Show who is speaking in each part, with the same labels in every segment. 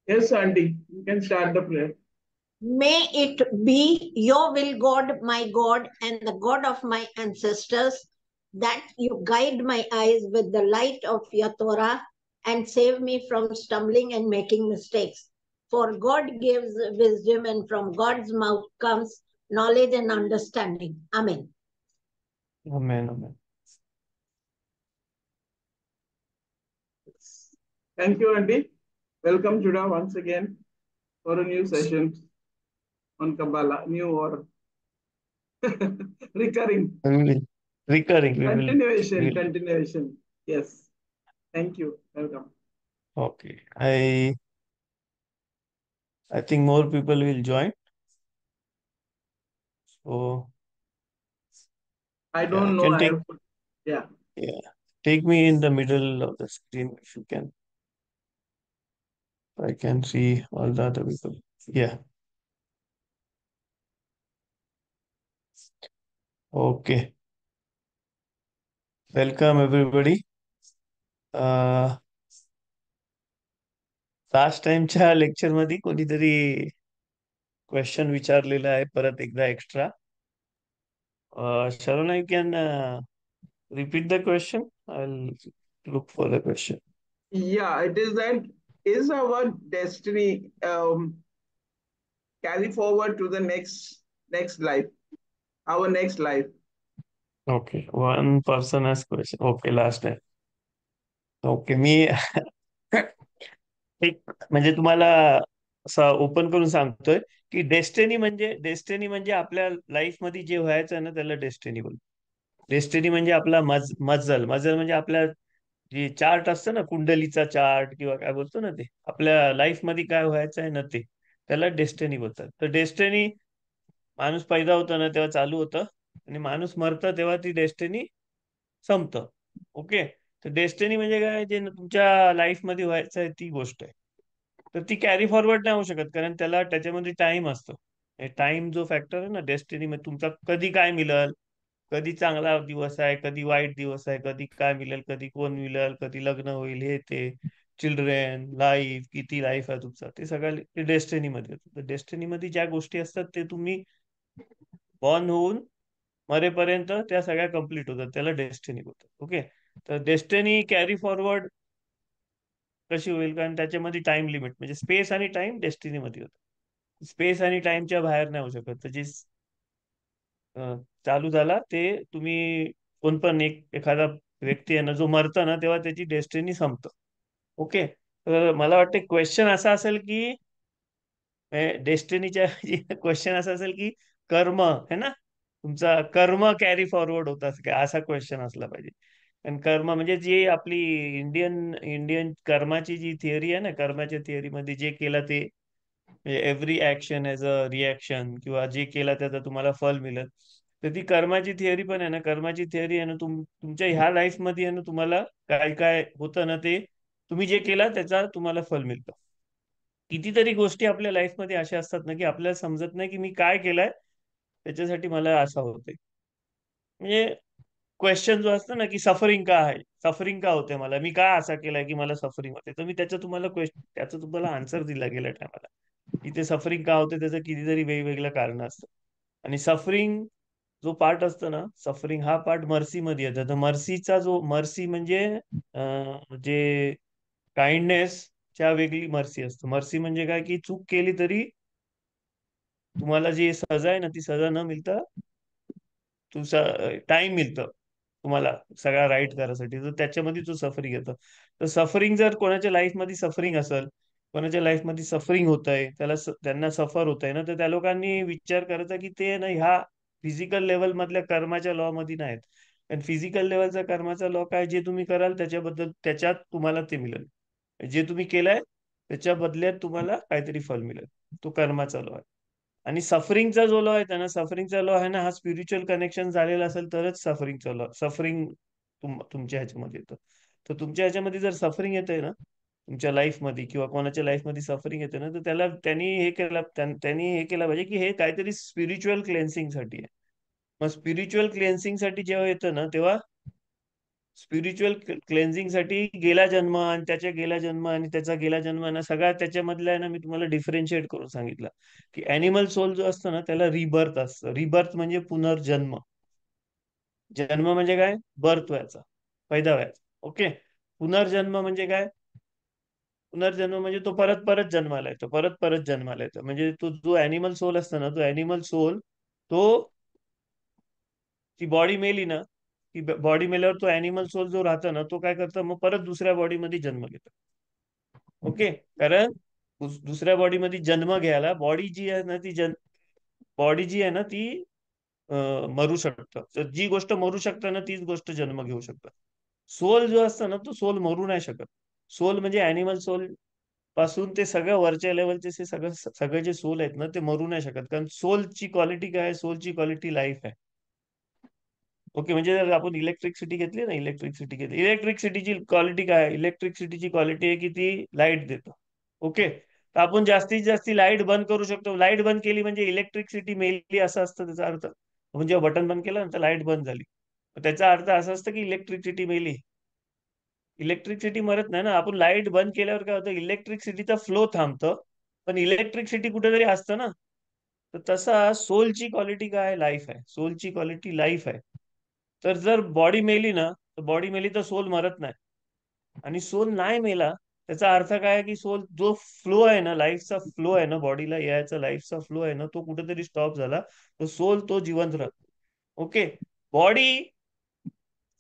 Speaker 1: Yes, Auntie, you can start the prayer.
Speaker 2: May it be your will, God, my God, and the God of my ancestors, that you guide my eyes with the light of your Torah and save me from stumbling and making mistakes. For God gives wisdom, and from God's mouth comes knowledge and understanding. Amen.
Speaker 3: Amen. Amen.
Speaker 1: Thank you, Auntie. Welcome, Judah, once again for a new session on Kabbalah, new or recurring.
Speaker 3: We will recurring. We
Speaker 1: Continuation,
Speaker 3: will.
Speaker 1: continuation. Yes. Thank you. Welcome.
Speaker 3: Okay. I think more people will join. So
Speaker 1: I
Speaker 3: yeah,
Speaker 1: don't know.
Speaker 3: can
Speaker 1: I
Speaker 3: take
Speaker 1: have put, yeah.
Speaker 3: yeah. Take me in the middle of the screen if you can. I can see all the other people. Yeah. Okay. Welcome everybody. Last टाइमच्या lecture मध्ये कोणीतरी question विचारलेला आहे परत एकदा extra. Sharon, you can repeat the question. I'll look for the question.
Speaker 1: Yeah, it is that is our destiny carry forward to the next life, our next life.
Speaker 3: Okay, one person has question. Okay, last time. Okay मी एक म्हणजे तुम्हाला असं open करून सांगतोय की destiny म्हणजे आपल्या लाईफ मध्ये जे व्हायचं ना त्याला डेस्टिनी बोलतो. डेस्टिनी म्हणजे आपला मजल मजल म्हणजे आपल्या जे चार्ट असतं ना कुंडलीचा चार्ट किंवा काय बोलतो ना ते आपल्या लाईफ मध्ये काय व्हायचं आहे ना ते त्याला डेस्टिनी बोलतात. तर डेस्टिनी माणूस पैदा होतो ना तेव्हा चालू होतं आणि माणूस मरतं तेव्हा ती डेस्टिनी संपतं. ओके. तर डेस्टिनी म्हणजे काय जे तुमच्या लाईफ मध्ये व्हायचं आहे ती गोष्ट आहे. तर ती कॅरी फॉरवर्ड नाही होऊ शकत कारण त्याच्यामध्ये टाइम असतो. टाइम जो फॅक्टर आहे ना डेस्टिनी मध्ये तुमचा कधी काय मिळेल, कधी चांगला दिवस आहे, कधी वाईट दिवस आहे, कधी काय मिळेल, कधी कोण मिळेल, कधी लग्न होईल, हे ते चिल्ड्रेन लाईफ किती लाईफ आहे तुमचा ते सगळं डेस्टिनी मध्ये होतं. तर डेस्टिनी मध्ये ज्या गोष्टी असतात ते तुम्ही बॉर्न होऊन मरेपर्यंत त्या सगळ्या कंप्लीट होतात त्याला डेस्टिनी बोलतात. ओके. तर डेस्टिनी कॅरी फॉरवर्ड कशी होईल कारण त्याच्यामध्ये टाइम लिमिट म्हणजे स्पेस आणि टाइम डेस्टिनी मध्ये होतं. स्पेस आणि टाइमच्या बाहेर नाही होऊ शकत. तर जे चालू झाला ते तुम्ही कोण पण एखादा व्यक्ती आहे ना जो मरतो ना तेव्हा त्याची डेस्टिनी संपतं. ओके. तर मला वाटतं क्वेश्चन असा असेल की डेस्टिनीच्या क्वेश्चन असा असेल की कर्म है ना तुमचा कर्म कॅरी फॉरवर्ड होत असं काय असा क्वेश्चन असला पाहिजे. कारण कर्म म्हणजे जी आपली इंडियन इंडियन कर्माची जी थिअरी आहे ना कर्माच्या थिअरीमध्ये जे केलं ते म्हणजे every action as a reaction किंवा जे केलं त्याचं तुम्हाला फल मिळेल. तर ती कर्माची थिअरी पण आहे ना कर्माची थिअरी आहे ना तुमच्या ह्या लाईफ मध्ये आहे ना तुम्हाला काय काय होतं ना ते तुम्ही जे केलं त्याचा तुम्हाला फल मिळतं. कितीतरी गोष्टी आपल्या लाईफमध्ये अशा असतात ना की आपल्याला समजत नाही की मी काय केलंय त्याच्यासाठी मला असं होतंय. म्हणजे क्वेश्चन जो असतो ना की सफरिंग का आहे सफरिंग का होते मला मी काय असा केलाय की मला सफरिंग होते तर मी त्याचं तुम्हाला आन्सर दिला गेल्या टायमाला की ते सफरिंग का होते त्याचं कितीतरी वेगवेगळ्या कारण असतं. आणि सफरिंग जो पार्ट असतो ना सफरिंग हा पार्ट मर्सी मध्ये येतो. तर मर्सीचा जो मर्सी म्हणजे जे काइंडनेस च्या वेगळी मर्सी असतो. मर्सी म्हणजे काय की चूक केली तरी तुम्हाला जी सजा आहे ना ती सजा न मिळता तुमचा टाइम मिळतं तुम्हाला सगळा राईट करायसाठी तर त्याच्यामध्ये तो सफरिंग येतं. तर सफरिंग जर कोणाच्या लाईफमध्ये सफरिंग असेल कोणाच्या लाईफमध्ये सफरिंग होत आहे त्यांना सफर होत आहे ना तर त्या लोकांनी विचार करायचा की ते ना ह्या फिजिकल लेवल मधल्या कर्माच्या लॉ मध्ये नाहीत. आणि फिजिकल लेवलचा कर्माचा लॉ काय जे तुम्ही कराल त्याच्यात तुम्हाला ते मिळेल. जे तुम्ही केलंय त्याच्या बदल्यात तुम्हाला काहीतरी फल मिळेल. तो कर्माचा लॉ आहे. आणि सफरिंगचा जो लॉ आहे ना सफरिंगचा लॉ आहे ना हा स्पिरिच्युअल कनेक्शन झालेला असेल तरच सफरिंगचा लॉ सफरिंग तुमच्या ह्याच्यामध्ये येतं. तर तुमच्या ह्याच्यामध्ये जर सफरिंग येतंय ना तुमच्या लाईफमध्ये किंवा कोणाच्या लाईफमध्ये सफरिंग येते ना तर त्यांनी हे केलं पाहिजे की हे काहीतरी स्पिरिच्युअल क्लेन्सिंग साठी आहे. मग स्पिरिच्युअल क्लेन्सिंग साठी जेव्हा येतं ना तेव्हा स्पिरिच्युअल क्लेन्झिंगसाठी गेला जन्म आणि त्याच्या गेला जन्म आणि त्याचा गेला जन्म ना, सगळ्या त्याच्यामधला आहे ना, मी तुम्हाला डिफरन्शिएट करून सांगितलं की ऍनिमल सोल जो असतो ना त्याला रिबर्थ असतं. रिबर्थ म्हणजे पुनर्जन्म. जन्म म्हणजे काय? बर्थ व्हायचा, पैदा व्हायचा. ओके. पुनर्जन्म म्हणजे काय? पुनर्जन्म म्हणजे तो परत परत जन्माला येतो, परत परत जन्माला येतो. म्हणजे तो जो अॅनिमल सोल असतो ना, तो अॅनिमल सोल तो ती बॉडी मेली ना, ती बॉडी मेल्यावर तो अॅनिमल सोल जो राहतो ना, तो काय करतो, मग परत दुसऱ्या बॉडीमध्ये जन्म घेतो. ओके. कारण दुसऱ्या बॉडीमध्ये जन्म घ्यायला बॉडी जी आहे ना, बॉडी जी आहे ना ती मरू शकतं. तर जी गोष्ट मरू शकतं ना, तीच गोष्ट जन्म घेऊ शकतं. सोल जो असतो ना, तो सोल मरू नाही शकत. सोल म्हणजे अॅनिमल सोल पासून ते सगळ्या वरच्या लेवलचे सगळे जे सोल आहेत ना, ते मरू नाही शकत. कारण सोलची क्वालिटी काय आहे? सोलची क्वालिटी लाईफ आहे. ओके. म्हणजे जर आपण इलेक्ट्रिसिटी घेतली ना, इलेक्ट्रिसिटीची क्वालिटी काय आहे? इलेक्ट्रिसिटीची क्वालिटी आहे की ती लाईट देतं. ओके. तर आपण जास्तीत जास्त लाईट बंद करू शकतो. लाईट बंद केली म्हणजे इलेक्ट्रिसिटी मेली असं असतं त्याचा अर्थ. आपण जेव्हा बटन बंद केलं ना, तर लाईट बंद झाली. त्याचा अर्थ असा असतं की इलेक्ट्रिसिटी मेली. इलेक्ट्रिसिटी मरत नाही ना. आपण लाईट बंद केल्यावर काय होतं, इलेक्ट्रिसिटीचा फ्लो थांबतं, पण इलेक्ट्रिसिटी कुठेतरी असतं ना. तर तसा सोलची क्वालिटी काय? लाईफ आहे. सोलची क्वालिटी लाईफ आहे. तर जर बॉडी मेली ना, तर बॉडी मेली तर सोल मरत नाही. आणि सोल नाही मेला त्याचा अर्थ काय की सोल जो फ्लो आहे ना, लाईफचा फ्लो आहे ना, बॉडीला यायचा लाईफचा फ्लो आहे ना, तो कुठेतरी स्टॉप झाला. तो सोल तो जिवंत राहतो. ओके. बॉडी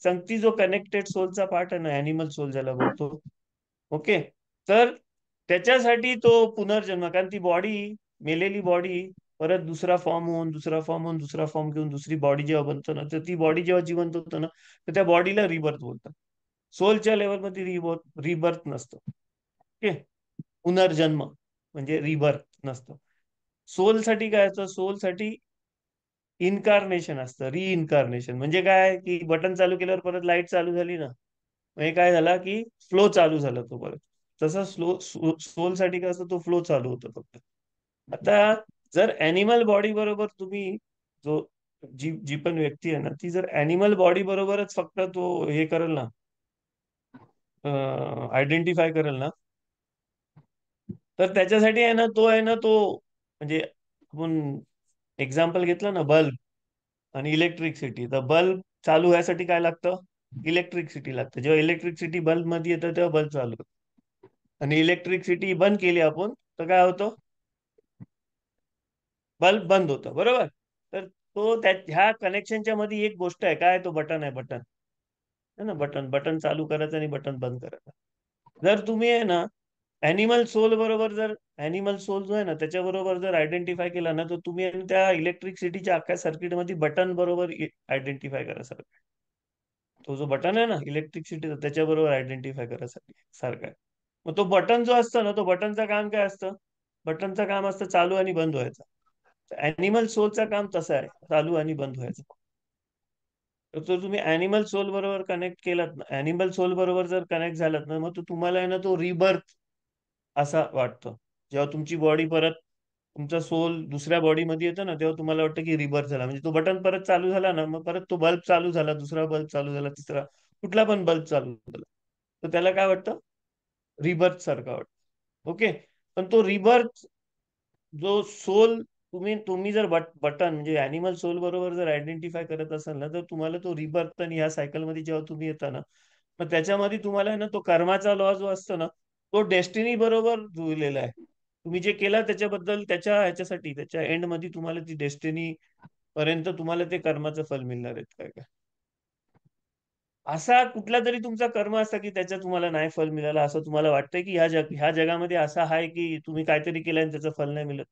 Speaker 3: संगती जो कनेक्टेड सोलचा पार्ट आहे ना, अॅनिमल सोल ज्याला बोलतो. ओके. तर त्याच्यासाठी तो पुनर्जन्म, कारण ती बॉडी, मेलेली बॉडी परत दुसरा फॉर्म होऊन दुसरा फॉर्म घेऊन दुसरी बॉडी जेव्हा बनतो ना, तर ती बॉडी जेव्हा जिवंत होतं ना, तर त्या बॉडीला रिबर्थ बोलतात. सोलच्या लेवलमध्ये रिबर्थ नसतं. ओके. पुनर्जन्म म्हणजे रिबर्थ नसतं. सोलसाठी काय असतं? सोलसाठी इन्कार्नेशन असतं, रिइन्कार्नेशन. म्हणजे काय की बटन चालू केल्यावर परत लाईट चालू झाली ना, म्हणजे काय झाला की फ्लो चालू झाला तो परत. तसा सोल साठी काय असतं, तो फ्लो चालू होतो फक्त. आता जर अॅनिमल बॉडी बरोबर तुम्ही जो जी पण व्यक्ती आहे ना, ती जर अॅनिमल बॉडी बरोबरच फक्त तो हे करेल ना, आयडेंटिफाय करेल ना, तर त्याच्यासाठी आहे ना, तो म्हणजे आपण एक्झाम्पल घेतलं ना, बल्ब आणि इलेक्ट्रिसिटी. तर बल्ब चालू व्हायसाठी काय लागतं? इलेक्ट्रिसिटी लागतं. जेव्हा इलेक्ट्रिसिटी बल्ब मध्ये येतं तेव्हा बल्ब चालू होतं. आणि इलेक्ट्रिसिटी बंद केली आपण तर काय होतं? बल्ब बंद होतं. बरोबर. तर तो ह्या कनेक्शनच्या मध्ये एक गोष्ट आहे, काय? तो बटन आहे. बटन है ना. बटन बटन चालू करायचं आणि बटन बंद करायचं. जर तुम्ही आहे ना अॅनिमल सोल बरोबर, जर अॅनिमल सोल जो आहे ना त्याच्याबरोबर जर आयडेंटिफाय केला ना, तर तुम्ही त्या इलेक्ट्रिसिटीच्या अख्ख्या सर्किटमध्ये बटन बरोबर आयडेंटिफाय करा सर. तो जो बटन आहे ना इलेक्ट्रिसिटीचा, त्याच्याबरोबर आयडेंटिफाय करायसाठी सारखा आहे. मग तो बटन जो असतो ना, तो बटनचं काम काय असतं? बटनचं काम असतं चालू आणि बंद व्हायचं. अॅनिमल सोलचं काम तसं आहे, चालू आणि बंद व्हायचं. तर तो तुम्ही अॅनिमल सोल बरोबर कनेक्ट केलात ना, अॅनिमल सोल बरोबर जर कनेक्ट झालात ना, मग तो तुम्हाला आहे ना तो रिबर्थ असा वाटतो. जेव्हा तुमची बॉडी परत, तुमचा सोल दुसऱ्या बॉडीमध्ये येतो ना, तेव्हा तुम्हाला वाटतं की रिबर्थ झाला. म्हणजे तो बटन परत चालू झाला ना, मग परत तो बल्ब चालू झाला, दुसरा बल्ब चालू झाला, तिसरा कुठला पण बल्ब चालू झाला, तर त्याला काय वाटतं? रिबर्थ सारखा वाटतं. ओके. पण तो रिबर्थ जो सोल, तुम्ही जर बटन म्हणजे अॅनिमल सोल बरोबर जर आयडेंटिफाय करत असाल ना, तर तुम्हाला तो रिबर्थ आणि ह्या सायकलमध्ये जेव्हा तुम्ही येता ना, मग त्याच्यामध्ये तुम्हाला आहे ना तो कर्माचा लॉ जो असतो ना, तो डेस्टिनी बरोबर जुळलेला आहे. तुम्ही जे केलं त्याच्याबद्दल, त्याच्या ह्याच्यासाठी, त्याच्या एंड मध्ये तुम्हाला ती डेस्टिनी पर्यंत तुम्हाला ते कर्माचं फल मिळणार आहेत. काय काय असा कुठला तरी तुमचा कर्म असता की त्याच्या तुम्हाला नाही फल मिळालं, असं तुम्हाला वाटतंय की ह्या जगामध्ये असं आहे की तुम्ही काहीतरी केलं आणि त्याचं फल नाही मिळत?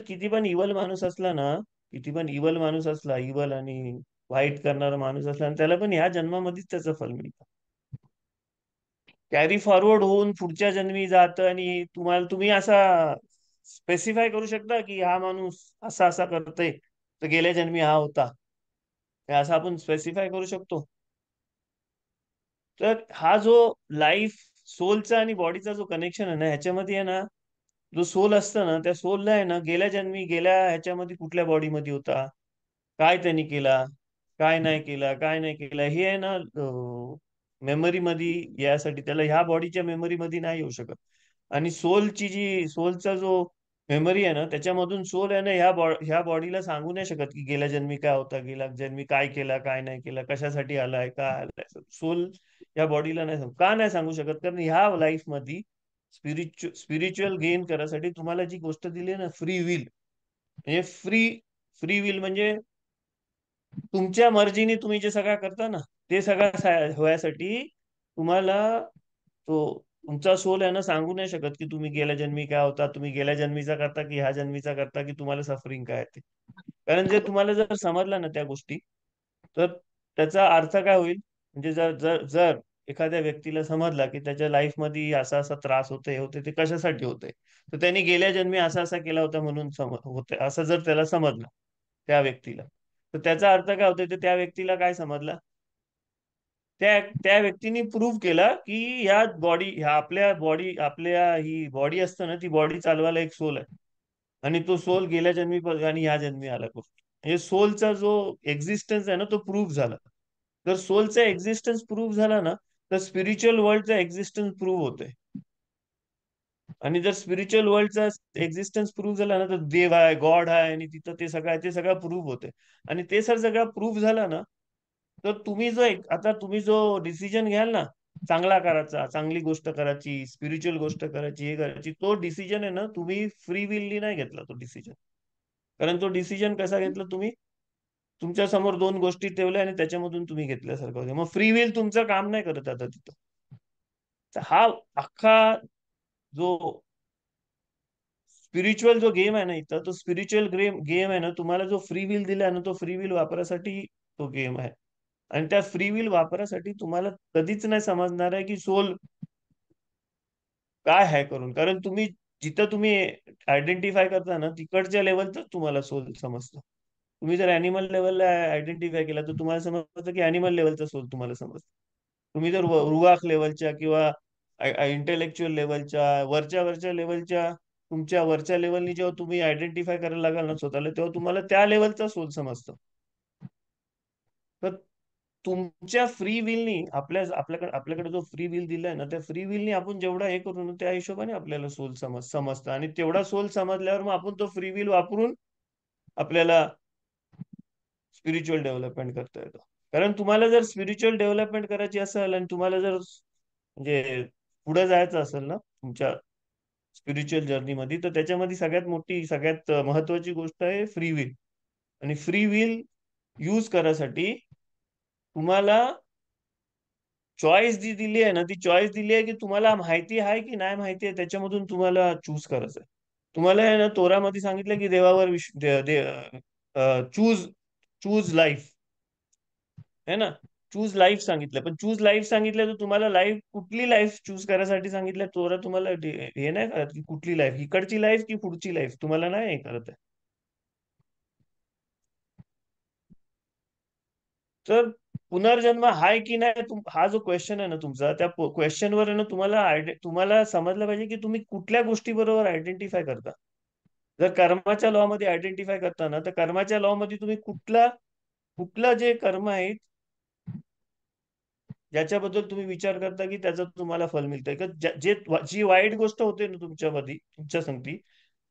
Speaker 3: किती पण इवल माणूस असला ना, किती पण इवल माणूस असला, इवल आणि वाईट करणारा माणूस असला, आणि त्याला पण ह्या जन्मामध्येच त्याचं फल मिळतं. कॅरी फॉरवर्ड होऊन पुढच्या जन्मी जातं. आणि तुम्ही असा स्पेसिफाय करू शकता की हा माणूस असा असा करतोय, तर गेल्या जन्मी हा होता, हे असं आपण स्पेसिफाय करू शकतो. तर हा जो लाईफ, सोलचा आणि बॉडीचा जो कनेक्शन आहे ना, ह्याच्यामध्ये आहे ना, जो सोल असतो ना, त्या सोलला आहे ना गेल्या जन्मी, गेल्या ह्याच्यामध्ये कुठल्या बॉडीमध्ये होता, काय त्यांनी केला, काय नाही केला, काय नाही केला, हे आहे ना मेमरी मध्ये यासाठी त्याला ह्या बॉडीच्या मेमरी मध्ये नाही येऊ शकत. आणि सोलचा जो मेमरी आहे ना, त्याच्यामधून सोल आहे ना ह्या बॉडीला सांगू नाही शकत की गेल्या जन्मी काय होता, गेल्या जन्मी काय केला, काय नाही केला, कशासाठी आलाय, काय आलाय. सोल या बॉडीला नाही सांगू, का नाही सांगू शकत, कारण ह्या लाईफ मध्ये स्पिरिच्युअल गेन करायसाठी तुम्हाला जी गोष्ट दिली आहे ना, फ्री विल, म्हणजे फ्री विल म्हणजे तुमच्या मर्जीने तुम्ही जे सगळं करता ना, ते सगळं होण्यासाठी तुम्हाला तो तुमचा सोल आहे ना सांगू नाही शकत की तुम्ही गेल्या जन्मी काय होता, तुम्ही गेल्या जन्मीचा करता की ह्या जन्मीचा करता, की तुम्हाला सफरिंग काय ते. कारण जे तुम्हाला जर समजलं ना त्या गोष्टी, तर त्याचा अर्थ काय होईल, म्हणजे जर जर जर एखाद्या व्यक्तीला समजला की त्याच्या लाईफ मध्ये असा असा त्रास होते, हे होते, ते कशासाठी होते, तर त्यांनी गेल्या जन्मी असा असा केला होता म्हणून होते असं जर त्याला समजलं त्या व्यक्तीला, तर त्याचा अर्थ काय होतोय, तर त्या व्यक्तीला काय समजला, त्या त्या व्यक्तीने प्रूव्ह केला की आपल्या ही बॉडी असतं ना, ती बॉडी चालवायला एक सोल आहे. आणि तो सोल गेल्या जन्मी आणि ह्या जन्मी आला करून, म्हणजे सोलचा जो एक्झिस्टन्स आहे ना, तो प्रूव्ह झाला. जर सोलचा एक्झिस्टन्स प्रूव्ह झाला ना, तर स्पिरिच्युअल वर्ल्डचा एक्झिस्टन्स प्रूव्ह होतोय. आणि जर स्पिरिच्युअल वर्ल्डचा एक्झिस्टन्स प्रूव्ह झाला ना, तर देव आहे, गॉड आहे, आणि तिथं ते सगळं प्रूव्ह होते. आणि ते सगळं प्रूव्ह झालं ना, तर आता तुम्ही जो डिसिजन घ्याल ना, चांगला करायचा, चांगली गोष्ट करायची, स्पिरिच्युअल गोष्ट करायची, हे करायची, तो डिसिजन आहे ना, तुम्ही फ्री विलली नाही घेतला तो डिसिजन. कारण तो डिसिजन कसा घेतला तुम्ही, तुमच्या समोर दोन गोष्टी ठेवल्या आणि त्याच्यामधून तुम्ही घेतल्यासारखं होतं. मग फ्री विल तुमचं काम नाही करत आता तिथं. तर हा अख्खा जो स्पिरिच्युअल जो गेम आहे ना इथं, तो स्पिरिच्युअल गेम आहे ना, तुम्हाला जो फ्री विल दिला ना, तो फ्री विल वापरासाठी तो गेम आहे. आणि त्या फ्री विल वापरासाठी तुम्हाला कधीच नाही समजणार आहे की सोल काय आहे करून. कारण जिथं तुम्ही आयडेंटिफाय करता ना, तिकडच्या लेवलच तुम्हाला सोल समजतं. तुम्ही जर अॅनिमल लेवलला आयडेंटिफाय केला, तर तुम्हाला समजतं की अॅनिमल लेवलचा सोल तुम्हाला समजतं. तुम्ही जर रुवाक लेवलच्या किंवा इंटेलेक्च्युअल लेवलच्या वरच्या वरच्या लेवलच्या तुमच्या वरच्या लेवलनी जेव्हा तुम्ही आयडेंटिफाय करायला लागाल ना स्वतःला, तेव्हा तुम्हाला त्या लेवलचा सोल समजतं. तर तुमच्या फ्री विलनी आपल्याकडे जो फ्री विल दिलाय ना, त्या फ्री विलनी आपण जेवढा हे करू ना, त्या हिशोबाने आपल्याला सोल समजतं. आणि तेवढा सोल समजल्यावर मग आपण तो फ्री विल वापरून आपल्याला स्पिरिच्युअल डेव्हलपमेंट करता येतो. कारण तुम्हाला जर स्पिरिच्युअल डेव्हलपमेंट करायची असेल आणि तुम्हाला जर म्हणजे पुढे जायचं असेल ना तुमच्या स्पिरिच्युअल जर्नीमध्ये, तर त्याच्यामध्ये सगळ्यात महत्वाची गोष्ट आहे फ्री विल. आणि फ्री विल यूज करायसाठी तुम्हाला चॉईस जी दिली आहे ना, ती चॉईस दिली आहे की तुम्हाला माहिती आहे की नाही माहिती आहे, त्याच्यामधून तुम्हाला चूज करायचं आहे. तुम्हाला आहे ना तोरामध्ये सांगितलं की देवावर चूज चूज लाईफ है ना, चूज लाईफ सांगितलं. पण चूज लाईफ सांगितलं तर तुम्हाला कुठली लाईफ चूज करायसाठी सांगितलं, तोरा तुम्हाला हे नाही करत की कुठली लाईफ, इकडची लाईफ की पुढची लाईफ, तुम्हाला नाही हे करत आहे. तर पुनर्जन्म हाय की नाही, हा जो क्वेश्चन आहे ना तुमचा, त्या क्वेश्चनवर ना तुम्हाला समजलं पाहिजे की तुम्ही कुठल्या गोष्टी बरोबर आयडेंटिफाय करता. जर कर्माच्या लॉ मध्ये आयडेंटिफाय करता ना, तर कर्माच्या लॉ मध्ये तुम्ही कुठलं जे कर्म आहे ज्याच्याबद्दल तुम्ही विचार करता की त्याचं तुम्हाला फल मिळतंय का, जी वाईट गोष्ट होते ना तुमच्यामध्ये, तुमच्या संगती,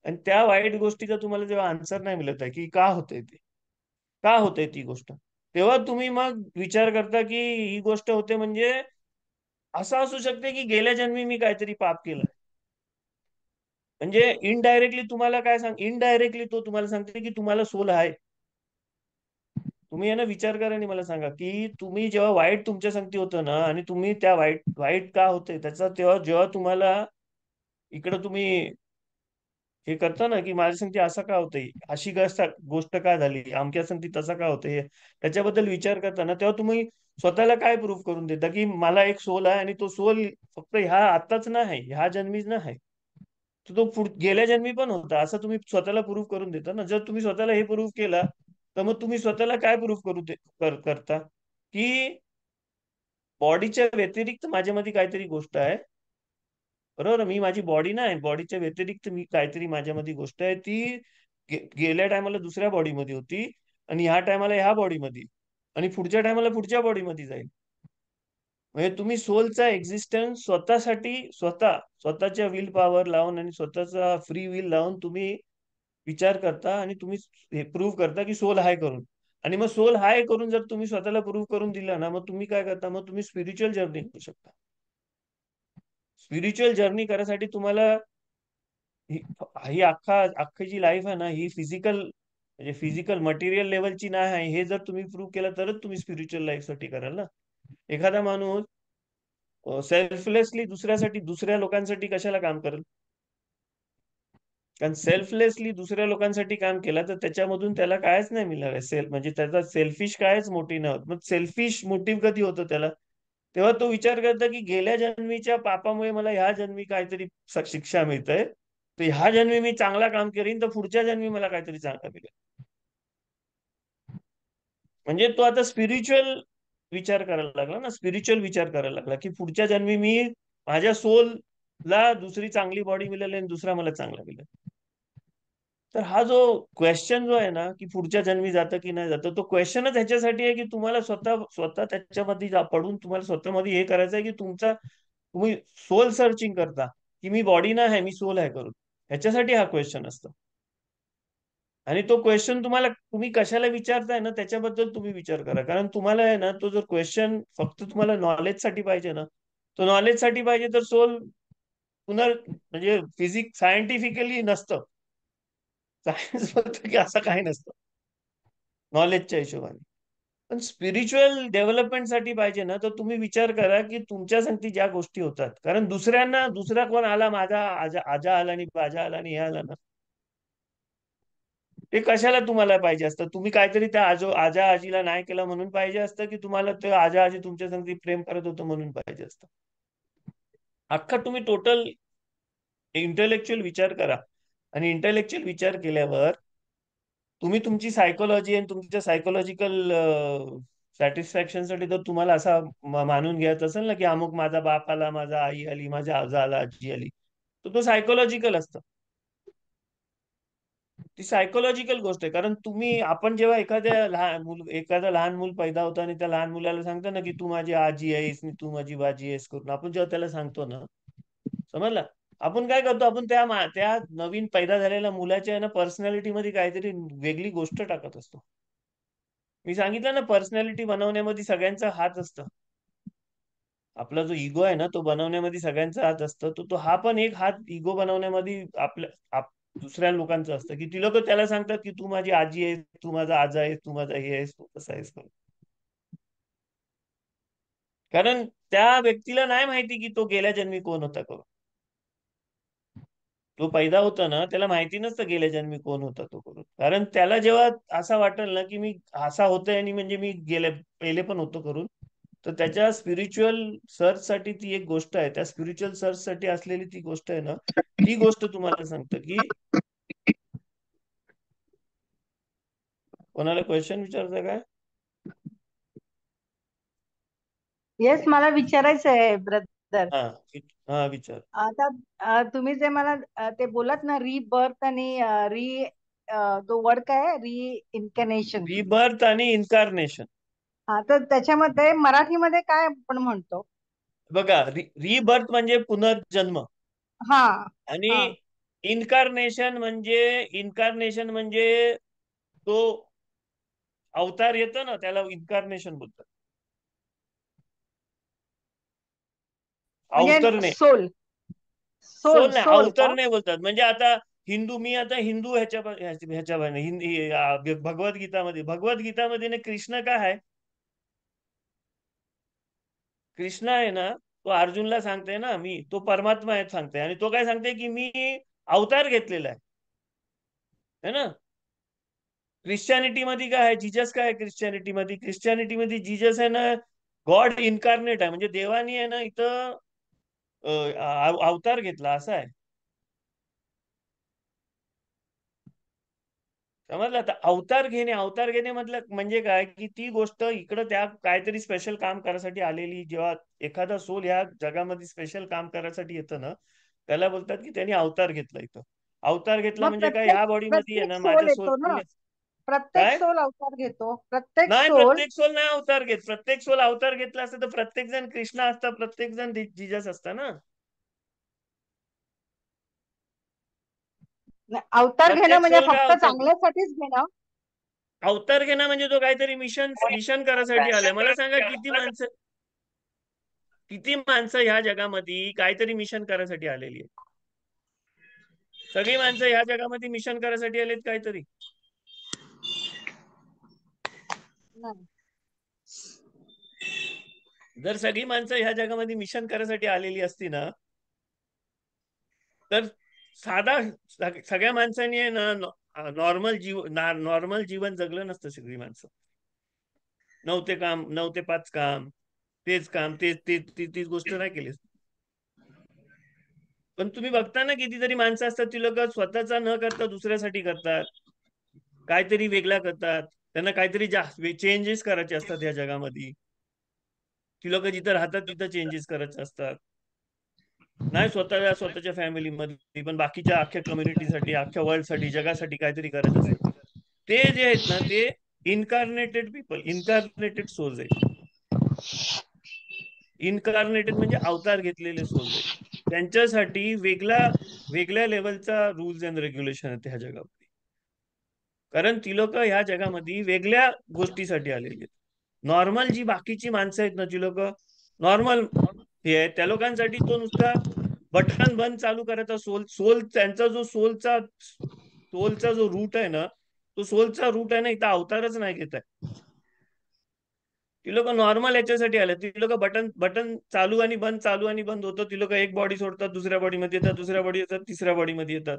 Speaker 3: आणि त्या वाईट गोष्टीचा तुम्हाला जेव्हा आन्सर नाही मिळत आहे की का होते ती गोष्ट, तेव्हा तुम्ही मग विचार करता की ही गोष्ट होते म्हणजे असं असू शकते की गेल्या जन्मी मी काहीतरी पाप केलं. म्हणजे इनडायरेक्टली तो तुम्हाला सांगते की तुम्हाला सोल आहे. तुम्ही ना विचार करा आणि मला सांगा की तुम्ही जेव्हा वाईट तुमच्या संगती होतं ना, आणि तुम्ही त्या वाईट वाईट का होते त्याचा, तेव्हा जेव्हा तुम्हाला इकडं तुम्ही हे करता ना की माझ्या संगती असं का होतंय, अशी गोष्ट का झाली, अमक्या संगती तसा का होतंय, त्याच्याबद्दल विचार करता ना, तेव्हा तुम्ही स्वतःला काय प्रूव्ह करून देता की मला एक सोल आहे, आणि तो सोल फक्त ह्या आताच नाही, ह्या जन्मीच नाही, तर तो गेल्या जन्मी पण होता, असं तुम्ही स्वतःला प्रूव्ह करून देता ना. जर तुम्ही स्वतःला हे प्रूव्ह केला, तर मग तुम्ही स्वतःला काय प्रूव्ह करता की बॉडीच्या व्यतिरिक्त माझ्यामध्ये काहीतरी गोष्ट आहे. बरोबर, मी माझी बॉडी नाही, बॉडीच्या व्यतिरिक्त मी काहीतरी माझ्यामध्ये गोष्ट आहे, ती गेल्या टायमाला दुसऱ्या बॉडीमध्ये होती, आणि ह्या टायमाला ह्या बॉडीमध्ये आणि पुढच्या टायमाला पुढच्या बॉडीमध्ये जाईल. म्हणजे तुम्ही सोलचा एक्झिस्टन्स स्वतःच्या विल पॉवर लावून आणि स्वतःचा फ्री विल लावून तुम्ही विचार करता आणि तुम्ही हे प्रूव्ह करता की सोल हाय करून. आणि मग सोल हाय करून जर तुम्ही स्वतःला प्रूव्ह करून दिला ना, मग तुम्ही काय करता, मग तुम्ही स्पिरिच्युअल जर्नी करू शकता. स्पिरिच्युअल जर्नी करायसाठी तुम्हाला ही ही अख्खी जी लाईफ आहे ना, ही फिजिकल मटेरियल लेवलची नाही आहे. हे जर तुम्ही प्रूव्ह केलं तरच तुम्ही स्पिरिच्युअल लाईफ साठी कराल ना. एखादा माणूस सेल्फलेसली दुसऱ्या लोकांसाठी कशाला काम करेल? कारण सेल्फलेसली दुसऱ्या लोकांसाठी काम केलं तर त्याच्यामधून त्याला कायच नाही मिळणार. म्हणजे त्याचा सेल्फिश कायच मोटिव्ह नाही होत. मग सेल्फिश मोटिव्ह कधी होतं त्याला? तेव्हा तो विचार करता की गेल्या जन्मीच्या पापामुळे मला ह्या जन्मी काहीतरी शिक्षा मिळतंय, तर ह्या जन्मी मी चांगला काम करीन तर पुढच्या जन्मी मला काहीतरी चांगला मिळेल. म्हणजे तो आता स्पिरिच्युअल विचार करायला लागला ना, स्पिरिच्युअल विचार करायला लागला की पुढच्या जन्मी मी माझ्या सोलला दुसरी चांगली बॉडी मिळेल आणि दुसरा मला चांगला मिळेल. तर हा जो क्वेश्चन जो आहे ना की पुढच्या जन्मी जातं की नाही जातं, तो क्वेश्चनच ह्याच्यासाठी आहे की तुम्हाला स्वतः त्याच्यामध्ये पडून तुम्हाला स्वतःमध्ये हे करायचं आहे की तुम्ही सोल सर्चिंग करता की मी बॉडी नाही आहे, मी सोल आहे करून. ह्याच्यासाठी हा क्वेश्चन असतो. आणि तो क्वेश्चन तुम्ही कशाला विचारताय ना त्याच्याबद्दल तुम्ही विचार करा. कारण तुम्हाला आहे ना, तो जर क्वेश्चन फक्त तुम्हाला नॉलेजसाठी पाहिजे ना, तो नॉलेजसाठी पाहिजे तर सोल म्हणजे फिजिक्स सायंटिफिकली नसतं. सायन्स बोलतं की असं काही नसतं नॉलेजच्या हिशोबाने. पण स्पिरिच्युअल डेव्हलपमेंटसाठी पाहिजे ना, तर तुम्ही विचार करा की तुमच्या संगती ज्या गोष्टी होतात, कारण दुसरा कोण आला, माझा आजा आला आणि बाजा आला आणि हे आला ना, ते कशाला तुम्हाला पाहिजे असतं? तुम्ही काहीतरी त्या आजा आजीला नाही केलं म्हणून पाहिजे असतं, की तुम्हाला ते आजा आजी तुमच्या संगती प्रेम करत होतं म्हणून पाहिजे असतं? अख्खा तुम्ही टोटल इंटेलेक्च्युअल विचार करा. आणि इंटेलेक्च्युअल विचार केल्यावर तुम्ही तुमची सायकोलॉजी आणि तुमच्या सायकोलॉजिकल सॅटिस्फॅक्शनसाठी जर तुम्हाला असा मानून घ्यायचं असेल ना की अमुक माझा बाप आला, माझा आई आली, माझ्या आजा आला, आजी आली, तर तो सायकोलॉजिकल असतं. ती सायकोलॉजिकल गोष्ट आहे. कारण आपण जेव्हा एखादं लहान मूल पैदा होतं आणि त्या लहान मुलाला सांगतो ना की तू माझी आजी आहेस, तू माझी बाजी आहेस करून, आपण जेव्हा त्याला सांगतो ना, समजलं, आपण काय करतो, आपण त्या नवीन पैदा झालेल्या मुलाच्या आहे ना पर्सनॅलिटी मध्ये काहीतरी वेगळी गोष्ट टाकत असतो. मी सांगितलं ना, पर्सनॅलिटी बनवण्यामध्ये सगळ्यांचा हात असतं. आपला जो इगो आहे ना, तो बनवण्यामध्ये सगळ्यांचा हात असतो. तो हा पण एक हात इगो बनवण्यामध्ये दुसऱ्या लोकांचं असतं, की ती लोक त्याला सांगतात की तू माझी आजी आहेस, तू माझा आजा आहेस, तू माझा हे आहेस, तू कसा आहेस. कारण त्या व्यक्तीला नाही माहिती की तो गेल्या जन्मी कोण होता. तो पैदा होता ना, त्याला माहिती नसतं गेल्या जन्मी कोण होता तो करून. कारण त्याला जेव्हा असं वाटेल ना की मी असा होतोय आणि म्हणजे मी पहिले पण होतो करून, तर त्याच्या स्पिरिच्युअल सर्च साठी ती एक गोष्ट आहे. त्या स्पिरिच्युअल सर्च साठी असलेली ती गोष्ट आहे ना, ती गोष्ट तुम्हाला सांगतं की कोणाला क्वेश्चन विचारता काय?
Speaker 4: येस, मला विचारायचं आहे ब्रदर.
Speaker 3: हा हा, विचार.
Speaker 4: आता तुम्ही जे मला ते बोलत ना, रिबर्थ आणि तो वर्ड काय, रिइन्कॅनेशन.
Speaker 3: रिबर्थ आणि इन्कारनेशन.
Speaker 4: हा, तर त्याच्यामध्ये मराठीमध्ये काय आपण म्हणतो?
Speaker 3: बघा, रिबर्थ म्हणजे पुनर्जन्म.
Speaker 4: हा
Speaker 3: आणि
Speaker 4: हा
Speaker 3: इन्कारनेशन म्हणजे तो अवतार येतो ना, त्याला इन्कारनेशन बोलतात.
Speaker 4: म्हणजे
Speaker 3: अवतरणे.
Speaker 4: सोल सोल
Speaker 3: सोल नाही,
Speaker 4: सोल का?
Speaker 3: अवतरणे बोलतात. म्हणजे मी आता हिंदू ह्याच्या भगवद्गीतामध्ये ना कृष्ण काय आहे? कृष्ण आहे ना, तो अर्जुनला सांगते ना, तो परमात्मा आहे सांगते. आणि तो काय सांगते की मी अवतार घेतलेला आहे ना. ख्रिश्चॅनिटीमध्ये काय आहे? जीजस काय आहे? ख्रिश्चॅनिटीमध्ये जीजस आहे ना, गॉड इन्कारनेट आहे. म्हणजे देवानी आहे ना इथं अवतार घेतला असं आहे. समजलं? आता अवतार घेणे म्हटलं म्हणजे काय, की ती गोष्ट इकडं त्या काहीतरी स्पेशल काम करायसाठी आलेली. जेव्हा एखादा सोल ह्या जगामध्ये स्पेशल काम करायसाठी येतं ना, त्याला बोलतात की त्यांनी अवतार घेतला. इथं अवतार घेतला
Speaker 4: मग
Speaker 3: म्हणजे काय,
Speaker 4: प्रत्येक
Speaker 3: ह्या बॉडीमध्ये आहे
Speaker 4: प्रत्येक
Speaker 3: ना
Speaker 4: सोल
Speaker 3: माझ्या सोल
Speaker 4: येतो ना, प्रत्येक
Speaker 3: काय
Speaker 4: सोल अवतार घेतो, प्रत्येक
Speaker 3: नाही,
Speaker 4: सोल.
Speaker 3: प्रत्येक सोल नाही अवतार घेत. प्रत्येक सोल अवतार घेतला असतं तर प्रत्येक जण कृष्णा असता, प्रत्येक जण जिजस असता ना.
Speaker 4: अवतार घेणं
Speaker 3: प्रत्येक
Speaker 4: म्हणजे
Speaker 3: सोल काय
Speaker 4: फक्त
Speaker 3: अवतार
Speaker 4: चांगल्यासाठीच घेणं.
Speaker 3: अवतार घेणं म्हणजे तो काहीतरी मिशन करायसाठी आलाय. मला सांगा किती माणसं ह्या जगामध्ये काहीतरी मिशन करायसाठी आलेली आहेत. सगळी माणसं ह्या जगामध्ये मिशन करायसाठी आलेत काहीतरी.
Speaker 4: नाही.
Speaker 3: जर सगळी माणसं ह्या जगामध्ये मिशन करायसाठी आलेली असती ना, तर साधा सगळ्या माणसांनी आहे ना नॉर्मल जीवन जगलं नसतं. सगळी माणसं 9 ते 5 काम, तेच काम, तीच गोष्ट नाही केली. पण तुम्ही बघता ना, कितीतरी माणसं असतात ती लोक स्वतःचा न करता दुसऱ्यासाठी करतात, काहीतरी वेगळा करतात. त्यांना काहीतरी चेंजेस करायचे असतात या जगामध्ये. ती लोक जिथं राहतात तिथं चेंजेस करायचे असतात. नाही स्वतःच्या फॅमिलीमध्ये पण बाकीच्या अख्ख्या कम्युनिटीसाठी, अख्ख्या वर्ल्डसाठी, जगासाठी काहीतरी करायचं असतं. ते जे आहेत ना, ते इन्कार्नेटेड पीपल, इन्कार्नेटेड सोल्स आहेत. इन्कार्नेटेड म्हणजे अवतार घेतलेले सोल्स आहेत. त्यांच्यासाठी वेगळ्या लेवलचा रूल्स अँड रेग्युलेशन आहेत ह्या जगामध्ये. कारण ती लोक ह्या जगामध्ये वेगळ्या गोष्टीसाठी आलेली आहेत. नॉर्मल जी बाकीची माणसं आहेत ना, ती लोक नॉर्मल हे आहे, त्या लोकांसाठी तो नुसता बटन बंद चालू करायचा त्यांचा जो सोलचा जो रूट आहे ना, तो सोलचा रूट आहे ना, इथं अवतारच नाही घेत आहे. ती लोक नॉर्मल याच्यासाठी आले. ती लोक बटन चालू आणि बंद होतं. ती लोक एक बॉडी सोडतात, दुसऱ्या बॉडीमध्ये येतात, दुसऱ्या बॉडी येतात, तिसऱ्या बॉडीमध्ये येतात.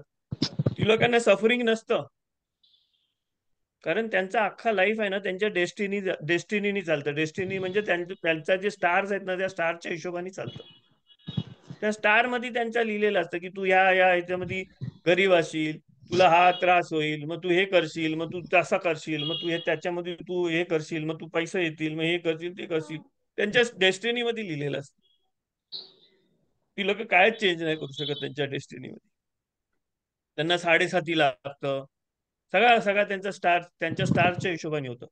Speaker 3: ती लोकांना सफरिंग नसतं. कारण त्यांचा अख्खा लाईफ आहे ना, त्यांच्या डेस्टिनीनी चालतं. डेस्टिनी म्हणजे त्यांचा जे स्टार्स आहेत ना, त्या स्टारच्या हिशोबाने चालतं. त्या स्टार मध्ये त्यांच्या लिहिलेलं असतं की तू ह्याच्यामध्ये गरीब असशील, तुला हा त्रास होईल, मग तू हे करशील, मग तू तसा करशील, मग तू त्याच्यामध्ये तू हे करशील, मग तू पैसे येतील, मग हे करशील, ते करशील. त्यांच्या डेस्टिनी मध्ये लिहिलेलं असतं. ती लोक कायच चेंज नाही करू शकत त्यांच्या डेस्टिनी मध्ये. त्यांना 7:30 लागतं. सगळा त्यांच्या स्टारच्या हिशोबाने होतं.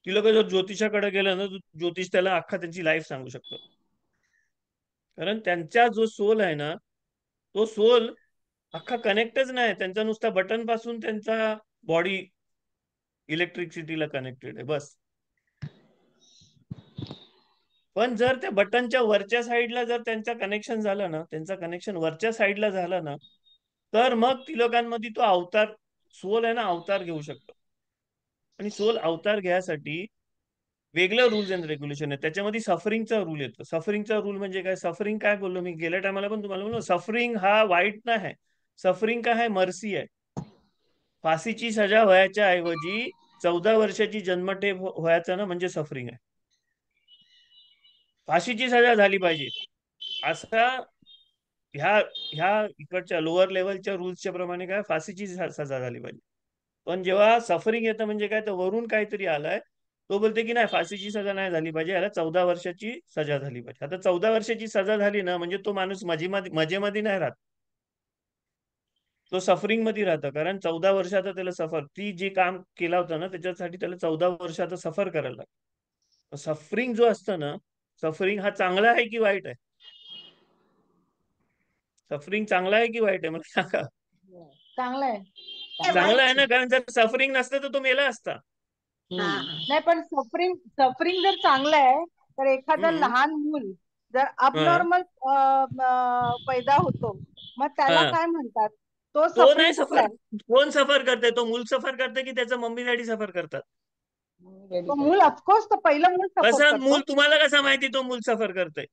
Speaker 3: ती लोक जर ज्योतिषाकडे गेलं ना, ज्योतिष त्याला अख्खा त्यांची लाईफ सांगू शकतो. कारण त्यांचा जो सोल आहे ना, तो सोल अख्खा कनेक्टच नाही. त्यांचा नुसता बटन पासून त्यांचा बॉडी इलेक्ट्रिसिटीला कनेक्टेड आहे बस. पण जर त्या बटनच्या वरच्या साईडला जर त्यांचा कनेक्शन झालं ना, त्यांचा कनेक्शन वरच्या साईडला झाला ना, तर मग ती लोकांमध्ये तो सोल आहे ना, अवतार घेऊ शकतो. आणि सोल अवतार घ्यायसाठी वेगळं रूल्स अँड रेग्युलेशन आहे. त्याच्यामध्ये सफरिंगचा रूल येतो. सफरिंगचा रूल म्हणजे काय? सफरिंग काय बोललो मी गेल्या टायमाला पण तुम्हाला बोललो, सफरिंग हा वाईट नाही आहे. सफरिंग काय आहे? मर्सी आहे. फाशीची सजा व्हायच्या ऐवजी 14 वर्षाची जन्मठेप व्हायचा ना, म्हणजे सफरिंग आहे. फाशीची सजा झाली पाहिजे असा ह्या इकडच्या लोअर लेवलच्या रूल्सच्या प्रमाणे काय फाशीची सजा झाली पाहिजे. पण जेव्हा सफरिंग येतं म्हणजे काय, तर वरून काहीतरी आलाय, तो बोलते की नाही, फाशीची सजा नाही झाली पाहिजे, याला 14 वर्षाची सजा झाली पाहिजे. आता 14 वर्षाची सजा झाली ना, म्हणजे तो माणूस मजेमध्ये नाही राहत, तो सफरिंग मध्ये राहतं. कारण 14 वर्षाचा त्याला ती जे काम केला होता ना, त्याच्यासाठी त्याला 14 वर्षाचा सफर करायला लागतं. सफरिंग जो असतं ना, सफरिंग हा चांगला आहे की वाईट आहे? सफरिंग चांगला आहे की वाईट आहे मला सांगा.
Speaker 4: चांगलं आहे.
Speaker 3: चांगला आहे ना, कारण जर सफरिंग नसतं तर तो मेला असता.
Speaker 4: नाही, पण सफरिंग जर चांगलं आहे, तर एखादं लहान मूल जर अबनॉर्मल पैदा होतो, मग त्याला काय म्हणतात? तो
Speaker 3: तो नाही
Speaker 4: सफरिंग कुठला
Speaker 3: सफर.
Speaker 4: आहे?
Speaker 3: कोण सफर करते? तो मूल सफर करते की त्याचं मम्मी डॅडी सफर करतात?
Speaker 4: तो मूल, ऑफकोर्स, तो पहिलं मूल सफर
Speaker 3: कसं
Speaker 4: करतो.
Speaker 3: मूल? तुम्हाला कसं माहिती तो मूल सफर करतोय?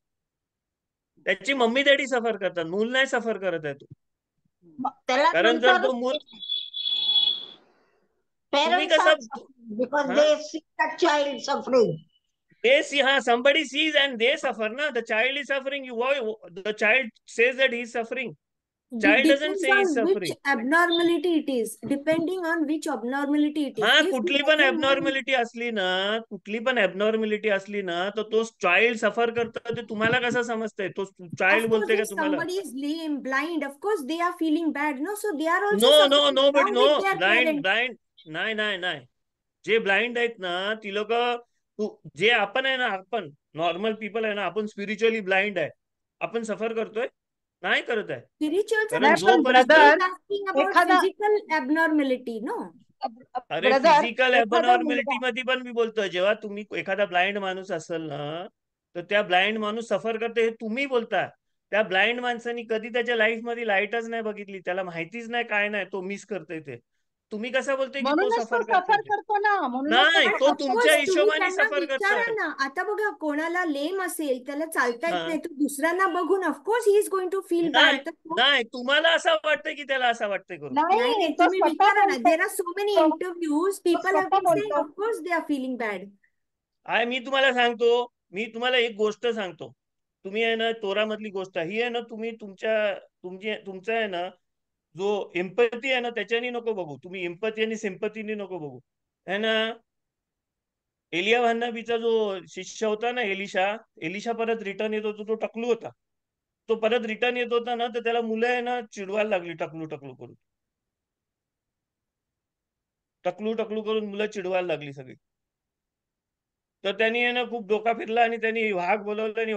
Speaker 3: त्याची मम्मी डॅडी सफर करतात, मूल नाही सफर करत आहे तो.
Speaker 2: त्याला
Speaker 3: कारण जर
Speaker 2: नंतर
Speaker 3: तो मूल तुम्ही
Speaker 2: parents are
Speaker 3: कसं
Speaker 2: suffering because
Speaker 3: हा
Speaker 2: they see the child suffering.
Speaker 3: they see, somebody sees and they suffer na. The child is suffering, the child says that he is suffering. Child doesn't
Speaker 5: Depends
Speaker 3: say he's
Speaker 5: on which
Speaker 3: suffering.
Speaker 5: abnormality it is. Depending on which abnormality it is.
Speaker 3: हा,
Speaker 5: If
Speaker 3: कुठली
Speaker 5: there
Speaker 3: पण
Speaker 5: is a man,
Speaker 3: abnormality असली ना, तर तो child सफर करतो. ते तुम्हाला कसं समजतंय? तो चाइल्ड
Speaker 5: of course,
Speaker 3: बोलते का
Speaker 5: if
Speaker 3: तुम्हाला?
Speaker 5: somebody is lame, blind, of course they are feeling bad, no? So they are also
Speaker 3: No,
Speaker 5: suffering
Speaker 3: nobody,
Speaker 5: along
Speaker 3: no.
Speaker 5: with their parents.
Speaker 3: Blind. नाही नाही नाही, जे ब्लाइंड आहेत ना ती लोक, जे आपण आहे ना, आपण नॉर्मल पीपल आहे ना, आपण स्पिरिच्युअली ब्लाइंड आहे, आपण सफर करतोय? नाही करत आहे.
Speaker 5: स्पिरिच्युअलचं
Speaker 3: कारण
Speaker 4: नाही पण
Speaker 3: जोपर्यंत
Speaker 4: ब्रदर
Speaker 5: asking about
Speaker 4: एखादा
Speaker 5: physical abnormality, no?
Speaker 3: अरे
Speaker 4: ब्रदर
Speaker 3: फिजिकल
Speaker 4: एखादा
Speaker 3: ॲबनॉर्मॅलिटी
Speaker 4: मुलगा
Speaker 3: मध्ये पण मी बोलतोय, जेव्हा तुम्ही एखादा ब्लाइंड माणूस असेल ना, तर त्या ब्लाइंड माणूस सफर करते हे तुम्ही बोलता. त्या ब्लाइंड माणसाने कधी त्याच्या लाईफ मध्ये लाईटच नाही बघितली, त्याला माहितीच नाही काय नाही, तो मिस करतोय ते. तुम्ही कसं बोलतोय की तो
Speaker 4: म्हणूनच तो
Speaker 3: सफर करतोय
Speaker 4: सफर
Speaker 3: ते?
Speaker 4: करतो ना, म्हणूनच तो
Speaker 3: नाही,
Speaker 5: पण
Speaker 3: तो
Speaker 4: सफर
Speaker 3: तुमच्या
Speaker 5: ऑफकोर्स
Speaker 4: करतो.
Speaker 5: तुम्ही
Speaker 3: हिशोबाने
Speaker 5: त्यांना
Speaker 3: सफर
Speaker 5: विचारा
Speaker 3: करतोय.
Speaker 5: ना. आता बघा, कोणाला लेम असेल, त्याला चालता येत
Speaker 3: हा.
Speaker 5: नाही, तो दुसऱ्यांना बघून of course he is going to feel
Speaker 3: नाही
Speaker 5: बॅड. तर तो
Speaker 3: नाही, तुम्हाला असं वाटतंय की त्याला असं वाटतंय करून?
Speaker 5: नाही
Speaker 4: नाही,
Speaker 5: नाही,
Speaker 4: तो
Speaker 5: तुम्ही
Speaker 4: स्वतः
Speaker 5: विचारा ना.
Speaker 4: बोलतो.
Speaker 5: देर आर सो मेनी
Speaker 4: तो
Speaker 5: इंटरव्ह्यूज,
Speaker 4: तो
Speaker 5: पीपल हॅव
Speaker 4: स्वतः
Speaker 5: बीन सेइंग
Speaker 4: बोलतो.
Speaker 5: Of course they are feeling bad.
Speaker 3: मी तुम्हाला सांगतो, मी तुम्हाला एक गोष्ट सांगतो. तुम्ही आहे ना, तोरामधली गोष्ट ही आहे ना, तुम्ही तुमचा आहे ना, जो एम्पॅथी आहे ना, त्याच्याने नको बघू. तुम्ही एम्पॅथी आणि सिंपथीने नको बघू, है ना. एलिया भान्नाबीचा जो शिष्य होता ना, एलिशा परत रिटर्न येत होता, तो टकलू होता. तो परत रिटर्न येत होता ना, तर त्याला मुलं आहे ना चिडवायला लागली, टकलू टकलू करून. टकलू टकलू करून मुलं चिडवायला लागली सगळी. तर त्यांनी आहे ना खूप डोका फिरला आणि त्यांनी वाघ बोलवलं आणि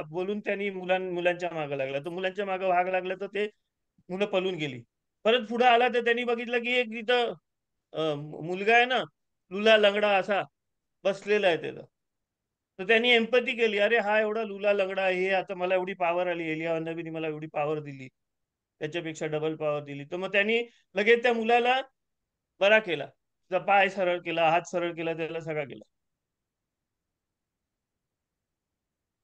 Speaker 3: बोलून त्यांनी मुलांच्या मागं लागला. तर मुलांच्या मागं वाघ लागला, तर ते मुलं पळून गेली. परत पुढे आला तर त्यांनी बघितलं की एक तिथं मुलगा आहे ना, लुला लंगडा असा बसलेला आहे त्याला. तर त्यांनी एम्पॅथी केली, अरे हा एवढा लुला लंगडा आहे, आता मला एवढी पॉवर आली, एलिया नबीने मला एवढी पॉवर दिली, त्याच्यापेक्षा डबल पॉवर दिली. तर मग त्यांनी लगेच त्या मुलाला बरा केला, त्याचा पाय सरळ केला, हात सरळ केला, त्याला सगळा केला.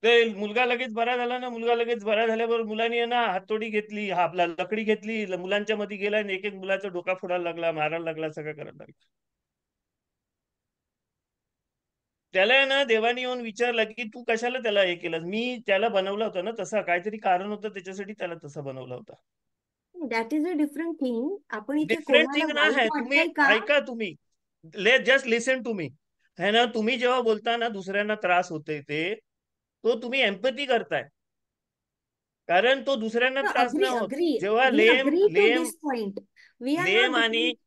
Speaker 3: ते मुलगा लगेच बरा झाला ना. मुलगा लगेच बरा झाल्यावर मुलांनी आहे ना हातोडी घेतली, हा आपला लकडी घेतली, मुलांच्या मध्ये गेला आणि एक एक मुलाचा डोका फोडायला लागला, मारायला लागला, सगळं करायला लागला. त्याला आहे ना देवाने येऊन विचारलं की तू कशाला त्याला हे केलं? मी त्याला बनवलं होतं ना तसं, काहीतरी कारण होतं त्याच्यासाठी त्याला तसं बनवलं होतं.
Speaker 5: That is a different thing. आपण इथे
Speaker 3: डिफरंट
Speaker 5: कोणाला
Speaker 3: थिंग ना
Speaker 5: वाईट
Speaker 3: आहे. तुम्ही
Speaker 5: वाटतंय का?
Speaker 3: ऐका, तुम्ही जस्ट लिसन टू मी, है ना. तुम्ही जेव्हा बोलता ना दुसऱ्यांना त्रास होतोय ते, तो तुम्ही एम्पॅथी करताय, कारण तो दुसऱ्यांना त्रास
Speaker 5: अग्री
Speaker 3: नाही होत.
Speaker 5: अग्री
Speaker 3: जेव्हा
Speaker 5: we
Speaker 3: lame
Speaker 5: agree to
Speaker 3: lame
Speaker 5: this point. We are not
Speaker 3: lame आणि
Speaker 5: डिफरंट.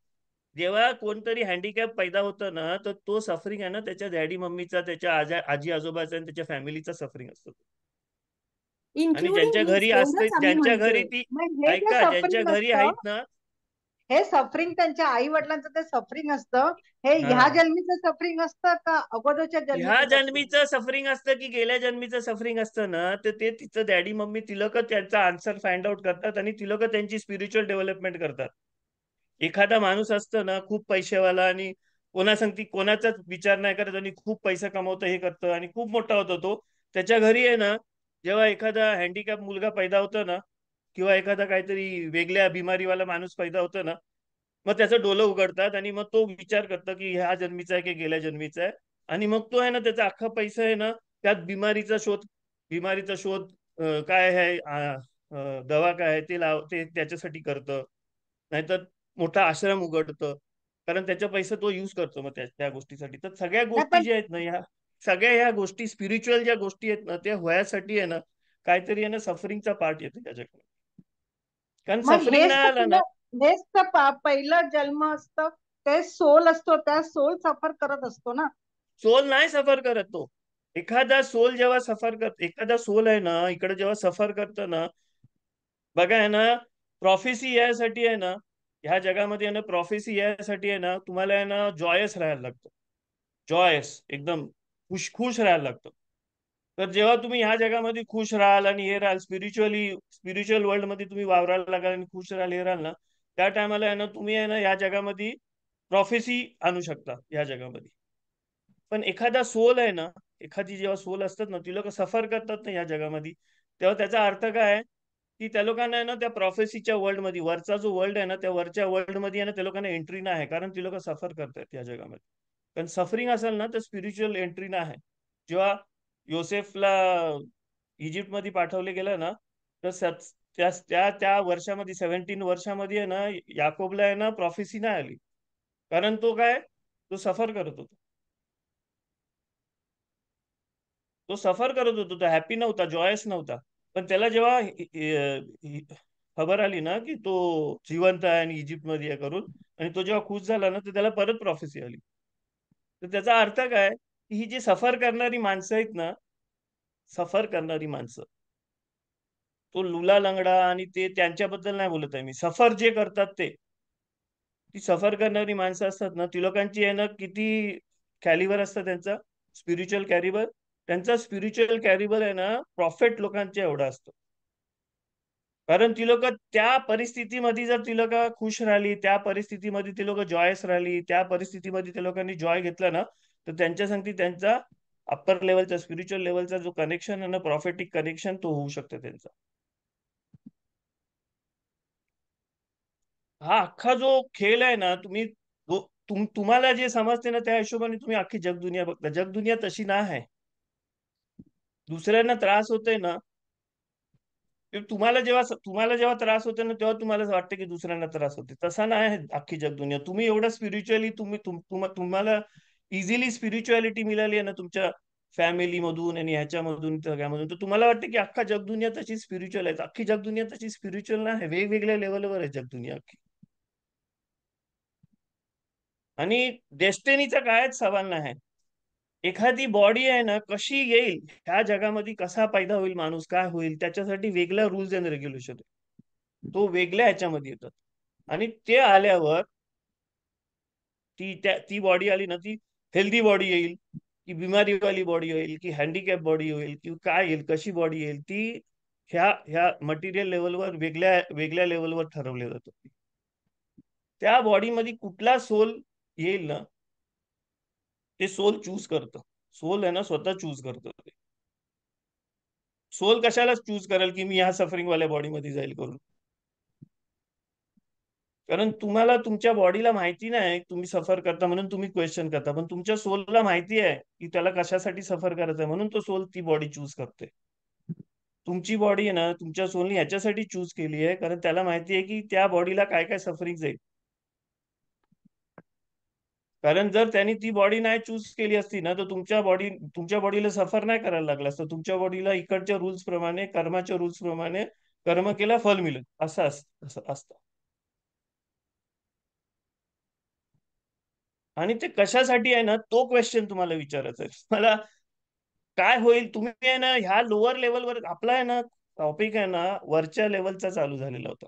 Speaker 3: जेव्हा कोणतरी हँडिकॅप पैदा होतं ना, तर तो सफरिंग आहे ना त्याच्या डॅडी मम्मीचा, त्याच्या आजी आजोबाचा आणि त्याच्या फॅमिलीचा सफरिंग असतो. आणि
Speaker 5: इन्क्लुडिंग
Speaker 3: ज्यांच्या
Speaker 5: हिज,
Speaker 3: घरी असते,
Speaker 5: एवढंच आम्ही
Speaker 3: ज्यांच्या घरी
Speaker 5: म्हणतोय.
Speaker 3: ती,
Speaker 4: मग हे जे
Speaker 3: ऐका, ज्यांच्या
Speaker 4: सफरिंग
Speaker 3: घरी आहेत
Speaker 4: असतं,
Speaker 3: ना.
Speaker 4: हे सफरिंग त्यांच्या आई वडिलांचं ते सफरिंग असतं, हे ह्या
Speaker 3: हा,
Speaker 4: जन्मीचं सफरिंग असतं का अगोदरच्या
Speaker 3: ह्या
Speaker 4: जन्मीचं सफरिंग?
Speaker 3: जन्मीचं सफरिंग असतं की गेल्या जन्मीचं सफरिंग असतं ना, तर ते तिचं डॅडी मम्मी ती लोक त्यांचा आन्सर फाइंड आउट करतात आणि ती लोक त्यांची स्पिरिच्युअल डेव्हलपमेंट करतात. एखादा माणूस असतो ना खूप पैसेवाला आणि कोणासंगती कोणाचाच विचार नाही करत आणि खूप पैसा कमवतं, हे करतं आणि खूप मोठा होतो तो, त्याच्या घरी आहे ना जेव्हा एखादा हँडिकॅप मुलगा पैदा होतो ना, किंवा एखादा काहीतरी वेगळ्या बिमारीवाला माणूस पैदा होतो ना, मग त्याचं डोलं उघडतात आणि मग तो विचार करतो की ह्या जन्मीचा आहे की गेल्या जन्मीचा आहे. आणि मग तो आहे ना त्याचा अख्खा पैसा आहे ना त्यात बिमारीचा शोध काय आहे, दवा काय आहे ते त्याच्यासाठी करतं. नाहीतर मोठा आश्रम उघडतं, कारण त्याच्या पैसा तो युज करतो मग त्या गोष्टीसाठी. तर सगळ्या
Speaker 4: नाही
Speaker 3: गोष्टी
Speaker 4: पण
Speaker 3: ज्या आहेत ना, ह्या गोष्टी स्पिरिच्युअल ज्या गोष्टी आहेत ना, त्या व्हायसाठी आहे ना काहीतरी आहे ना सफरिंगचा पार्ट येतो त्याच्याकडे. कारण
Speaker 4: मग
Speaker 3: सफरिंग नाही आलं ना.
Speaker 4: हेच तर पहिलं जन्म असतं, ते सोल असतो, त्या सोल सफर करत असतो ना.
Speaker 3: सोल नाही सफर करत तो. एखादा सोल आहे ना इकडे जेव्हा सफर करतं ना, बघा आहे ना, प्रॉफेसी यासाठी आहे ना, ह्या जगामध्ये आहे ना प्रॉफेसी यासाठी आहे ना, तुम्हाला आहे ना जॉयस राहायला लागतं. जॉयस एकदम खुश राहायला लागतं. तर जेव्हा तुम्ही ह्या जगामध्ये खुश राहाल आणि हे राहाल, स्पिरिच्युअल वर्ल्ड मध्ये तुम्ही वावरायला लागाल आणि खुश राहाल, हे राहाल ना, त्या टायमाला आहे ना तुम्ही आहे ना ह्या जगामध्ये प्रॉफेसी आणू शकता ह्या जगामध्ये. पण एखादा सोल आहे ना, एखादी जेव्हा सोल असतात ना, ती लोक सफर करतात ना या जगामध्ये, तेव्हा त्याचा अर्थ काय आहे की त्या लोकांना आहे ना त्या प्रोफेसीच्या वर्ल्ड मध्ये, वरचा जो वर्ल्ड आहे ना, त्या वरच्या वर्ल्ड मध्ये आहे ना त्या लोकांना एंट्री नाही आहे, कारण ती लोक सफर करतात या जगामध्ये. पण सफरिंग असेल ना तर स्पिरिच्युअल एंट्री नाही आहे. जेव्हा योसेफला इजिप्त मध्ये पाठवले गेलं ना, तर त्या त्या त्या वर्षामध्ये 17 वर्षामध्ये आहे ना याकोबला आहे ना प्रॉफेसी नाही आली, कारण तो सफर करत होता. तो हॅपी नव्हता, जॉयस नव्हता. पण त्याला जेव्हा खबर आली ना की तो जिवंत आहे आणि इजिप्तमध्ये आहे करून, आणि तो जेव्हा खुश झाला ना तर त्याला परत प्रॉफेसी आली. तर त्याचा अर्थ काय, की ही जी सफर करणारी माणसं आहेत ना, सफर करणारी माणसं, तो लुला लंगडा आणि ते त्यांच्याबद्दल नाही बोलत आहे मी, सफर जे करतात ते, ती सफर करणारी माणसं असतात ना, ती लोकांची आहे ना किती कॅलिबर असतं त्यांचा स्पिरिच्युअल कॅरिबर. त्यांचा स्पिरिच्युअल कॅरिबर आहे ना प्रॉफिट लोकांच्या एवढा असतो. कारण ती लोक त्या परिस्थितीमध्ये जर ती लोक खुश राहिली, त्या परिस्थितीमध्ये ती लोक जॉयस राहिली, त्या परिस्थितीमध्ये त्या लोकांनी जॉय घेतला ना, तर त्यांच्या संगती त्यांचा अप्पर लेवलचा स्पिरिच्युअल लेवलचा जो कनेक्शन आहे ना, प्रॉफिटिक कनेक्शन, तो होऊ शकतो त्यांचा. हा अख्खा जो खेळ आहे ना, तुम्हाला जे समजते ना त्या हिशोबाने तुम्ही अख्खी जगदुनिया बघता. जगदुनिया तशी ना आहे. दुसऱ्यांना त्रास होतोय ना, तुम्हाला जेव्हा त्रास होतो ना, तेव्हा तुम्हाला वाटतं की दुसऱ्यांना त्रास होते. तसा नाही आहे अख्खी जगदुनिया. तुम्ही एवढं स्पिरिच्युअली तुम्हाला इझिली स्पिरिच्युअलिटी मिळाली आहे ना तुमच्या फॅमिली मधून आणि ह्याच्यामधून सगळ्यामधून, तर तुम्हाला वाटतं की अख्खा जगदुनिया तशी स्पिरिच्युअल आहे. अख्खी जगदुनिया तशी स्पिरिच्युअल नाही, वेगवेगळ्या लेवलवर आहे जगदुनिया अख्खी. आणि डेस्टिनीचा कायच सवाल नाही. एखादी बॉडी आहे ना कशी येईल ह्या जगामध्ये, कसा पैदा होईल माणूस, काय होईल, त्याच्यासाठी वेगळ्या रूल्स अँड रेग्युलेशन, तो वेगळ्या ह्याच्यामध्ये येतात. आणि ते आल्यावर ती बॉडी आली ना, ती हेल्दी बॉडी येईल की बिमारीवाली बॉडी येईल की हँडिकॅप बॉडी होईल की काय येईल, कशी बॉडी येईल, ती ह्या ह्या मटेरियल लेवलवर वेगळ्या वेगळ्या लेवलवर ठरवले जातं. त्या बॉडीमध्ये कुठला सोल येईल ना, ते सोल चूज करतं. सोल आहे ना स्वतः चूज करतं. सोल कशाला चूज करेल की मी ह्या सफरिंग वाल्या बॉडीमध्ये जाईल करून? कारण तुम्हाला तुमच्या बॉडीला माहिती नाही तुम्ही सफर करता म्हणून तुम्ही क्वेश्चन करता, पण तुमच्या सोलला माहिती आहे की त्याला कशासाठी सफर करायचं आहे, म्हणून तो सोल ती बॉडी चूज करते. तुमची बॉडी आहे ना तुमच्या सोलने ह्याच्यासाठी चूज केली आहे कारण त्याला माहिती आहे की त्या बॉडीला काय काय सफरिंग जाईल. कारण जर त्यांनी ती बॉडी नाही चूज केली असती ना, तर तुमच्या बॉडीला सफर नाही करायला लागला असतं. तुमच्या बॉडीला इकडच्या रूल्स प्रमाणे, कर्माच्या रूल्स प्रमाणे कर्म केला फल मिळेल असं असतं. आणि ते कशासाठी आहे ना, तो क्वेश्चन तुम्हाला विचारायचा आहे. मला काय होईल, तुम्ही आहे ना ह्या लोअर लेवलवर, आपला आहे ना टॉपिक आहे ना वरच्या लेवलचा चालू झालेला होता,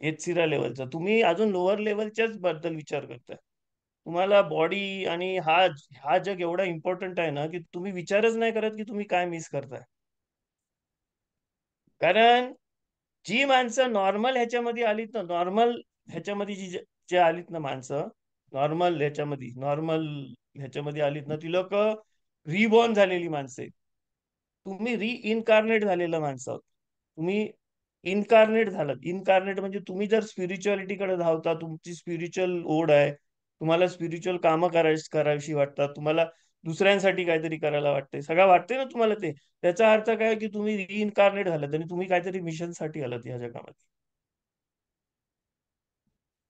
Speaker 3: एचसीरा लेवलचा. तुम्ही अजून लोअर लेवलच्याच बद्दल विचार करताय. तुम्हाला बॉडी आणि हा जग एवढा इम्पॉर्टंट आहे ना की तुम्ही विचारच नाही करत की तुम्ही काय मिस करताय. कारण जी माणसं नॉर्मल ह्याच्यामध्ये आलीत ना, नॉर्मल ह्याच्यामध्ये जे आलीत ना माणसं, नॉर्मल ह्याच्यामध्ये आलीत ना, ती लोक रिबॉर्न झालेली माणसं आहेत. तुम्ही रिइन्कारनेट झालेला माणसं आहोत. तुम्ही इन्कारनेट झालात. इन्कारनेट म्हणजे तुम्ही जर स्पिरिच्युअलिटीकडे धावता, तुमची स्पिरिच्युअल ओढ आहे, तुम्हाला स्पिरिच्युअल कामं करावीशी वाटतात, तुम्हाला दुसऱ्यांसाठी काहीतरी करायला वाटते, सगळं वाटते ना तुम्हाला, ते त्याचा अर्थ काय की तुम्ही रिइन्कारनेट झालात आणि तुम्ही काहीतरी मिशन साठी आलात या जगामध्ये.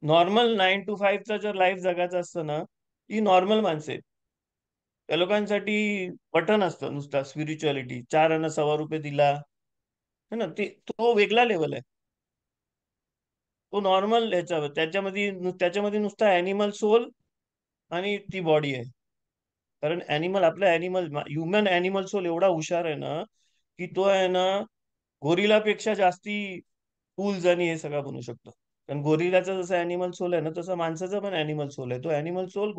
Speaker 3: नॉर्मल 9 to 5 जर लाईफ जगायचं असतं ना, ही नॉर्मल माणसं आहेत. त्या लोकांसाठी बटन असतं नुसता स्पिरिच्युअलिटी, 4 आणि 1.25 रुपये दिला है ना, तो वेगळा लेवल आहे. तो नॉर्मल त्याच्यामध्ये नुसता ॲनिमल सोल आणि ती बॉडी आहे. कारण आपला ह्युमन ॲनिमल सोल एवढा हुशार आहे ना की तो आहे ना गोरिलापेक्षा जास्ती टूल्स आणि हे सगळं बनवू शकतो. कारण गोरिलाचा जसा ॲनिमल सोल आहे ना, तसा माणसाचा पण ॲनिमल सोल आहे. तो ॲनिमल सोल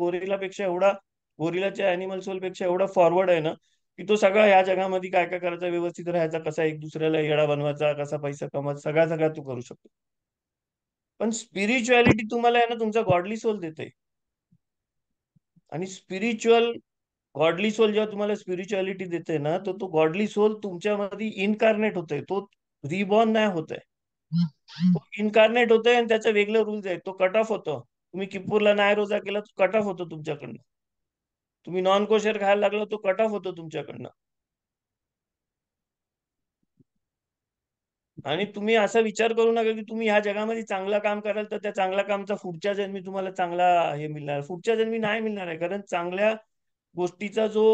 Speaker 3: गोरिलाच्या ॲनिमल सोल पेक्षा एवढा फॉरवर्ड आहे ना की तो सगळा ह्या जगामध्ये काय काय करायचा, व्यवस्थित राहायचा, कसा एक दुसऱ्याला येडा बनवायचा, कसा पैसा कमवायचा, सगळा तो करू शकतो. पण स्पिरिच्युअलिटी तुम्हाला आहे ना तुमचा गॉडली सोल देते. आणि गॉडली सोल जेव्हा तुम्हाला स्पिरिच्युअलिटी देते ना, तर तो गॉडली सोल तुमच्यामध्ये इनकार्नेट होतोय. तो रिबॉर्न नाही होत आहे, तो इनकार्नेट होतोय आणि त्याचे वेगळे रूल्स आहेत. तो कट ऑफ होतो. तुम्ही किप्पूरला नाही रोजा केला तो कट ऑफ होतो तुमच्याकडनं. तुम्ही नॉन कोशर खायला लागला तो कट ऑफ होतो तुमच्याकडनं. आणि तुम्ही असा विचार करू नका की तुम्ही ह्या जगामध्ये चांगलं काम कराल तर त्या चांगल्या कामचा पुढच्या जन्मी तुम्हाला चांगला हे मिळणार. पुढच्या जन्मी नाही मिळणार आहे. कारण चांगल्या गोष्टीचा जो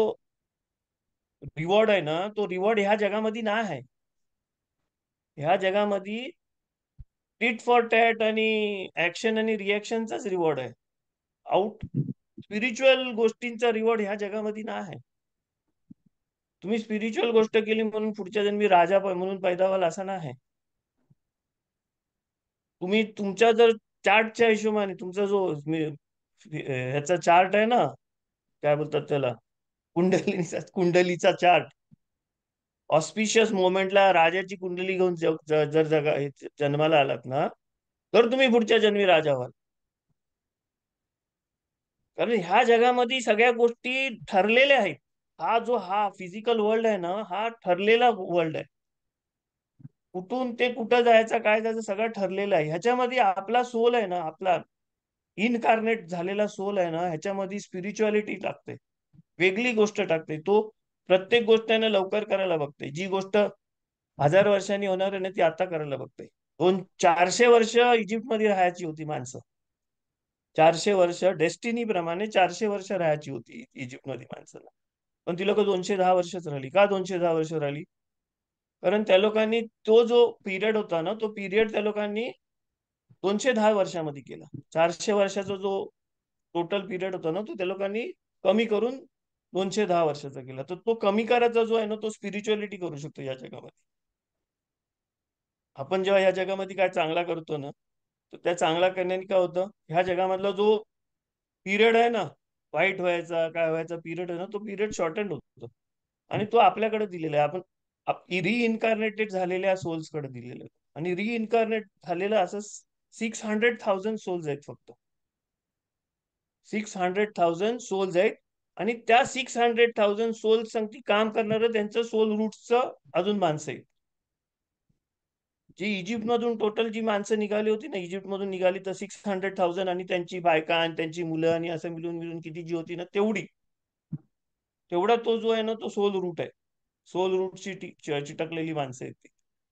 Speaker 3: रिवॉर्ड आहे ना, तो रिवॉर्ड ह्या जगामध्ये नाही आहे. ह्या जगामध्ये टिट फॉर टॅट आणि ऍक्शन आणि रिॲक्शनचाच रिवॉर्ड आहे. आउट स्पिरिच्युअल गोष्टींचा रिवॉर्ड ह्या जगामध्ये नाही आहे. तुम्ही स्पिरिच्युअल गोष्ट केली म्हणून पुढच्या जन्मी राजा म्हणून पैदा व्हाल असं नाही. तुम्ही तुमच्या जर चार्टच्या हिशोबाने तुमचा जो ह्याचा चार्ट आहे ना, काय बोलतात त्याला, कुंडलीचा चार्ट, ऑस्पिशियस मोमेंटला राजाची कुंडली घेऊन जर जन्माला आलात ना, तर तुम्ही पुढच्या जन्मी राजा व्हाल. कारण ह्या जगामध्ये सगळ्या गोष्टी ठरलेल्या आहेत. हा फिजिकल वर्ल्ड आहे ना, हा ठरलेला वर्ल्ड आहे. कुठून ते कुठं जायचं, काय जायचं, सगळं ठरलेलं आहे. ह्याच्यामध्ये आपला सोल आहे ना, आपला इनकार्नेट झालेला सोल आहे ना, ह्याच्यामध्ये स्पिरिच्युअलिटी टाकते, वेगळी गोष्ट टाकते. तो प्रत्येक गोष्ट त्याने लवकर करायला बघते. जी गोष्ट 1000 वर्षांनी होणार आहे ना, ती आता करायला बघते. 400 वर्ष इजिप्तमध्ये राहायची होती माणसं. 400 वर्ष डेस्टिनी प्रमाणे 400 वर्ष राहायची होती इजिप्तमध्ये माणसाला. पण ती लोक 210 वर्षच राहिली. का 210 वर्ष राहिली? कारण त्या लोकांनी तो जो पिरियड होता ना, तो पिरियड त्या लोकांनी 210 वर्षामध्ये केला. 400 वर्षाचा जो टोटल पिरियड होता ना, तो त्या लोकांनी कमी करून 210 वर्षाचा केला. तर तो कमी करायचा जो आहे ना, तो स्पिरिच्युअलिटी करू शकतो या जगामध्ये. आपण जेव्हा या जगामध्ये काय चांगला करतो ना, तर त्या चांगला करण्याने काय होतं, ह्या जगामधला जो पिरियड आहे ना, वाईट व्हायचा काय व्हायचा पिरियड आहे ना, तो पिरियड शॉर्टन होतो. आणि तो आपल्याकडे दिलेला आहे. आपण रिइन्कारनेटेड झालेल्या सोल्सकडे दिलेलं आहे. आणि रिइन्कारनेट झालेलं असं 600,000 सोल्स आहेत. फक्त 600,000 सोल्स आहेत. आणि त्या 600,000 सोल्स सांगती काम करणारं त्यांचं सोल रूट्सचं अजून माणसं आहेत. जी इजिप्तमधून टोटल जी माणसं निघाली होती ना, इजिप्तमधून निघाली तर 600,000 आणि त्यांची बायका आणि त्यांची मुलं आणि असं मिळून मिळून किती जी होती ना, तेवढा तो जो आहे ना, तो सोल रूट आहे. सोल रूटची चिटकलेली माणसं आहेत ती.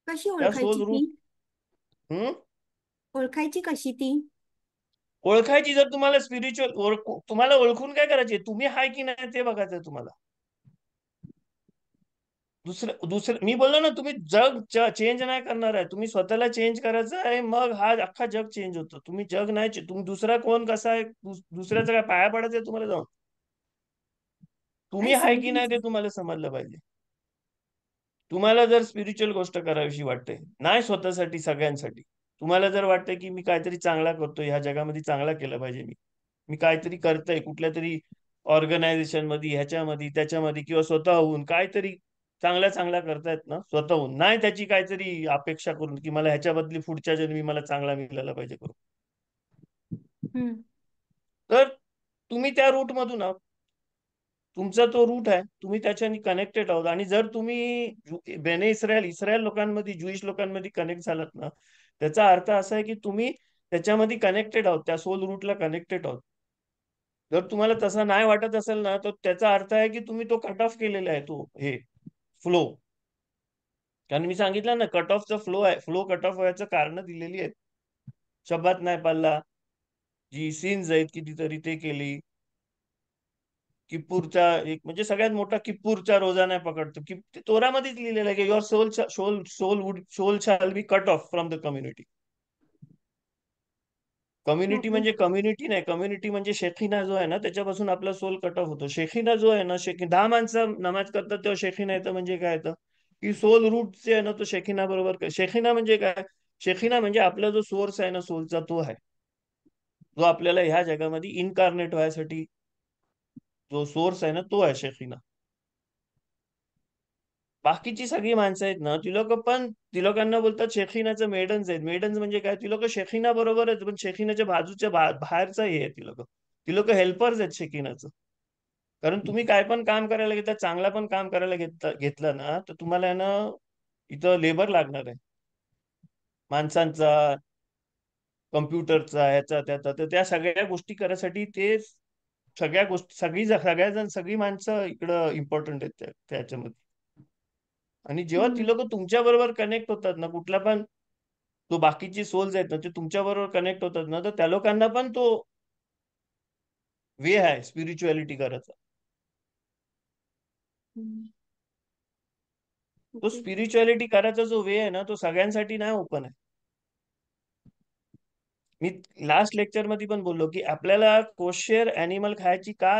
Speaker 5: कशी
Speaker 3: त्या
Speaker 5: ओळखायची
Speaker 3: सोल
Speaker 5: ती?
Speaker 3: रूट
Speaker 5: ओळखायची कशी ती?
Speaker 3: ओळखायची. जर तुम्हाला स्पिरिच्युअल तुम्हाला ओळखून काय करायचे, तुम्ही हाय की नाही ते बघायचं तुम्हाला. दुसरं मी बोललो ना, तुम्ही जग चेंज नाही करणार आहे, तुम्ही स्वतःला चेंज करायचं आहे. मग हा अख्खा जग चेंज होतं. तुम्ही जग नाही, तुम्ही दुसरा कोण कसा आहे, दुसऱ्याचा काय पाया पडायचं तुम्हाला जाऊन. तुम्ही
Speaker 5: नाही
Speaker 3: हाय की नाही ते
Speaker 5: समजायचं.
Speaker 3: तुम्हाला समजलं पाहिजे. तुम्हाला जर स्पिरिच्युअल गोष्ट करावीशी वाटते, नाही स्वतःसाठी, सगळ्यांसाठी, तुम्हाला जर वाटतंय की मी काहीतरी चांगला करतोय, ह्या जगामध्ये चांगला केलं पाहिजे, मी काहीतरी करतोय कुठल्या तरी ऑर्गनायझेशन मध्ये, ह्याच्यामध्ये त्याच्यामध्ये, किंवा स्वतःहून काहीतरी चांगला चांगला करतायत ना, स्वतःहून, नाही त्याची काहीतरी अपेक्षा करून की मला ह्याच्या बदली पुढच्या जन्मी मला चांगला मिळाला पाहिजे करून,
Speaker 5: हम्म.
Speaker 3: तर तुम्ही त्या रूट मधून आहात. तुमचा तो रूट आहे, तुम्ही त्याच्याने कनेक्टेड आहोत. आणि जर तुम्ही बेने इस्रायल लोकांमध्ये, ज्युइश लोकांमध्ये कनेक्ट झालात ना, त्याचा अर्थ असा आहे की तुम्ही त्याच्यामध्ये कनेक्टेड आहोत, त्या सोल रूटला कनेक्टेड आहोत. जर तुम्हाला तसं नाही वाटत असेल ना, तर त्याचा अर्थ आहे की तुम्ही तो कट ऑफ केलेला आहे, तो हे फ्लो. कारण मी सांगितलं ना, कट ऑफचा फ्लो आहे. फ्लो कट ऑफ व्हायचं कारण दिलेली आहेत. शब्दात नाही पाळला, जी सीन्स आहेत कितीतरी ते केली. किप्पूरचा एक म्हणजे सगळ्यात मोठा किप्पूरचा रोजा नाही पकडतो की तोरामध्येच लिहिलेलं आहे की your soul shall be cut off from the community. Community म्हणजे कम्युनिटी नाही, कम्युनिटी म्हणजे शेखिना जो आहे ना, त्याच्यापासून आपला सोल कट ऑफ होतो. शेखिना जो आहे ना, 10 माणसं नमाज करतात तेव्हा शेखिना येतं. म्हणजे काय येतं की सोल रूट जे आहे ना, तो शेखिना बरोबर. शेखिना म्हणजे काय? शेखिना म्हणजे आपला जो सोर्स आहे ना सोलचा, तो आहे जो आपल्याला ह्या जगामध्ये इनकार्नेट व्हायसाठी जो सोर्स आहे ना, तो आहे शेखिना. बाकीची सगळी माणसं आहेत ना, ती लोकांना बोलतात शेखिनाचं मेडन्स आहेत. मेडन्स म्हणजे काय? ती लोक शेखिना बरोबर आहेत, पण शेखिनाच्या बाजूच्या बाहेरचं हे आहे. ती लोक हेल्पर्स आहेत शेखिनाचं. कारण तुम्ही काय पण काम करायला घेतलं, चांगला पण काम करायला घेतलं ना, तर तुम्हाला आहे ना इथं लेबर लागणार आहे, माणसांचा, कम्प्युटरचा, ह्याचा त्याचा. तर त्या सगळ्या गोष्टी करायसाठी ते सगळ्याजण, सगळी माणसं इकडं इम्पॉर्टंट आहेत त्याच्यामध्ये. आणि जेव्हा ती लोक तुमच्या बरोबर कनेक्ट होतात ना, कुठला पण तो बाकीचे सोल्स आहेत ना, ते तुमच्या बरोबर कनेक्ट होतात ना, तर त्या लोकांना पण तो वे आहे स्पिरिच्युअलिटी करायचा. तो
Speaker 5: ओके.
Speaker 3: स्पिरिच्युअलिटी करायचा जो वे आहे ना, तो सगळ्यांसाठी नाही ओपन आहे. मी लास्ट लेक्चर मध्ये पण बोललो की आपल्याला कोशर अॅनिमल खायची का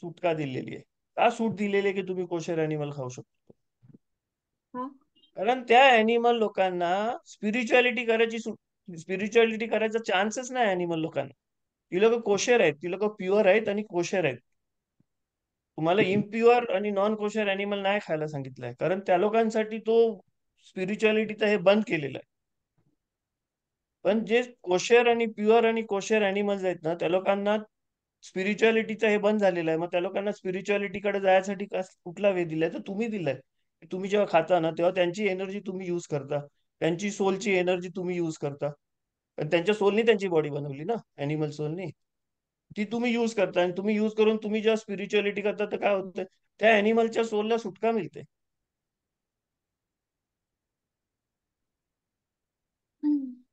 Speaker 3: सुटका दिलेली आहे, का सूट दिलेली आहे की तुम्ही कोशर अॅनिमल खाऊ शकतो?
Speaker 5: हा.
Speaker 3: कारण त्या अॅनिमल लोकांना स्पिरिच्युअलिटी करायचा चान्सच नाही अॅनिमल लोकांना. ती लोक कोशर आहेत, ती लोक प्युअर आहेत आणि कोशर आहेत. तुम्हाला इम्प्युअर आणि नॉन कोशर अॅनिमल नाही खायला सांगितलंय, कारण त्या लोकांसाठी तो स्पिरिच्युअलिटीचं हे बंद केलेलं आहे. पण जे कोशर आणि प्युअर आणि कोशर अॅनिमल्स आहेत ना, त्या लोकांना स्पिरिच्युअलिटीचं हे बंद झालेलं आहे. मग त्या लोकांना स्पिरिच्युअलिटीकडे जायसाठी कुठला वे दिलाय? तर तुम्ही दिलाय. तुम्ही जेव्हा खाता ना, तेव्हा त्यांची एनर्जी तुम्ही युज करता, त्यांची सोलची एनर्जी तुम्ही युज करता. पण त्यांच्या सोलनी त्यांची बॉडी बनवली ना, अॅनिमल सोलनी. ती तुम्ही युज करता आणि तुम्ही युज करून तुम्ही जेव्हा स्पिरिच्युअलिटी करता तर काय होतं? त्या अॅनिमलच्या सोलला सुटका मिळते.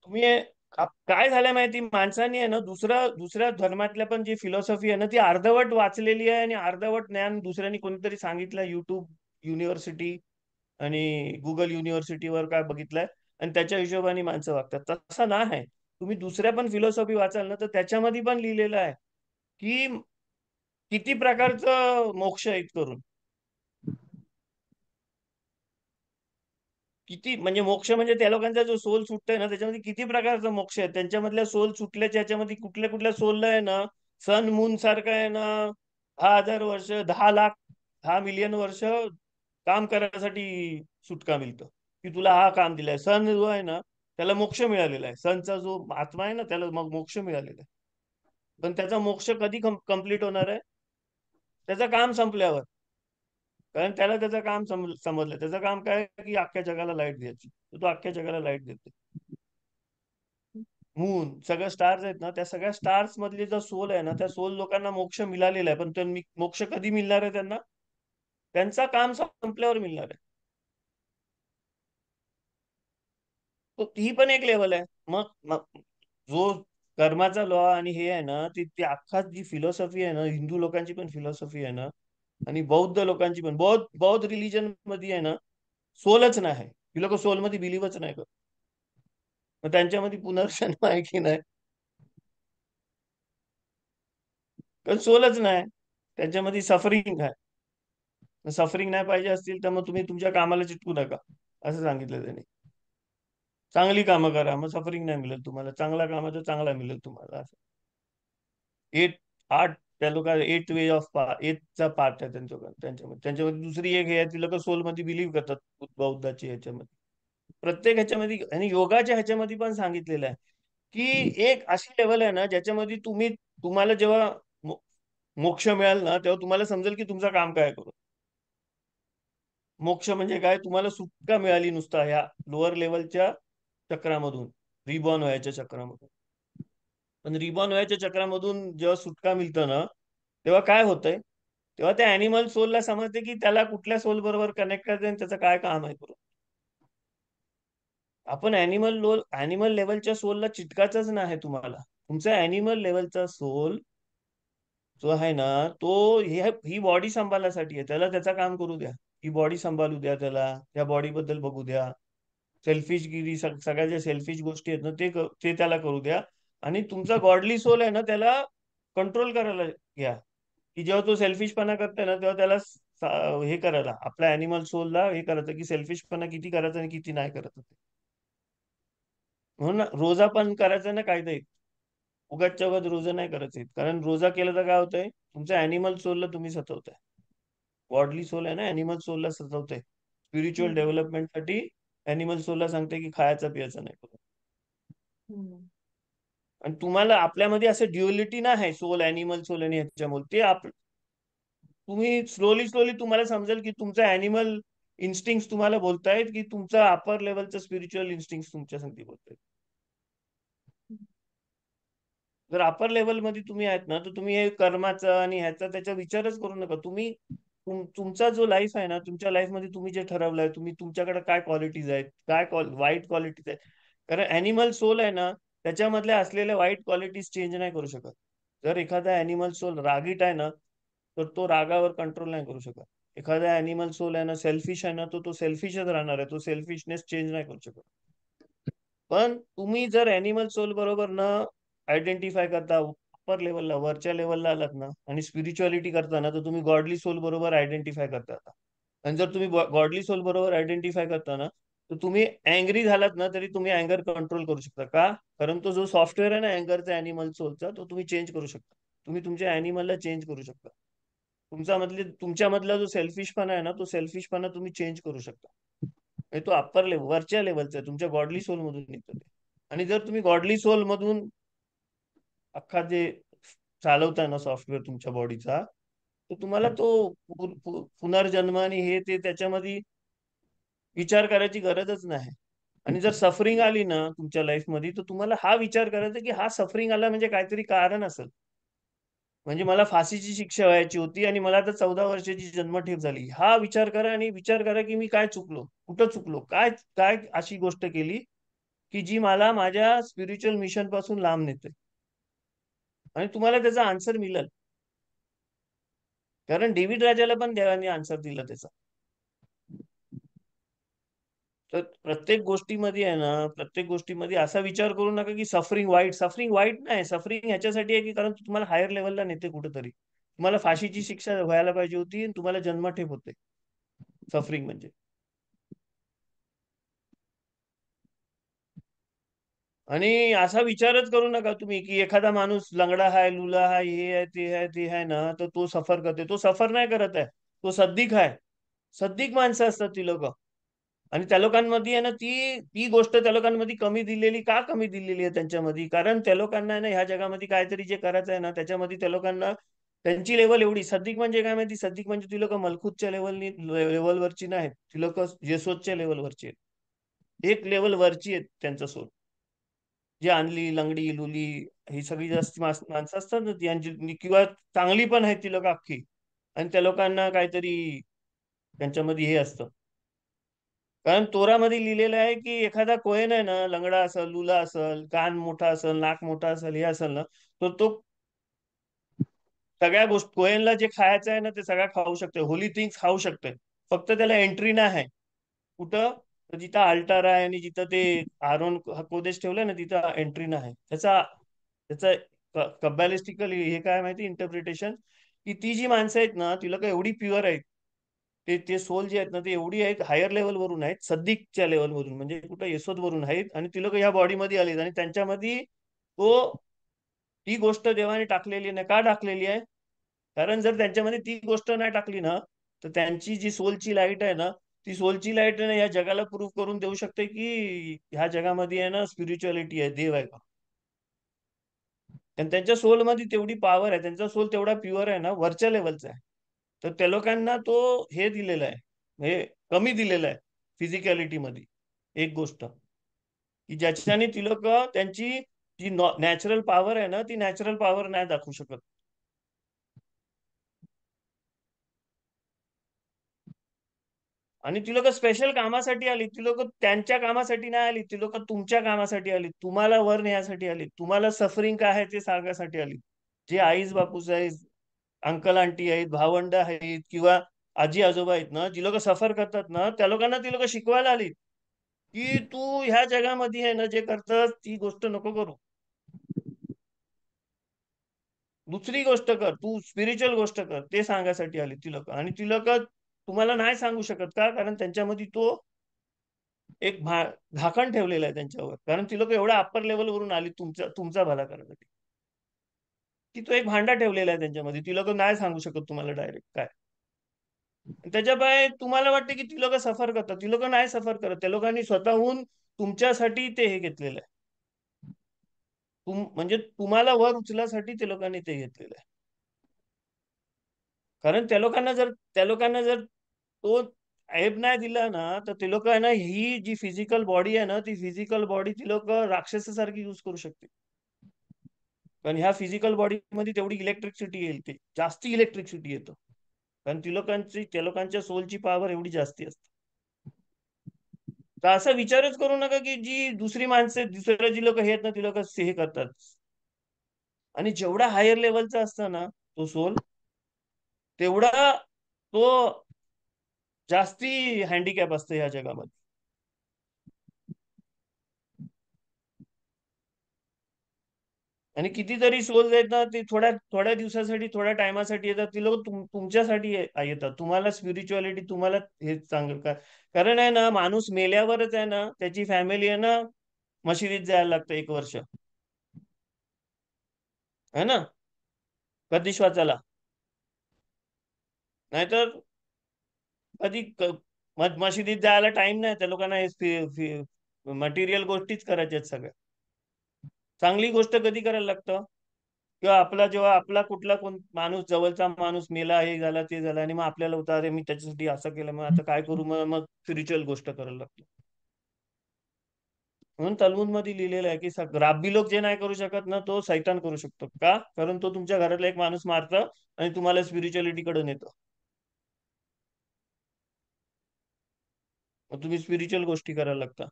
Speaker 3: तुम्ही काय झालंय माहिती, माणसाने आहे ना दुसऱ्या धर्मातल्या पण जी फिलॉसॉफी आहे ना, ती अर्धवट वाचलेली आहे आणि अर्धवट ज्ञान दुसऱ्यांनी कोणीतरी सांगितलं, युट्यूब युनिव्हर्सिटी आणि गुगल युनिव्हर्सिटीवर काय बघितलंय आणि त्याच्या हिशोबाने माणसं वागतात. तसं नाही आहे. तुम्ही दुसऱ्या पण फिलॉसॉफी वाचाल ना, तर त्याच्यामध्ये पण लिहिलेलं आहे की किती प्रकारचं मोक्ष आहेत करून. किती म्हणजे मोक्ष म्हणजे त्या लोकांचा जो सोल सुटतोय ना, त्याच्यामध्ये किती प्रकारचा मोक्ष आहे. त्यांच्यामधल्या सोल सुटल्याच्या याच्यामध्ये कुठल्या कुठल्या सोलला आहे ना, सन मून सारखं आहे ना, 10,000 वर्ष, 10 लाख, 10 मिलियन वर्ष काम करण्यासाठी सुटका मिळतं. की तुला हा काम दिलाय. सन जो आहे ना, त्याला मोक्ष मिळालेला आहे. सनचा जो आत्मा आहे ना, त्याला मग मोक्ष मिळालेला आहे. पण त्याचा मोक्ष कधी कम्प्लीट होणार आहे? त्याचं काम संपल्यावर. कारण त्याला त्याचं काम समजलं. त्याचं काम काय की अख्ख्या जगाला लाईट द्यायची. तो अख्ख्या जगाला लाईट देते. मून सगळ्या स्टार्स आहेत ना, त्या सगळ्या स्टार्स मधले जो सोल आहे ना, त्या सोल लोकांना मोक्ष मिळालेला आहे. पण तो मोक्ष कधी मिळणार आहे त्यांना? त्यांचा काम संपल्यावर मिळणार आहे. तो ही पण एक लेवल आहे. मग जो कर्माचा लॉ आणि हे आहे ना, ती अख्खा जी फिलॉसॉफी आहे ना, हिंदू लोकांची पण फिलॉसॉफी आहे ना आणि बौद्ध लोकांची पण, बौद्ध रिलिजन मध्ये आहे ना, सोलच नाही. ही लोक सोल मध्ये बिलीव्हच नाही करत. मग त्यांच्यामध्ये पुनर्जन्म आहे की नाही? कारण सोलच नाही. त्यांच्यामध्ये सफरिंग आहे. सफरिंग नाही पाहिजे असतील तर मग तुम्ही तुमच्या कामाला चिटकू नका, असं सांगितलं त्यांनी. चांगली कामं करा, मग सफरिंग नाही मिळेल तुम्हाला. चांगला कामाचं चांगला मिळेल तुम्हाला. असं 8 त्या लोक 8 वे ऑफ 8चा पार्ट आहे त्यांच्यामध्ये दुसरी एक हे आहे, ती लोक सोलमध्ये बिलीव्ह करतात बौद्धाची ह्याच्यामध्ये. प्रत्येक ह्याच्यामध्ये आणि योगाच्या ह्याच्यामध्ये पण सांगितलेलं आहे की एक अशी लेवल आहे ना, ज्याच्यामध्ये तुम्हाला जेव्हा मोक्ष मिळाल ना, तेव्हा तुम्हाला समजेल की तुमचं काम काय करू. मोक्ष म्हणजे काय? तुम्हाला सुटका मिळाली नुसता ह्या लोअर लेवलच्या चक्रामधून, रिबॉर्न व्हायच्या चक्रामधून. पण रिबॉर्न व्हायच्या चक्रामधून जेव्हा सुटका मिळतं ना, तेव्हा काय होतंय? तेव्हा त्या अॅनिमल सोलला समजते की त्याला कुठल्या सोल बरोबर कनेक्ट करायचं आणि त्याचं काय काम आहे. आपण अॅनिमल लेवलच्या सोलला चिटकायचंच नाही तुम्हाला. तुमचा अॅनिमल लेवलचा सोल जो आहे ना, तो ही बॉडी सांभाळण्यासाठी आहे. त्याला त्याचं काम करू द्या. ही बॉडी सांभाळू द्या त्याला, त्या बॉडी बद्दल बघू द्या. सेल्फिशगिरी सगळ्या ज्या सेल्फिश गोष्टी आहेत ना, ते त्याला करू द्या. आणि तुमचा गॉडली सोल आहे ना, त्याला कंट्रोल करायला घ्या. की जेव्हा तो सेल्फिशपणा करतोय ना, तेव्हा त्याला हे करायला, आपल्या अॅनिमल सोलला हे करायचं की सेल्फिशपणा किती करायचं आणि किती नाही करायचं. म्हणून रोजा पण करायचं ना कायदा. उगाचच्या उगाच रोजा नाही करायचे. कारण रोजा केलं तर काय होतंय, तुमच्या अॅनिमल सोलला तुम्ही सतवताय. गॉडली सोल आहे ना, अॅनिमल सोलला सतवताय. स्पिरिच्युअल डेव्हलपमेंटसाठी अॅनिमल सोलला सांगते की खायचं पियाचं नाही करू. आणि तुम्हाला आपल्यामध्ये असं ड्युअलिटी नाही आहे, सोल अॅनिमल सोल आणि ह्याच्यामुळे ते तुम्ही स्लोली तुम्हाला समजेल की तुमचा अॅनिमल इन्स्टिंक्ट तुम्हाला बोलतायत की तुमचा अपर लेवलचा स्पिरिच्युअल इन्स्टिंक्ट तुमच्या संगती बोलतायत. जर अपर लेवल मध्ये तुम्ही आहेत ना, तर तुम्ही हे कर्माचा आणि ह्याचा त्याचा विचारच करू नका. तुम्ही तुमचा जो लाईफ आहे ना, तुमच्या लाईफ मध्ये तुम्ही जे ठरवलंय, तुमच्याकडे काय क्वालिटीज आहेत, काय वाईट क्वालिटीज आहेत. कारण अॅनिमल सोल आहे ना, त्याच्यामधल्या असलेल्या वाईट क्वालिटीज चेंज नाही करू शकत. जर एखादा अॅनिमल सोल रागीट आहे ना, तर तो रागावर कंट्रोल नाही करू शकत. एखादा अॅनिमल सोल आहे ना, सेल्फिश आहे ना, तो सेल्फिशच राहणार आहे. तो सेल्फिशनेस चेंज नाही करू शकत. पण तुम्ही जर अॅनिमल सोल बरोबर न आयडेंटिफाय करता अप्पर लेवलला, वरच्या लेवलला आलात ना आणि स्पिरिच्युअलिटी करताना, तर तुम्ही गॉडली सोल बरोबर आयडेंटिफाय करता. आणि जर तुम्ही गॉडली सोल बरोबर आयडेंटिफाय करता ना, तर तुम्ही अँग्री झालात ना तरी तुम्ही अँगर कंट्रोल करू शकता. का? कारण तो जो सॉफ्टवेअर आहे ना अँगरचा, अॅनिमल सोलचा, तो तुम्ही चेंज करू शकता. तुम्ही तुमच्या अॅनिमलला चेंज करू शकता. तुमच्यामधला जो सेल्फिशपणा आहे ना, तो सेल्फिशपणा तुम्ही चेंज करू शकता. तो अप्पर लेवल, वरच्या लेवलचा आहे, तुमच्या गॉडली सोल मधून निघतो ते. आणि जर तुम्ही गॉडली सोल मधून अख्खा जे चालवताय ना सॉफ्टवेअर तुमच्या बॉडीचा, तर तुम्हाला तो पुनर्जन्म आणि हे ते त्याच्यामध्ये विचार करायची गरजच नाही. आणि जर सफरिंग आली ना तुमच्या लाईफमध्ये, तर तुम्हाला हा विचार करायचा की हा सफरिंग आला म्हणजे काहीतरी कारण असेल. म्हणजे मला फाशीची शिक्षा व्हायची होती आणि मला आता 14 वर्षाची जन्मठेप झाली. हा विचार करा आणि विचार करा की मी काय चुकलो, कुठं चुकलो, काय काय अशी गोष्ट केली की जी मला माझ्या स्पिरिच्युअल मिशन पासून लांब नेते. आणि तुम्हाला त्याचा आन्सर मिळेल. कारण डेव्हिड राजाला पण देवाने आन्सर दिला त्याचा. तर प्रत्येक गोष्टीमध्ये आहे ना, प्रत्येक गोष्टीमध्ये असा विचार करू नका की सफरिंग वाईट नाही. सफरिंग ह्याच्यासाठी आहे की कारण तुम्हाला हायर लेवलला नेते कुठेतरी. तुम्हाला फाशीची शिक्षा व्हायला पाहिजे होती आणि तुम्हाला जन्मठेप होते सफरिंग म्हणजे. आणि असा विचारच करू नका तुम्ही की एखादा माणूस लंगडा आहे, लुला आहे, हे आहे, ते आहे, ते आहे ना, तर तो सफर करते. तो सफर नाही करत आहे, तो सद्दिक आहे. सद्दिक माणसं असतात ती लोक. आणि त्या लोकांमध्ये आहे ना, ती ती गोष्ट त्या लोकांमध्ये कमी दिलेली का कमी दिलेली आहे त्यांच्यामध्ये? कारण त्या लोकांना आहे ना ह्या जगामध्ये काहीतरी जे करायचं आहे ना, त्याच्यामध्ये त्या लोकांना त्यांची लेवल एवढी. सद्दिक म्हणजे काय माहिती? सद्दिक म्हणजे ती लोक मलखुतच्या लेवलवरची नाहीत. ती लोक येसोदच्या लेवलवरची आहेत. एक लेवल वरची आहेत त्यांचा सोल. जी आणली, लंगडी, लुली, ही सगळी जास्त माणसं असतात ना ती, किंवा चांगली पण आहेत ती लोक अख्खी. आणि त्या लोकांना काहीतरी त्यांच्यामध्ये हे असतं. कारण तोरामध्ये लिहिलेलं आहे की एखादा कोहेन आहे ना, लंगडा असेल, लुला असेल, कान मोठा असेल, नाक मोठा असेल, हे असेल ना, तर तो सगळ्या गोष्टी कोहेनला जे खायचं आहे ना ते सगळं खाऊ शकतोय. होली थिंग्स खाऊ शकतोय. फक्त त्याला एंट्री नाही आहे. कुठं? तर जिथं अल्टार आहे आणि जिथं ते आरोन कोदेश ठेवलं ना, तिथं एंट्री नाही. त्याचा कबॅलिस्टिकली हे काय माहिती इंटरप्रिटेशन, की ती जी माणसं आहेत ना, ती लोक एवढी प्युअर आहेत. ते सोल जे आहेत ना, ते एवढी आहेत, हायर लेवल वरून आहेत, सद्दिकच्या लेवल वरून, म्हणजे कुठं यशोद वरून आहेत. आणि ती लोक ह्या बॉडीमध्ये आलीत आणि त्यांच्यामध्ये तो ती गोष्ट देवाने टाकलेली नाही. का टाकलेली आहे? कारण जर त्यांच्यामध्ये ती गोष्ट नाही टाकली ना, तर त्यांची जी सोलची लाईट आहे ना, ती सोलची लाईट आहे ना, या जगाला प्रूव्ह करून देऊ शकते की ह्या जगामध्ये आहे ना स्पिरिच्युअलिटी आहे, देव आहे का. आणि त्यांच्या सोलमध्ये तेवढी पॉवर आहे, त्यांचा सोल तेवढा प्युअर आहे ना, वरच्या लेवलचा आहे. तर त्या लोकांना तो हे दिलेला आहे, हे कमी दिलेला आहे फिजिकॅलिटी मध्ये. एक गोष्ट की ज्याच्याने ती लोक त्यांची जी नॅचरल पॉवर आहे ना, ती नॅचरल पॉवर नाही दाखवू शकत. आणि ती लोक स्पेशल कामासाठी आली. ती लोक त्यांच्या कामासाठी नाही आली, ती लोक तुमच्या कामासाठी आली, तुम्हाला वर नेण्यासाठी आली, तुम्हाला सफरिंग काय आहे ते सांगण्यासाठी आली. जे आईज बापूस आहेत, अंकल आंटी आहेत, भावंड आहेत, किंवा आजी आजोबा आहेत ना, जी लोक सफर करतात ना, त्या लोकांना ती लोक शिकवायला आली की तू ह्या जगामध्ये आहे ना जे करतस ती गोष्ट नको करू, दुसरी गोष्ट कर, तू स्पिरिच्युअल गोष्ट कर, ते सांगायसाठी आली ती लोक. आणि ती लोक तुम्हाला नाही सांगू शकत. का? कारण त्यांच्यामध्ये तो एक झाकण ठेवलेलं आहे त्यांच्यावर. कारण ती लोक एवढ्या अप्पर लेवल वरून आली तुमचा भला करण्यासाठी, की तो एक भांडा ठेवलेला आहे त्यांच्यामध्ये. ती लोक नाही सांगू शकत तुम्हाला डायरेक्ट काय. त्याच्यामुळे तुम्हाला वाटते की ती लोक सफर करतात, ती लोक नाही सफर करत. त्या लोकांनी स्वतःहून तुमच्यासाठी ते हे घेतलेलं आहे. म्हणजे तुम्हाला वर उचलासाठी ते लोकांनी ते घेतलेलं आहे. कारण त्या लोकांना जर तो ऐब नाही दिला ना, तर ते लोक आहे ना, ही जी फिजिकल बॉडी आहे ना, ती फिजिकल बॉडी ती लोक राक्षसासारखी यूज करू शकते. कारण ह्या फिजिकल बॉडीमध्ये तेवढी इलेक्ट्रिसिटी येईल, ते जास्ती इलेक्ट्रिसिटी येतं. कारण त्या लोकांच्या सोलची पॉवर एवढी जास्ती असते. तर असा विचारच करू नका की जी दुसरी माणसं, दुसऱ्या जी लोक आहेत ना, ती लोक हे करतात. आणि जेवढा हायर लेवलचा असता ना तो सोल, तेवढा तो जास्ती हँडिकॅप असतं ह्या जगामध्ये. आणि कितीतरी सोल्स आहेत ना, ते थोड्या थोड्या दिवसासाठी, थोड्या टायमासाठी येतात. ती लोक तुमच्यासाठी येतात. तुम्हाला स्पिरिच्युअलिटी, तुम्हाला हे चांगलं का, कारण आहे ना, माणूस मेल्यावरच आहे ना, त्याची फॅमिली आहे ना, मशिदीत जायला लागतं 1 वर्ष, है ना, कधीच वाचायला. नाहीतर कधी मशिदीत जायला टाइम नाही त्या लोकांना. मटेरियल गोष्टीच करायच्या आहेत सगळ्या. चांगली गोष्ट कधी करायला लागतं, किंवा आपला जेव्हा आपला कुठला कोण माणूस, जवळचा माणूस मेला, हे झाला ते झालं, आणि मग आपल्याला होतं अरे मी त्याच्यासाठी असं केलं, मग आता काय करू, मग मग स्पिरिच्युअल गोष्ट करायला लागतो. म्हणून तलमुद मध्ये लिहिलेलं आहे की राब्बी लोक जे नाही करू शकत ना, तो सैतान करू शकतो. का? कारण तो तुमच्या घरातला एक माणूस मारतं आणि तुम्हाला स्पिरिच्युअलिटी कडे नेतो. मग तुम्ही स्पिरिच्युअल गोष्टी करायला लागता.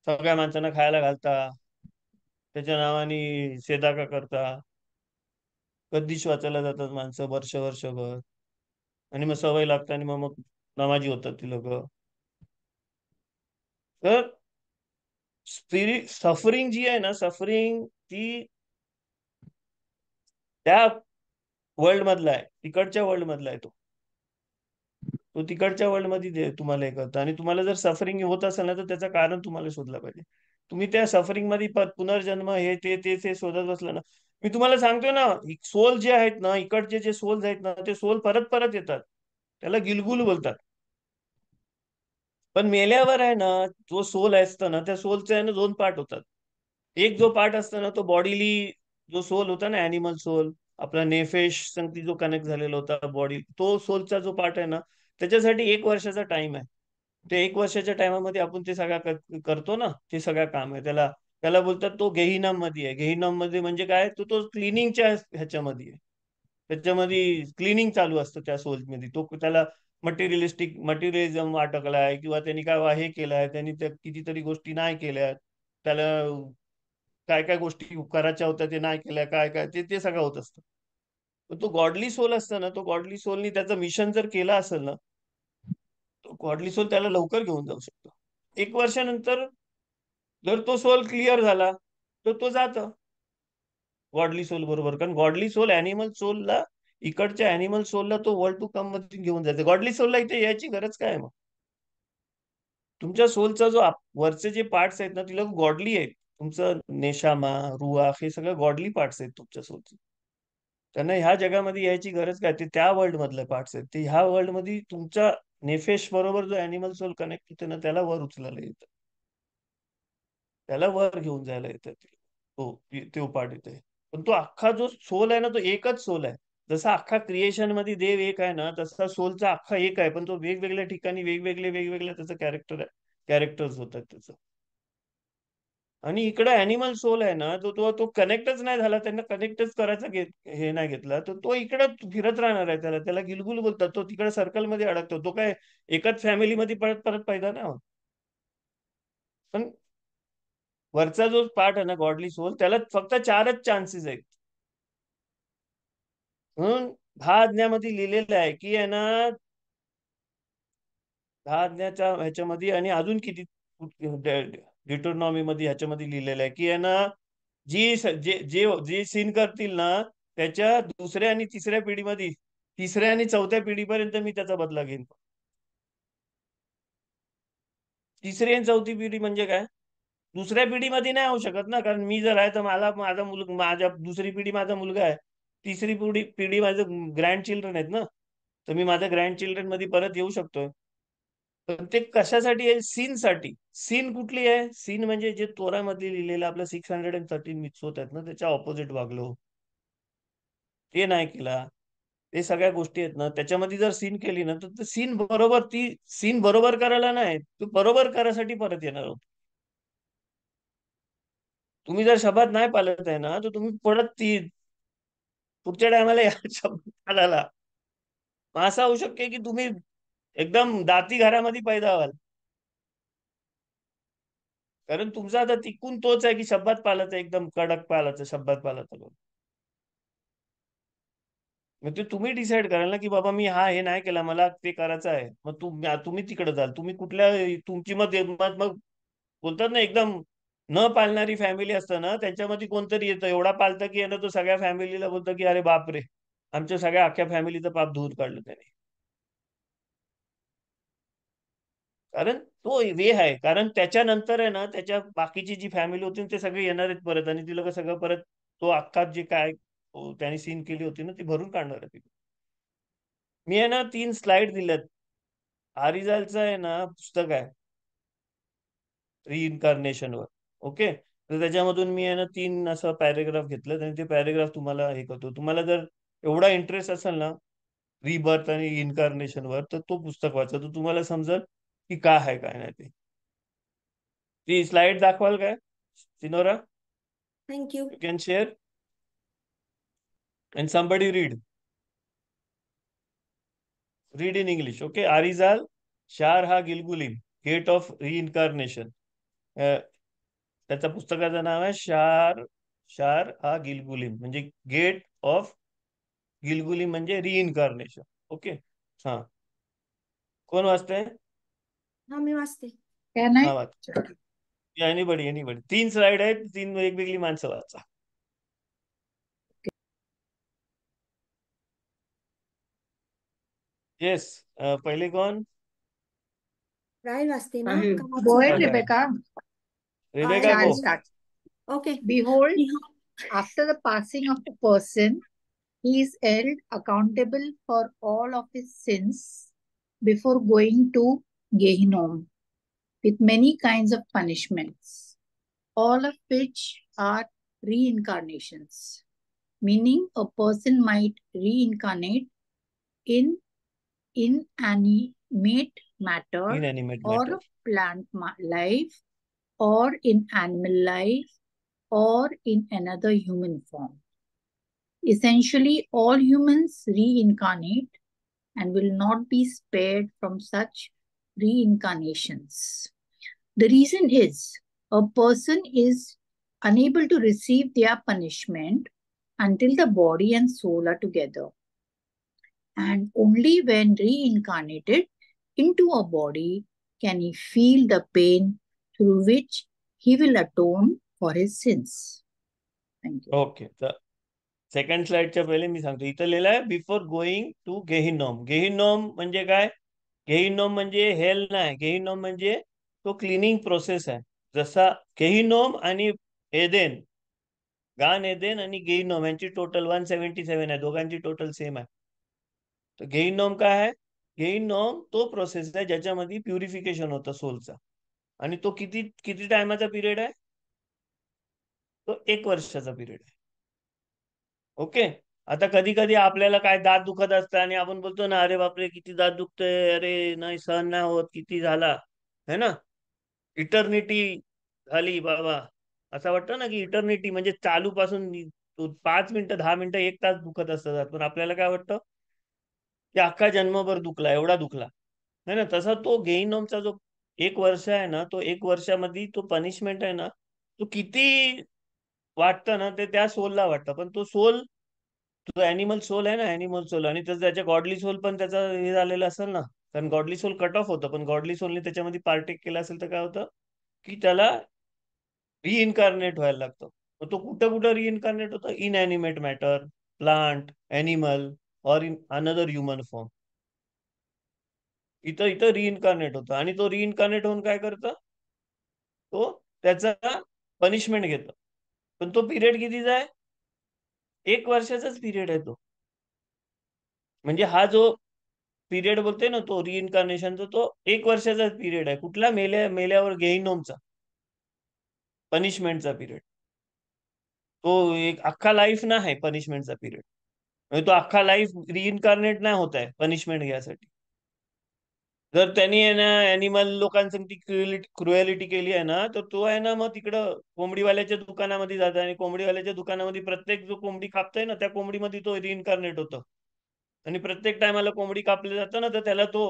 Speaker 3: सगळ्या माणसांना खायला घालता, त्याच्या नावाने सेदाका करता, कधीच वाचायला जातात माणसं वर्षभर, आणि मग सवय लागते, आणि मग मग नमाजी होतात ती लोक. तर सफरिंग जी आहे ना, सफरिंग ती त्या वर्ल्ड मधला आहे, तिकडच्या वर्ल्ड मधला आहे. तो तिकडच्या वर्ल्ड मध्ये तुम्हाला हे करतो. आणि तुम्हाला जर सफरिंग होत असेल ना, तर त्याचं कारण तुम्हाला शोधलं पाहिजे. तुम्ही त्या सफरिंग मध्ये पुनर्जन्म हे ते शोधत बसलं ना, मी तुम्हाला सांगतोय ना, सोल जे आहेत ना, इकडचे जे सोल्स आहेत ना, ते सोल परत परत येतात. त्याला गिलगुल बोलतात. पण मेल्यावर आहे ना, जो सोल असतो ना, त्या सोलचे आहे ना 2 पार्ट होतात. एक जो पार्ट असतो ना, तो बॉडीली जो सोल होता ना, अॅनिमल सोल, आपला नेफेश संगती जो कनेक्ट झालेला होता बॉडी, तो सोलचा जो पार्ट आहे ना, त्याच्यासाठी 1 वर्षाचा टाइम आहे. ते 1 वर्षाच्या टायमामध्ये आपण ते सगळं करतो ना, ते सगळं काम आहे. त्याला त्याला बोलतात, तो गेहिनाम मध्ये आहे. गेहिनाम मध्ये म्हणजे काय, तो क्लिनिंगच्या ह्याच्यामध्ये आहे. त्याच्यामध्ये क्लिनिंग चालू असतं त्या सोलमध्ये. तो त्याला मटेरियलिझम अटकलाय, किंवा त्यांनी काय हे केलंय, त्यांनी त्या कितीतरी गोष्टी नाही केल्या, त्याला काय काय गोष्टी करायच्या होत्या ते नाही केल्या, काय काय ते ते सगळं होत असतं. पण तो गॉडली सोल असतं ना, तो गॉडली सोलनी त्याचं मिशन जर केलं असेल ना, तो गॉडली सोल त्याला लवकर घेऊन जाऊ शकतो. 1 वर्षानंतर जर तो सोल क्लिअर झाला, तर तो जातो गॉडली सोल बरोबर. कारण गॉडली सोल अॅनिमल सोलला, इकडच्या अॅनिमल सोलला तो वर्ल्ड टू कम मध्ये घेऊन जाते. गॉडली सोलला इथे यायची गरज काय मग? तुमच्या सोलचा जो वरचे जे पार्ट्स आहेत ना, ती लोक गॉडली आहेत. तुमचं नेशामा, रुआख, हे सगळं गॉडली पार्ट्स आहेत तुमच्या सोलचे. त्यांना ह्या जगामध्ये यायची गरज काय? ते त्या वर्ल्ड मधले पार्ट्स आहेत. ते ह्या वर्ल्ड मध्ये तुमच्या नेफेश बरोबर जो अॅनिमल सोल कनेक्ट होते ना, त्याला वर उचलायला येतं, त्याला वर घेऊन जायला येतं. तो पार्ट येते. पण तो अख्खा जो सोल आहे ना, तो एकच सोल आहे. जसा अख्खा क्रिएशन मध्ये देव एक आहे ना, तसा सोलचा अख्खा एक आहे. पण तो वेगवेगळ्या ठिकाणी वेगवेगळ्या त्याचं कॅरेक्टर्स होतात त्याचं. आणि इकडे अॅनिमल सोल आहे ना, तो तो तो कनेक्टच नाही झाला, त्यांना कनेक्टच करायचं हे नाही घेतला, तर तो इकडे फिरत राहणार आहे. त्याला त्याला गिलगुल बोलतात. तो तिकडे सर्कलमध्ये अडकतो. तो काय एकाच फॅमिलीमध्ये परत परत पैदा नाही होत. पण वरचा जो पार्ट आहे ना, गॉडली सोल, त्याला फक्त 4च चान्सेस आहेत. म्हणून 10 आज्ञामध्ये लिहिलेलं आहे की आहे ना, 10 आज्ञाच्या ह्याच्यामध्ये, आणि अजून किती डिटोनॉमी मध्ये ह्याच्यामध्ये लिहिलेलं आहे की आहे ना, जे जे जे सीन करतील ना, त्याच्या दुसऱ्या आणि तिसऱ्या पिढीमध्ये, तिसऱ्या आणि चौथ्या पिढीपर्यंत मी त्याचा बदला घेईन. तिसरी आणि चौथी पिढी म्हणजे काय? दुसऱ्या पिढीमध्ये नाही होऊ शकत ना, कारण मी जर आहे तर माझा मुलगा, माझ्या दुसरी पिढी माझा मुलगा आहे, तिसरी पिढी माझं ग्रँड चिल्ड्रन आहेत ना, तर मी माझ्या ग्रँड चिल्ड्रन मध्ये परत येऊ शकतोय. पण ते कशासाठी आहे? सीनसाठी. सीन कुठली आहे? सीन म्हणजे जे तोरामध्ये लिहिलेलं आपलं 613 मिथ्सोत आहेत ना, त्याच्या ऑपोजिट वागलो, ते नाही केला, ते सगळ्या गोष्टी आहेत ना, त्याच्यामध्ये जर सीन केली ना, तर सीन बरोबर करायला नाही, तू बरोबर करायसाठी परत येणार आहोत. तुम्ही जर शब्द नाही पाळत आहे ना, तर तुम्ही परत पुढच्या टायमाला या शब्द पाळायला. असं होऊ शक्य की तुम्ही एकदम दाती घरामध्ये पैदा व्हाल. कारण तुमचा आता तिकून तोच आहे की शब्दात पालायचं, एकदम कडक पालायचं, शब्दात पालायचं. मग ते तुम्ही डिसाईड कराल ना, की बाबा मी हे नाही केला, मला ते करायचं आहे. मग तुम्ही तिकडे जाल. तुम्ही कुठल्या तुमची मग मग बोलतात ना, एकदम न पाळणारी फॅमिली असतं ना, त्यांच्यामध्ये कोणतरी येतं, एवढा पाळतं की तो सगळ्या फॅमिलीला बोलतं की अरे बापरे, आमच्या सगळ्या अख्ख्या फॅमिलीचं पाप धुवून काढलं त्याने. कारण तो वे आहे. कारण त्याच्यानंतर आहे ना, त्याच्या बाकीची जी फॅमिली होती ते सगळे येणार आहेत परत, आणि ती लोक सगळं परत तो अख्खा जे काय त्यांनी सीन केली होती ना, ती भरून काढणार आहे. मी आहे ना 3 स्लाइड दिल्यात. आरिजालचं आहे ना पुस्तक आहे रिइन्कार्नेशनवर. ओके, तर त्याच्यामधून मी आहे ना 3 असं पॅरेग्राफ घेतलं आणि ते पॅरेग्राफ तुम्हाला हे करतो. तुम्हाला जर एवढा इंटरेस्ट असेल ना रिबर्थ आणि इन्कार्नेशनवर, तर तो पुस्तक वाचा, तर तुम्हाला समजेल की काय आहे काय नाही ते. ती स्लाइड दाखवाल काय सिनोरा?
Speaker 5: Thank you.
Speaker 3: You can share and somebody read in English. Okay, Arizal शार हा गिलगुलीम, गेट ऑफ रिइन्कार्नेशन. त्याच्या पुस्तकाचं नाव आहे शार शार हा गिलगुलीम, म्हणजे गेट ऑफ गिलगुलीम म्हणजे रिइन्कार्नेशन. ओके, हा कोण वाचतंय?
Speaker 5: हा मी वाचते.
Speaker 6: Can
Speaker 3: हा
Speaker 6: I?
Speaker 3: वाच. एनीबडी 3 स्लाइड आहेत, 3 वेगवेगळी माणसं वाचा. येस, पहिले कोण?
Speaker 5: राय वाचते ना
Speaker 1: आहे.
Speaker 5: का
Speaker 6: Go
Speaker 5: वाचू?
Speaker 6: ahead, Rebecca.
Speaker 3: Rebecca
Speaker 6: I'll
Speaker 3: go.
Speaker 6: start.
Speaker 5: Okay.
Speaker 6: Behold, after the passing of a person, he is held accountable for all of his sins before going to Gehinnom with many kinds of punishments, all of which are reincarnations, meaning a person might reincarnate in inanimate matter
Speaker 3: inanimate
Speaker 6: or
Speaker 3: matter.
Speaker 6: plant life or in animal life or in another human form. Essentially, all humans reincarnate and will not be spared from such reincarnations. The reason is a person is unable to receive their punishment until the body and soul are together. And only when reincarnated into a body can he feel the pain through which he will atone for his sins. Thank you.
Speaker 3: Okay, तर second स्लाइडच्या पहिले मी सांगतो. इथं लिहिलं आहे before going to गेहिनोम. गेहिनोम म्हणजे काय? गेहिनोम म्हणजे हेल नाही, गेहिनोम म्हणजे तो क्लिनिंग प्रोसेस आहे. जसा गेहिनोम आणि एदेन, गान एदेन आणि गेहिनोम यांची टोटल 177 आहे, दोघांची टोटल सेम आहे. तर गेहिनोम काय आहे? गेहिनोम तो प्रोसेस आहे ज्याच्यामध्ये प्युरिफिकेशन होतं सोलचा, आणि तो किती किती टायमाचा पिरियड आहे? तो 1 वर्षाचा पिरियड आहे. ओके, आता कधी कधी आपल्याला काय दात दुखत असतं आणि आपण बोलतो ना, अरे बापरे किती दात दुखतंय, अरे नाही सहन नाही होत, किती झाला है ना, इटर्निटी झाली बाबा. असं वाटतं ना की इटर्निटी म्हणजे चालू पासून 5 मिनिटं 10 मिनिटं 1 तास दुखत असतं, पण आपल्याला काय वाटतं की अख्खा जन्मभर दुखला, एवढा दुखला है ना. तसा तो गेइनोमचा जो 1 वर्ष आहे ना, तो 1 वर्षामध्ये तो पनिशमेंट आहे ना, तो किती वाटतं ना ते त्या सोलला वाटतं. पण तो सोल, तो ऍनिमल सोल आहे ना, ऍनिमल सोल, आणि त्याच्या गॉडली सोल पण त्याचा हे झालेला असेल ना, कारण गॉडली सोल कट ऑफ होतं, पण गॉडली सोलने त्याच्यामध्ये पार्टेक केलं असेल तर काय होतं की त्याला रिइन्कारनेट व्हायला लागतं. मग तो कुठं कुठं रिइन्कारनेट होतं? Inanimate matter, plant, animal or in another human form. इथं इथं रिइन्कारनेट होतं, आणि तो रिइन्कारनेट होऊन काय करतं? तो त्याचा पनिशमेंट घेतो. पण तो पिरियड कितीचा आहे? 1 वर्षाचाच पिरियड आहे तो. म्हणजे हा जो पिरियड बोलते ना तो रिइन्कार्नेशनचा, तो 1 वर्षाचा पिरियड आहे. कुठला? मेल्यावर गेहिनोमचा पनिशमेंटचा पिरियड. तो एक अख्खा लाईफ ना आहे पनिशमेंटचा पिरियड. म्हणजे तो अख्खा लाईफ रिइन्कार्नेट नाही होत आहे पनिशमेंट घ्यायसाठी. जर त्यांनी आहे ना ऍनिमल लोकांसाठी क्रुएलिटी केली आहे ना, तर तो आहे ना मग तिकडं कोंबडीवाल्याच्या दुकानामध्ये जातो, आणि कोंबडीवाल्याच्या दुकानामध्ये प्रत्येक जो कोंबडी कापतोय ना त्या कोंबडीमध्ये तो रिइन्कार्नेट होतो, आणि प्रत्येक टायमाला कोंबडी कापली जातं ना, तर त्याला तो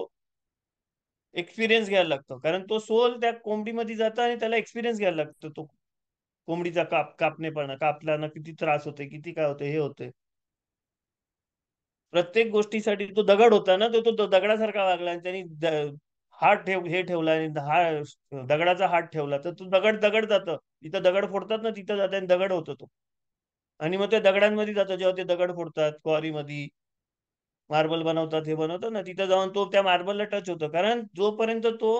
Speaker 3: एक्सपिरियन्स घ्यायला लागतो, कारण तो सोल त्या कोंबडीमध्ये जातो आणि त्याला एक्सपिरियन्स घ्यायला लागतो. तो कोंबडीचा कापणेपणा, कापल्यानं किती त्रास होते, किती काय होते, हे होते. प्रत्येक गोष्टीसाठी तो दगड होता ना, तो दगडासारखा वागला, आणि त्यांनी हे ठेवला आणि दगडाचा हात ठेवला तर तो दगड जातं. तिथं दगड फोडतात ना, तिथं जातं आणि दगड होतो तो. आणि मग ते दगडांमध्ये जातं, जेव्हा ते दगड फोडतात क्वारीमध्ये, मार्बल बनवतात, हे बनवतात ना, तिथं जाऊन तो त्या मार्बलला टच होतो. कारण जोपर्यंत तो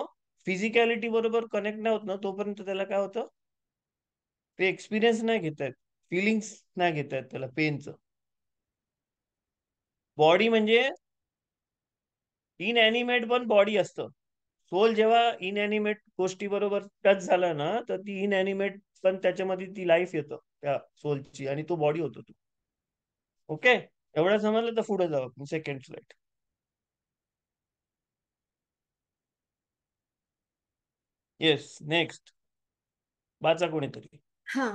Speaker 3: फिजिकॅलिटी बरोबर कनेक्ट नाही होत ना, तोपर्यंत त्याला काय होतं, ते एक्सपिरियन्स नाही घेत आहेत, फिलिंग्स नाही घेत आहेत त्याला पेनचं. बॉडी म्हणजे इनएनिमेट पण बॉडी असतं. सोल जेव्हा इनएनिमेट गोष्टी बरोबर टच झाला ना, तर ती इनएनिमेट पण त्याच्यामध्ये ती लाईफ येतं त्या सोलची, आणि तो बॉडी होतो. ओके, एवढं समजलं तर पुढे जाऊ आपण. Second slide. येस, नेक्स्ट वाचा कोणीतरी.
Speaker 5: Huh.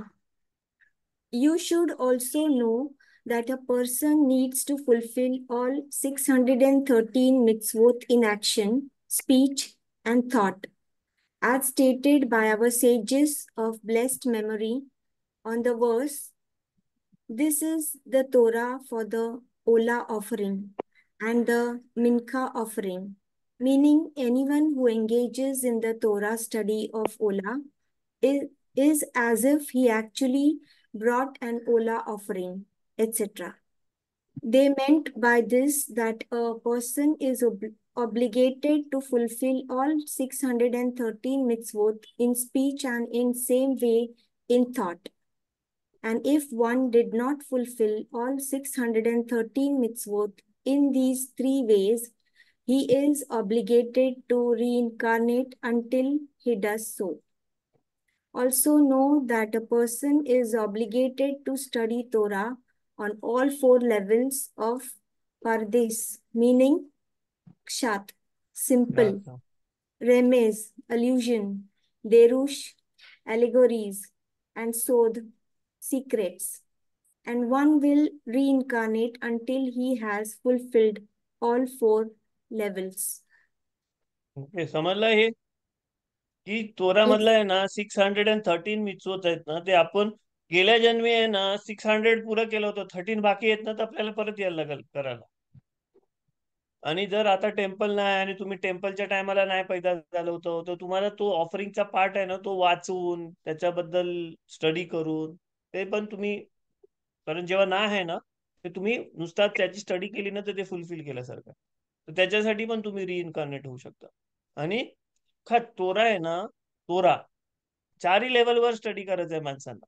Speaker 5: You should also know that a person needs to fulfill all 613 mitzvot in action, speech, and thought, as stated by our sages of blessed memory on the verse, "This is the Torah for the Ola offering and the Mincha offering," meaning anyone who engages in the Torah study of Ola is as if he actually brought an Ola offering, etc. They meant by this that a person is obligated to fulfill all 613 mitzvot in speech and in same way in thought. And if one did not fulfill all 613 mitzvot in these three ways, he is obligated to reincarnate until he does so. Also know that a person is obligated to study Torah on all four levels of Pardes, meaning Kshat, simple, Remez, allusion, Derush, allegories, and Sod, secrets. And one will reincarnate until he has fulfilled all four levels.
Speaker 3: Okay, समजलं हे की तोरा
Speaker 5: Yes.
Speaker 3: मधला आहे ना 613 मिचवत आहेत ना, ते आपण गेल्या जन्मी आहे ना 600 पुरं केलं होतं, 13 बाकी आहेत ना, तर आपल्याला परत यायला लागेल करायला. आणि जर आता टेम्पल नाही आणि तुम्ही टेम्पलच्या टायमाला नाही पैदा झालं होतं, तर तुम्हाला तो ऑफरिंगचा पार्ट आहे ना, तो वाचून त्याच्याबद्दल स्टडी करून ते पण तुम्ही, कारण जेव्हा ना आहे ना, ते तुम्ही नुसता त्याची स्टडी केली ना, तर ते फुलफिल केल्यासारखं. तर त्याच्यासाठी पण तुम्ही रिइन्कार्नेट होऊ शकता. आणि तोरा आहे ना, तोरा चारही लेवलवर स्टडी करायचं आहे माणसांना.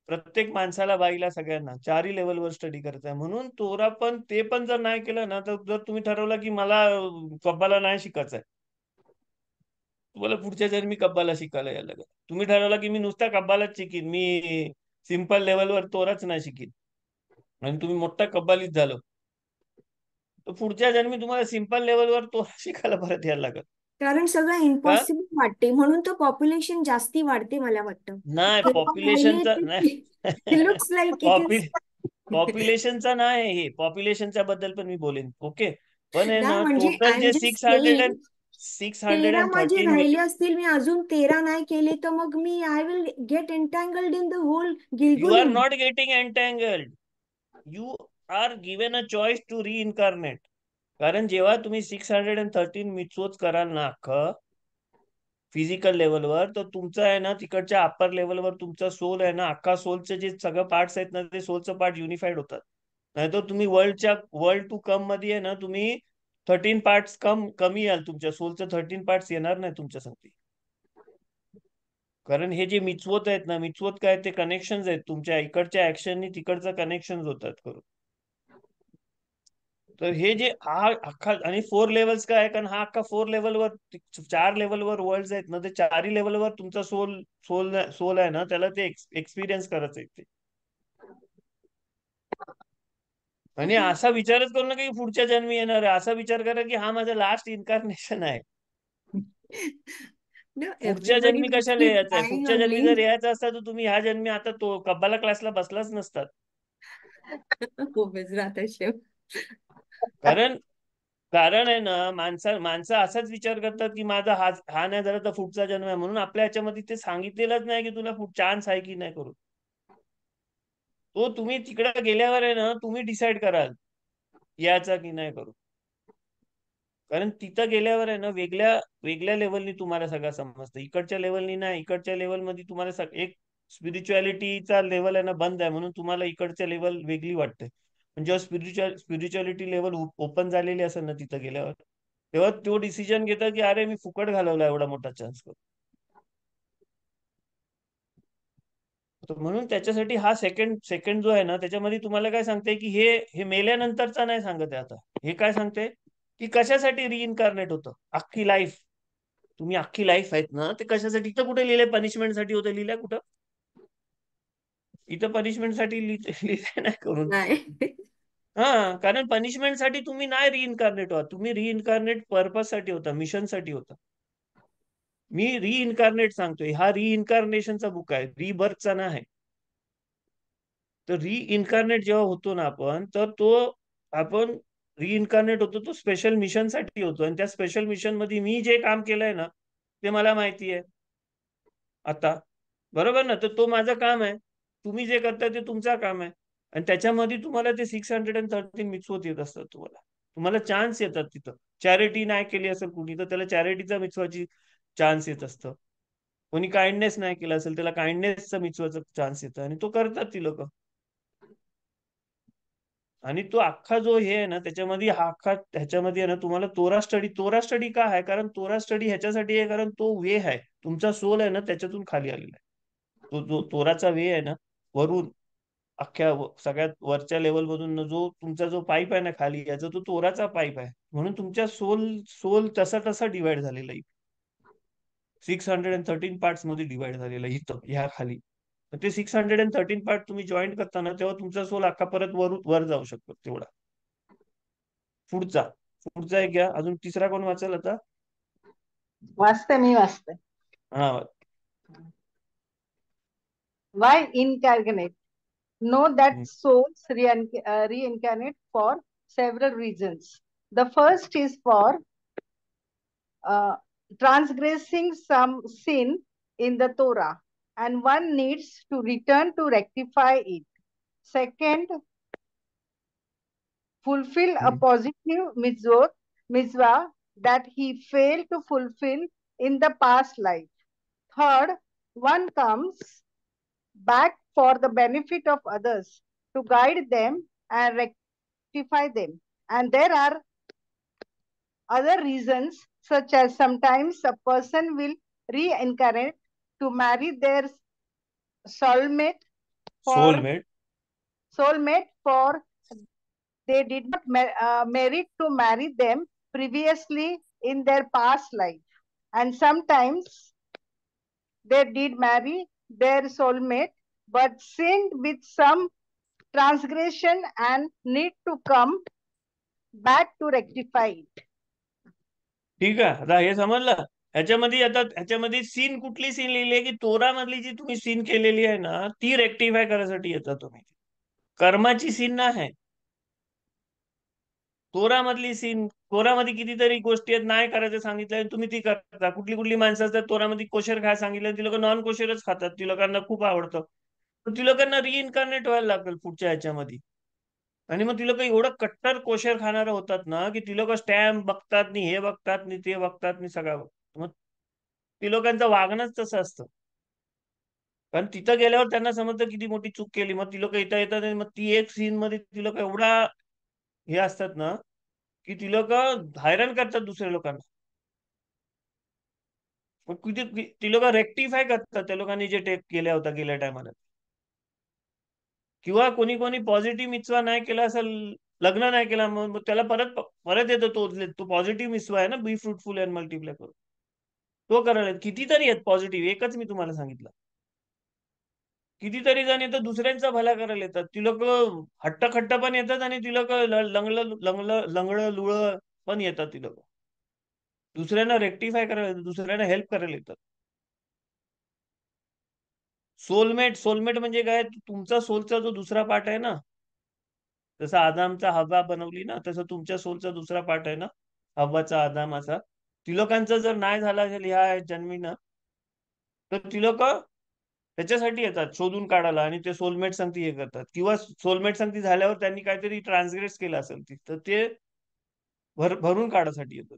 Speaker 3: प्रत्येक माणसाला, बाईला, सगळ्यांना चारही लेवलवर स्टडी करायचं आहे. म्हणून तोरा पण ते पण जर नाही केलं ना, तर जर तुम्ही ठरवलं की मला कब्बाला नाही शिकायचं आहे, तुम्हाला पुढच्या जन्मी कब्बाला शिकायला यायला लागेल. तुम्ही ठरवलं की मी नुसता कब्बालाच शिकीन, मी सिंपल लेवलवर तोराच नाही शिकीन, आणि तुम्ही मोठा कब्बालीच झालो, तर पुढच्या जन्मी तुम्हाला सिंपल लेवलवर तोरा शिकायला परत यायला लागेल.
Speaker 5: कारण सगळं
Speaker 3: का
Speaker 5: इम्पॉसिबल वाटते, म्हणून तर पॉप्युलेशन जास्ती वाढते मला वाटतं.
Speaker 3: नाही, पॉप्युलेशनचा नाही,
Speaker 5: लुक्स लाईक इट इज.
Speaker 3: पॉप्युलेशनचा नाही, हे पॉप्युलेशनच्या बद्दल पण मी बोलेन. ओके, पण आहे
Speaker 5: नाही
Speaker 3: ना,
Speaker 5: म्हणजे
Speaker 3: टोटल
Speaker 5: आय एम
Speaker 3: जे
Speaker 5: जस्ट
Speaker 3: सिक्स
Speaker 5: 13
Speaker 3: हंड्रेड
Speaker 5: माझे
Speaker 3: 13
Speaker 5: राहिले असतील, मी अजून 13 नाही केले तर मग मी I will get entangled in the whole
Speaker 3: you are
Speaker 5: गिलगुलिम.
Speaker 3: Not getting entangled, you are given a choice to reincarnate. कारण जेव्हा तुम्ही 613 मिचवोच कराल ना अख्खं फिजिकल लेवलवर, तर तुमचं आहे ना, तिकडच्या अप्पर लेवलवर तुमचा सोल आहे ना, अख्खा सोलचे जे सगळं पार्ट्स आहेत ना, ते सोलचं पार्ट युनिफाईड होतात. नाहीतर तुम्ही वर्ल्ड टू कम मध्ये आहे ना, तुम्ही 13 पार्ट्स कमी याल, तुमच्या सोलचं 13 पार्ट्स येणार नाही तुमच्या संगती. कारण हे जे मिचवत आहेत ना, मिचवत काय, ते कनेक्शन आहेत तुमच्या इकडच्या ऍक्शननी तिकडचं कनेक्शन होतात करून. तर हे जे हा अख्खा, आणि 4 लेवल्स काय, कारण हा अख्खा 4 लेवलवर 4 लेवलवर वर्ल्ड आहेत ना, ते चारही लेवलवर तुमचा सोल सोल सोल आहे ना, त्याला ते एक्सपिरियन्स करायचं आहे ते. आणि असा विचारच करू नका की पुढच्या जन्मी येणार आहे, असा विचार करा की हा माझा लास्ट इन्कार्नेशन आहे.
Speaker 5: No,
Speaker 3: पुढच्या
Speaker 5: everybody
Speaker 3: जन्मी
Speaker 5: must
Speaker 3: कशाला
Speaker 5: be
Speaker 3: यायचं आहे?
Speaker 5: dying
Speaker 3: पुढच्या जन्मी
Speaker 5: only.
Speaker 3: जर यायचं असतं तर तुम्ही ह्या जन्मी आता तो कब्बाला क्लासला बसलाच नसतात.
Speaker 5: हो, बेजरात आहे.
Speaker 3: कारण कारण आहे ना, माणसं असाच विचार करतात की माझा हा नाही झाला तर पुढचा जन्म आहे, म्हणून आपल्या ह्याच्यामध्ये ते सांगितलेलंच नाही की तुला चान्स आहे की नाही करू. तो तुम्ही तिकडे गेल्यावर आहे ना, तुम्ही डिसाईड कराल याचा की नाही करू. कारण तिथं गेल्यावर आहे ना वेगळ्या वेगळ्या लेवलनी तुम्हाला सगळं समजतं. इकडच्या लेवलनी नाही, इकडच्या लेवलमध्ये तुम्हाला एक स्पिरिच्युअलिटीचा लेवल आहे ना बंद आहे, म्हणून तुम्हाला इकडच्या लेवल वेगळी वाटते. पण जेव्हा स्पिरिच्युअलिटी लेवल ओपन झालेली असेल ना तिथं गेल्यावर, तेव्हा तो डिसिजन घेता की अरे मी फुकट घालवला एवढा मोठा चान्स. म्हणून त्याच्यासाठी हा सेकंड जो आहे ना त्याच्यामध्ये तुम्हाला काय सांगते की हे मेल्यानंतरचा नाही सांगत आहे. आता हे काय सांगते की कशासाठी रिइन्कारनेट होतं अख्खी लाईफ. तुम्ही अख्खी लाईफ आहेत ना ते कशासाठी, इथं कुठे लिहिलंय पनिशमेंटसाठी होतं, लिहिलंय कुठं? इथं पनिशमेंटसाठी लिहिलंय नाही करून.
Speaker 5: नाही.
Speaker 3: हा, कारण पनिशमेंटसाठी तुम्ही नाही रिइन्कारनेट व्हा, तुम्ही रिइन्कारनेट पर्पज साठी होता, मिशन साठी होता. मी रिइन्कारनेट सांगतोय, हा रिइन्कारनेशनचा बुक आहे, रिबर्थचा नाही. तर रिइन्कारनेट जेव्हा होतो ना आपण, तर तो आपण रिइन्कारनेट होतो तो स्पेशल मिशन साठी होतो. आणि त्या स्पेशल मिशन मध्ये मी जे काम केलंय ना ते मला माहिती आहे आता, बरोबर ना? तर तो माझं काम आहे, तुम्ही जे करताय ते तुमचं काम आहे. आणि त्याच्यामध्ये तुम्हाला ते 613 मिक्स येत असतात. तुम्हाला चान्स येतात तिथं. चॅरिटी नाही केली असेल कुणी तर त्याला चॅरिटीचा मिक्सवाची चान्स येत असतं. कोणी काइंडनेस नाही केला असेल त्याला काइंडनेसचा मिक्सवाचा चान्स येतं, आणि तो करतात ती लोक. आणि तो अख्खा जो हे आहे ना त्याच्यामध्ये हा अख्खा ह्याच्यामध्ये आहे ना तुम्हाला तोरा स्टडी का आहे? कारण तोरा स्टडी ह्याच्यासाठी आहे कारण तो वे आहे, तुमचा सोल आहे ना त्याच्यातून खाली आलेला आहे. तो जो तोराचा वे आहे ना वरून अख्ख्या सगळ्यात वरच्या लेवल मधून जो तुमचा जो पाईप आहे ना खाली याचा तो तोराचा पाईप आहे. म्हणून तुमच्या सोल तसा तसा डिवाइड झालेला आहे. 613 पार्ट्स मध्ये डिवाइड झालेला आहे इथं ह्या खाली. ते 613 पार्ट तुम्ही जॉईन करताना तेव्हा तुमचा सोल अख्खा परत वर जाऊ शकतो तेवढा. पुढचा पुढचा एक घ्या, अजून तिसरा कोण वाचेल आता?
Speaker 4: वाचते, मी वाचते.
Speaker 3: हा.
Speaker 4: Why incarnate? Know that souls reincarnate for several reasons. The first is for transgressing some sin in the Torah, and one needs to return to rectify it. Second, fulfill a positive mitzvah that he failed to fulfill in the past life. Third, one comes back for the benefit of others, to guide them and rectify them. And there are other reasons, such as sometimes a person will reincarnate to marry their soulmate for they did not merit to marry them previously in their past life. And sometimes they did marry their soulmate but sinned with some transgression and need to come back to rectify it.
Speaker 3: ठीक आहे, आता हे समजलं. ह्याच्यामध्ये scene कुठली scene लिहिली आहे की तोरा मधली जी तुम्ही सीन केलेली आहे ना ती रेक्टिफाय करायसाठी येतात तुम्ही. कर्माची सीन नाही. तोरामधली सीन, तोरामध्ये कितीतरी गोष्टी आहेत नाही करायचं सांगितलं तुम्ही ती करता. कुठली कुठली माणसं असतात तोरामध्ये कोशर खाय सांगितलं ती लोक नॉन कोशरच खातात, ती लोकांना खूप आवडतं. ती लोकांना रिइन्कारनेट व्हायला लागेल पुढच्या ह्याच्यामध्ये. आणि मग ती लोक एवढं कट्टर कोशर खाणारं होतात ना की ती लोक स्टॅम्प बघतात नाही, हे बघतात नाही, ते बघतात नाही, सगळं. मग ती लोकांचं वागणंच तसं असतं. कारण तिथं गेल्यावर त्यांना समजतं किती मोठी चूक केली. मग ती लोक इथं येतात आणि मग ती एक सीन मध्ये ती लोक एवढा हे असतात ना की ती लोक हैराण करतात दुसऱ्या लोकांना. मग किती ती लोक रेक्टिफाय करतात त्या लोकांनी जे टेक केल्या होता गेल्या टायमाला. किंवा कोणी कोणी पॉझिटिव्ह मिसवा नाही केला असेल, लग्न नाही केला, मग त्याला परत परत येतो तो पॉझिटिव्ह मिसवा आहे ना, बी फ्रुटफुल अँड मल्टिप्लाय करून तो करायला. कितीतरी आहेत पॉझिटिव्ह, एकच मी तुम्हाला सांगितलं. कितीतरी जण येतात दुसऱ्यांचा भला करायला येतात. ती लोक हट्ट खट्ट पण येतात आणि ती लोक लंगळ लुळ पण येतात. ती लोक दुसऱ्यांना रेक्टिफाय करायला येतात, दुसऱ्यांना हेल्प करायला येतात. सोलमेट म्हणजे काय? तुमचा सोलचा जो दुसरा पार्ट आहे ना, जसं आदामचा हवा बनवली ना तसं तुमच्या सोलचा दुसरा पार्ट आहे ना हव्वाचा आदामाचा. ती लोकांचा जर नाही झाला असेल ह्या जन्मी ना तर ती लोक त्याच्यासाठी येतात शोधून काढायला आणि ते सोलमेट संगती हे करतात. किंवा सोलमेट संगती झाल्यावर त्यांनी काहीतरी ट्रान्सग्रेस केलं असेल तर ते भरून काढायसाठी येतो.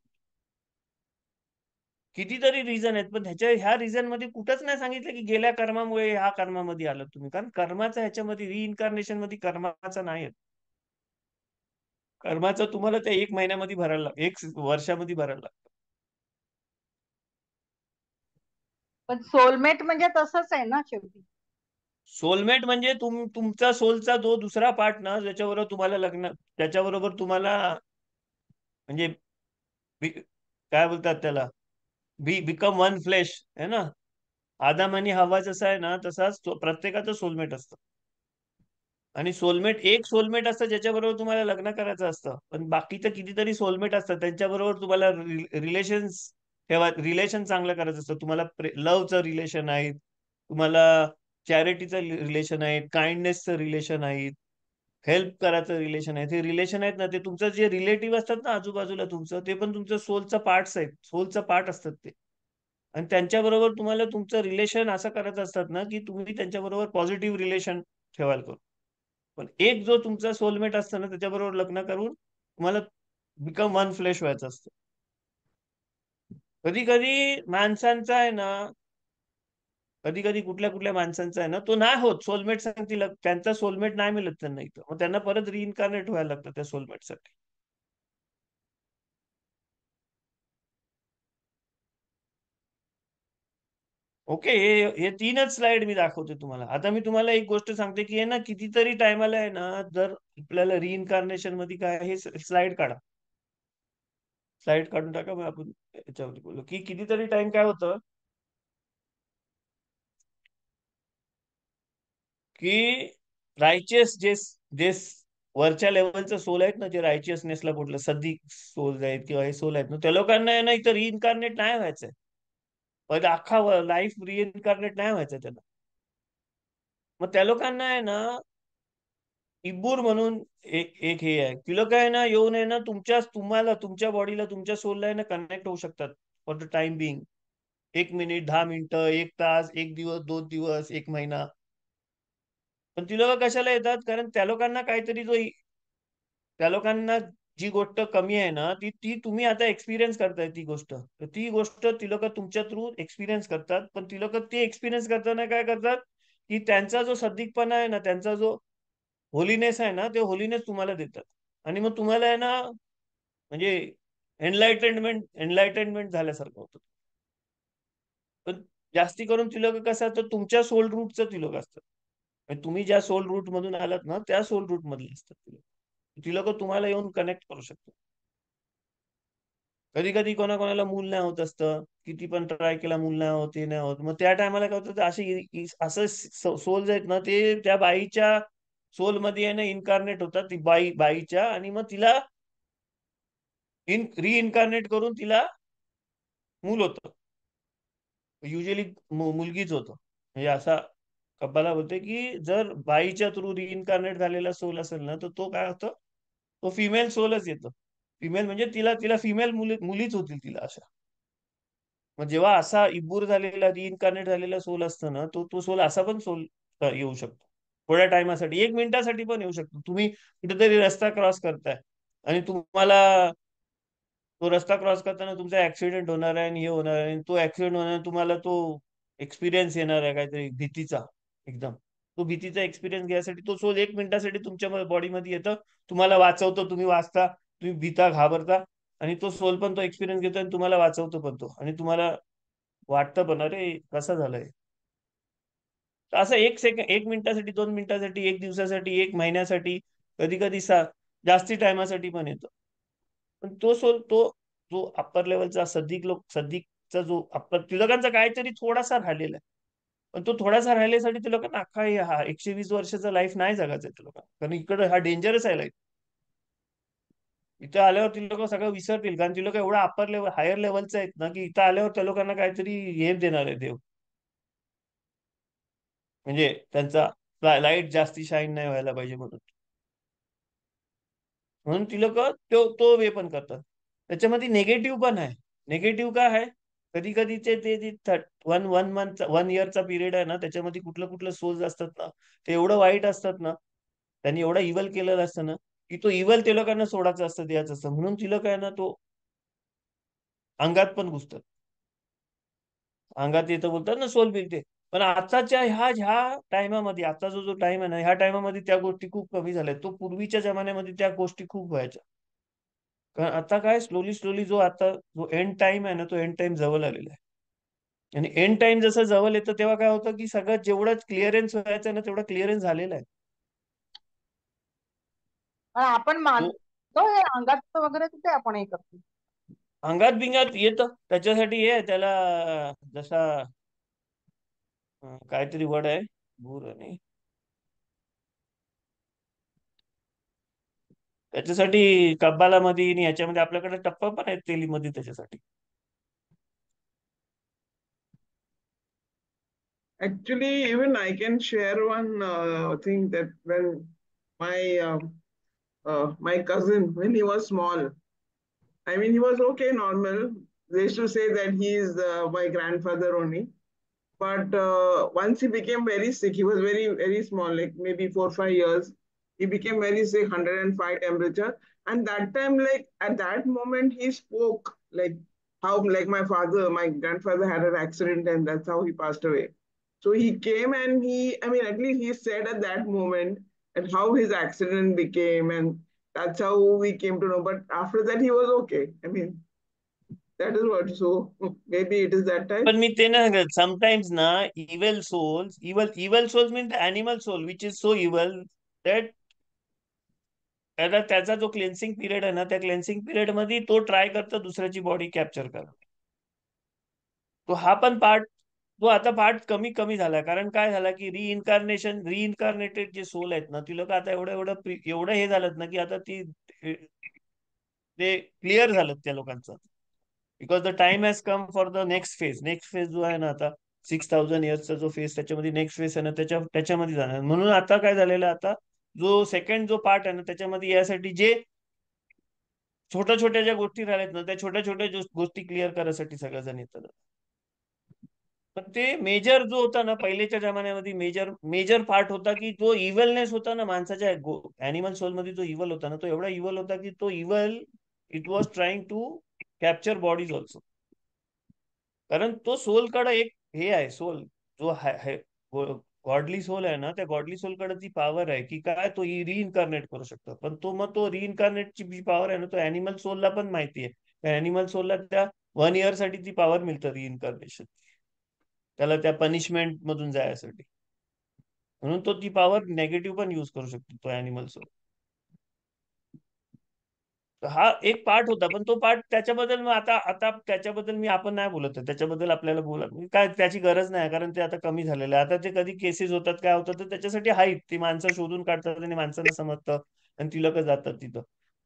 Speaker 3: कितीतरी रिझन आहेत, पण ह्या रिझन मध्ये कुठंच नाही सांगितलं की गेल्या कर्मामुळे ह्या कर्मामध्ये आलं तुम्ही. कारण कर्माचा ह्याच्यामध्ये रिइन्कार्नेशन मध्ये कर्माचा नाही आहे. कर्माचं तुम्हाला त्या 1 महिन्यामध्ये भरायला लागतं, 1 वर्षामध्ये भरायला लागतं.
Speaker 4: पण सोलमेट म्हणजे तसंच आहे ना शेवटी.
Speaker 3: सोलमेट म्हणजे तुमचा सोलचा जो दुसरा पार्ट ना, ज्याच्याबरोबर तुम्हाला लग्न, त्याच्याबरोबर तुम्हाला म्हणजे काय बोलतात त्याला, बिकम वन फ्लेश है ना. आदम आणि हवा जसा आहे ना, तसाच प्रत्येकाचं सोलमेट असतं. आणि सोलमेट एक सोलमेट असतं ज्याच्याबरोबर तुम्हाला लग्न करायचं असतं, पण बाकीचं कितीतरी सोलमेट असतात त्यांच्याबरोबर तुम्हाला रिलेशन चांगलं करायचं असतं. तुम्हाला लव्हचं रिलेशन आहे, तुम्हाला चॅरिटीचं रिलेशन आहे, काइंडनेसचं रिलेशन आहे, हेल्प करायचं रिलेशन आहे. ते रिलेशन आहेत ना, ते तुमचं जे रिलेटिव्ह असतात ना आजूबाजूला तुमचं, ते पण तुमचं सोलचा पार्ट्स आहेत, सोलचा पार्ट असतात ते. आणि त्यांच्याबरोबर तुम्हाला तुमचं रिलेशन असं करायचं असतात ना की तुम्ही त्यांच्याबरोबर पॉझिटिव्ह रिलेशन ठेवायला करू. पण एक जो तुमचा सोलमेट असतो ना, त्याच्याबरोबर लग्न करून तुम्हाला बिकम वन फ्लेश व्हायचं असतं. कधी कधी माणसांचा आहे ना, कधी कधी कुठल्या कुठल्या माणसांचा आहे ना, तो नाही होत. सोलमेट सांगतील त्यांचा सोलमेट नाही मिळत त्यांना इथं, मग त्यांना परत रिइन्कार्नेट व्हायला लागतं त्या सोलमेटसाठी. ओके, हे 3च स्लाइड मी दाखवते तुम्हाला. आता मी तुम्हाला एक गोष्ट सांगते की आहे ना, कितीतरी टायमाला आहे ना, जर आपल्याला रिइन्कार्नेशन मध्ये काय, हे स्लाइड काढा, स्लाइड काढून टाका. मग आपण याच्यावरती बोलू की कितीतरी टाइम काय होतं की रायचियस जे जे वरच्या लेवलचं सोल आहेत ना, जे रायचियसनेसला कुठलं सदिक सोल आहेत किंवा हे सोल आहेत ना, त्या लोकांना आहे ना इथं रिइन्कार्नेट नाही व्हायचंय. पण अख्खा लाईफ रिइन्कार्नेट नाही व्हायचं त्यांना. मग त्या लोकांना आहे ना इब्बूर म्हणून एक एक हे आहे, ती लोक आहे ना येऊन आहे ना तुम्हाला तुमच्या बॉडीला तुमच्या सोलला आहे ना कनेक्ट होऊ शकतात for the time being. 1 minute, 10 मिनिटं, 1 तास, 1 दिवस, 2 दिवस, 1 महिना. पण ती लोक कशाला येतात, कारण त्या लोकांना काहीतरी त्या लोकांना जी गोष्ट कमी आहे ना, ती ती तुम्ही आता एक्सपिरियन्स करताय ती गोष्ट. तर ती गोष्ट ती लोक तुमच्या थ्रू एक्सपिरियन्स करतात. पण ती लोक ती एक्सपिरियन्स करताना काय करतात की त्यांचा जो सदिकपणा आहे ना, त्यांचा जो होलीनेस आहे ना, ते होलीनेस तुम्हाला देतात. आणि मग तुम्हाला आहे ना म्हणजे एनलाइटनमेंट झाल्यासारखं होतं. पण जास्ती करून ती लोक कसं असतं, तुमच्या सोल रूटचं ती लोक असतात. म्हणजे तुम्ही ज्या सोल रूट मधून आलात ना, त्या सोल रूट मधले असतात ती लोक. ती लोक तुम्हाला येऊन कनेक्ट करू शकतात. कधी कधी कोणाकोणाला मूल नाही होत असतं, किती पण ट्राय केला मूल नाही होत, हे नाही होत. मग त्या टायमाला काय होतं, असं सोल्स आहेत ना, ते त्या बाईच्या सोल मध्ये आहे ना इन्कारनेट होतात, ती बाईच्या, आणि मग तिला रिइन्कारनेट करून तिला मूल होतं. युजली मुलगीच होतं. म्हणजे असा कब्बाला बोलते की जर बाईच्या थ्रू रिइन्कारनेट झालेला सोल असेल ना, तर तो काय होतो, तो फिमेल सोलच येतो. फिमेल म्हणजे तिला तिला फिमेल मुलीच होतील तिला अशा. मग जेव्हा असा इब्बूर झालेला रिइन्कारनेट झालेला सोल असतो ना, तो सोल असा पण सोल येऊ शकतो. थोड्या टायमासाठी, 1 मिनिटासाठी पण येऊ शकतो. तुम्ही कुठेतरी रस्ता क्रॉस करताय आणि तुम्हाला तो रस्ता क्रॉस करताना तुमचा ऍक्सिडेंट होणार आहे आणि हे होणार आहे, आणि तो ऍक्सिडेंट होणार, तुम्हाला तो एक्सपिरियन्स येणार आहे काहीतरी भीतीचा एकदम. तो भीतीचा एक्सपिरियन्स घ्यायसाठी तो सोल 1 मिनिटासाठी तुमच्या बॉडीमध्ये येतं, तुम्हाला वाचवतो, तुम्ही वाचता, तुम्ही भीता, घाबरता, आणि तो सोल पण तो एक्सपिरियन्स घेतो आणि तुम्हाला वाचवतो पण तो, आणि तुम्हाला वाटतं पण अरे कसं झालंय. तर असं 1 सेकंड, 1 मिनिटासाठी, 2 मिनिटासाठी, 1 दिवसासाठी, 1 महिन्यासाठी, कधी कधी जास्ती टायमासाठी पण येतो. पण तो सोल, तो जो अप्पर लेवलचा सदिकचा जो अप्पर, ती लोकांचा काहीतरी थोडासा राहिलेला आहे. पण तो थोडासा राहिल्यासाठी ते लोकांना अख्खा हा 120 वर्षाचा लाईफ नाही जगायचा ते लोकांना, कारण इकडे हा डेंजरस आहे लाईफ. इथं आल्यावर ती लोक सगळं विसरतील, कारण ती लोक एवढा अप्पर लेवल, हायर लेवलचे आहेत ना, की इथं आल्यावर त्या लोकांना काहीतरी हे देणार आहे देव. म्हणजे त्यांचा लाईट जास्ती शाईन नाही व्हायला पाहिजे म्हणून. म्हणून ती लोक तो वे पण करतात. त्याच्यामध्ये निगेटिव्ह पण आहे. निगेटिव्ह काय आहे, कधी कधी ते 1 मंथ 1 इयरचा पिरियड आहे ना, त्याच्यामध्ये कुठलं कुठलं सोल्स असतात ना, ते एवढं वाईट असतात ना, त्यांनी एवढं इव्हल केलेलं असतं ना, की तो इव्हल ते लोकांना सोडायचं असतं, द्यायचं असतं, म्हणून ती लोक आहे ना तो अंगात पण घुसतात, अंगात येतं बोलतात ना सोल बिलते. पण आताच्या ह्या टायमामध्ये, आता जो टाइम आहे ना, ह्या टायमामध्ये त्या गोष्टी खूप कमी झाल्या. तो पूर्वीच्या जमान्यामध्ये त्या गोष्टी खूप व्हायच्या. कारण आता काय स्लोली स्लोली जो एंड टाइम आहे ना, तो एंड टाइम जवळ आलेला आहे. आणि एंड टाइम जसं जवळ येतं तेव्हा काय होतं की सगळं जेवढं क्लिअरन्स व्हायचं ना तेवढं क्लिअरन्स झालेलं आहे.
Speaker 4: आपण मानतो हे अंगात वगैरे कुठे आपण हे करतो.
Speaker 3: अंगात बिंगात येतं, त्याच्यासाठी हे त्याला जसा काहीतरी वर्ड आहे, भूर आणि त्याच्यासाठी कब्बालामध्ये आणि ह्याच्यामध्ये आपल्याकडे टप्पा पण आहेत तेलीमध्ये त्याच्यासाठी.
Speaker 1: Actually, even I can share one thing that when my my cousin, when he was small, I mean, he was okay, normal. They used to say that he is my grandfather only. But once he became very sick, he was very small, like maybe 4 5 years. He became very sick, 105 temperature, and that time, like at that moment, he spoke like how, like my grandfather had an accident, and that's how he passed away. So he came and I mean, at least he said at that moment and how his accident became, and that's how we came to know. But after that, he was okay. I mean, that is what. So maybe it is that time.
Speaker 3: पण मी ते ना sometimes ना evil souls mean animal soul which is so evil that त्याचा जो क्लेन्सिंग period आहे ना, त्या क्लेन्सिंग period मध्ये तो ट्राय करतो दुसऱ्याची बॉडी कॅप्चर करा. तो हा पण तो आता पार्ट कमी कमी झाला. कारण काय झालं की रिइन्कारनेटेड जे सोल आहेत ना, ती लोक आता एवढं हे झालं ना की आता ते क्लिअर झालं त्या लोकांचं. Because the time has come for the next phase जो आहे ना, आता 6000 इयर्सचा जो फेज, त्याच्यामध्ये नेक्स्ट फेज आहे ना, त्याच्यामध्ये जाणार. म्हणून आता काय झालेलं, आता जो सेकंड जो पार्ट आहे ना, त्याच्यामध्ये यासाठी जे छोट्या छोट्या ज्या गोष्टी राहिल्यात ना, त्या छोट्या छोट्या गोष्टी क्लिअर करायसाठी सगळेजण येतात. पण ते मेजर जो होता ना पहिलेच्या जमान्यामध्ये, मेजर पार्ट होता की जो इव्हलनेस होता ना माणसाच्या अॅनिमल सोल मध्ये, जो इव्हल होता ना, तो एवढा इव्हल होता की तो evil it was trying to capture bodies also. कारण तो सोलकडे एक हे आहे, सोल जो गॉडली सोल आहे ना, त्या गॉडली सोलकडे ती पॉवर आहे की काय, तो रिइन्कारनेट करू शकतो. पण तो रिइन्कारनेटची जी पॉवर आहे ना, तो अॅनिमल सोलला पण माहिती आहे. त्या अॅनिमल सोलला त्या 1 इयर साठी ती पॉवर मिळतं रिइन्कारनेशन, त्याला त्या पनिशमेंट मधून जायसाठी. म्हणून तो ती पॉवर नेगेटिव्ह पण युज करू शकतो तो अॅनिमल सोल. हा एक पार्ट होता, पण तो पार्ट त्याच्याबद्दल मग आता त्याच्याबद्दल आपण नाही बोलत आहे. त्याच्याबद्दल आपल्याला काय त्याची गरज नाही, कारण ते आता कमी झालेलं आहे. आता ते कधी केसेस होतात, काय होतं, तर त्याच्यासाठी हाईत ती माणसं शोधून काढतात आणि माणसांना समजतं आणि ती लोक जातात तिथं.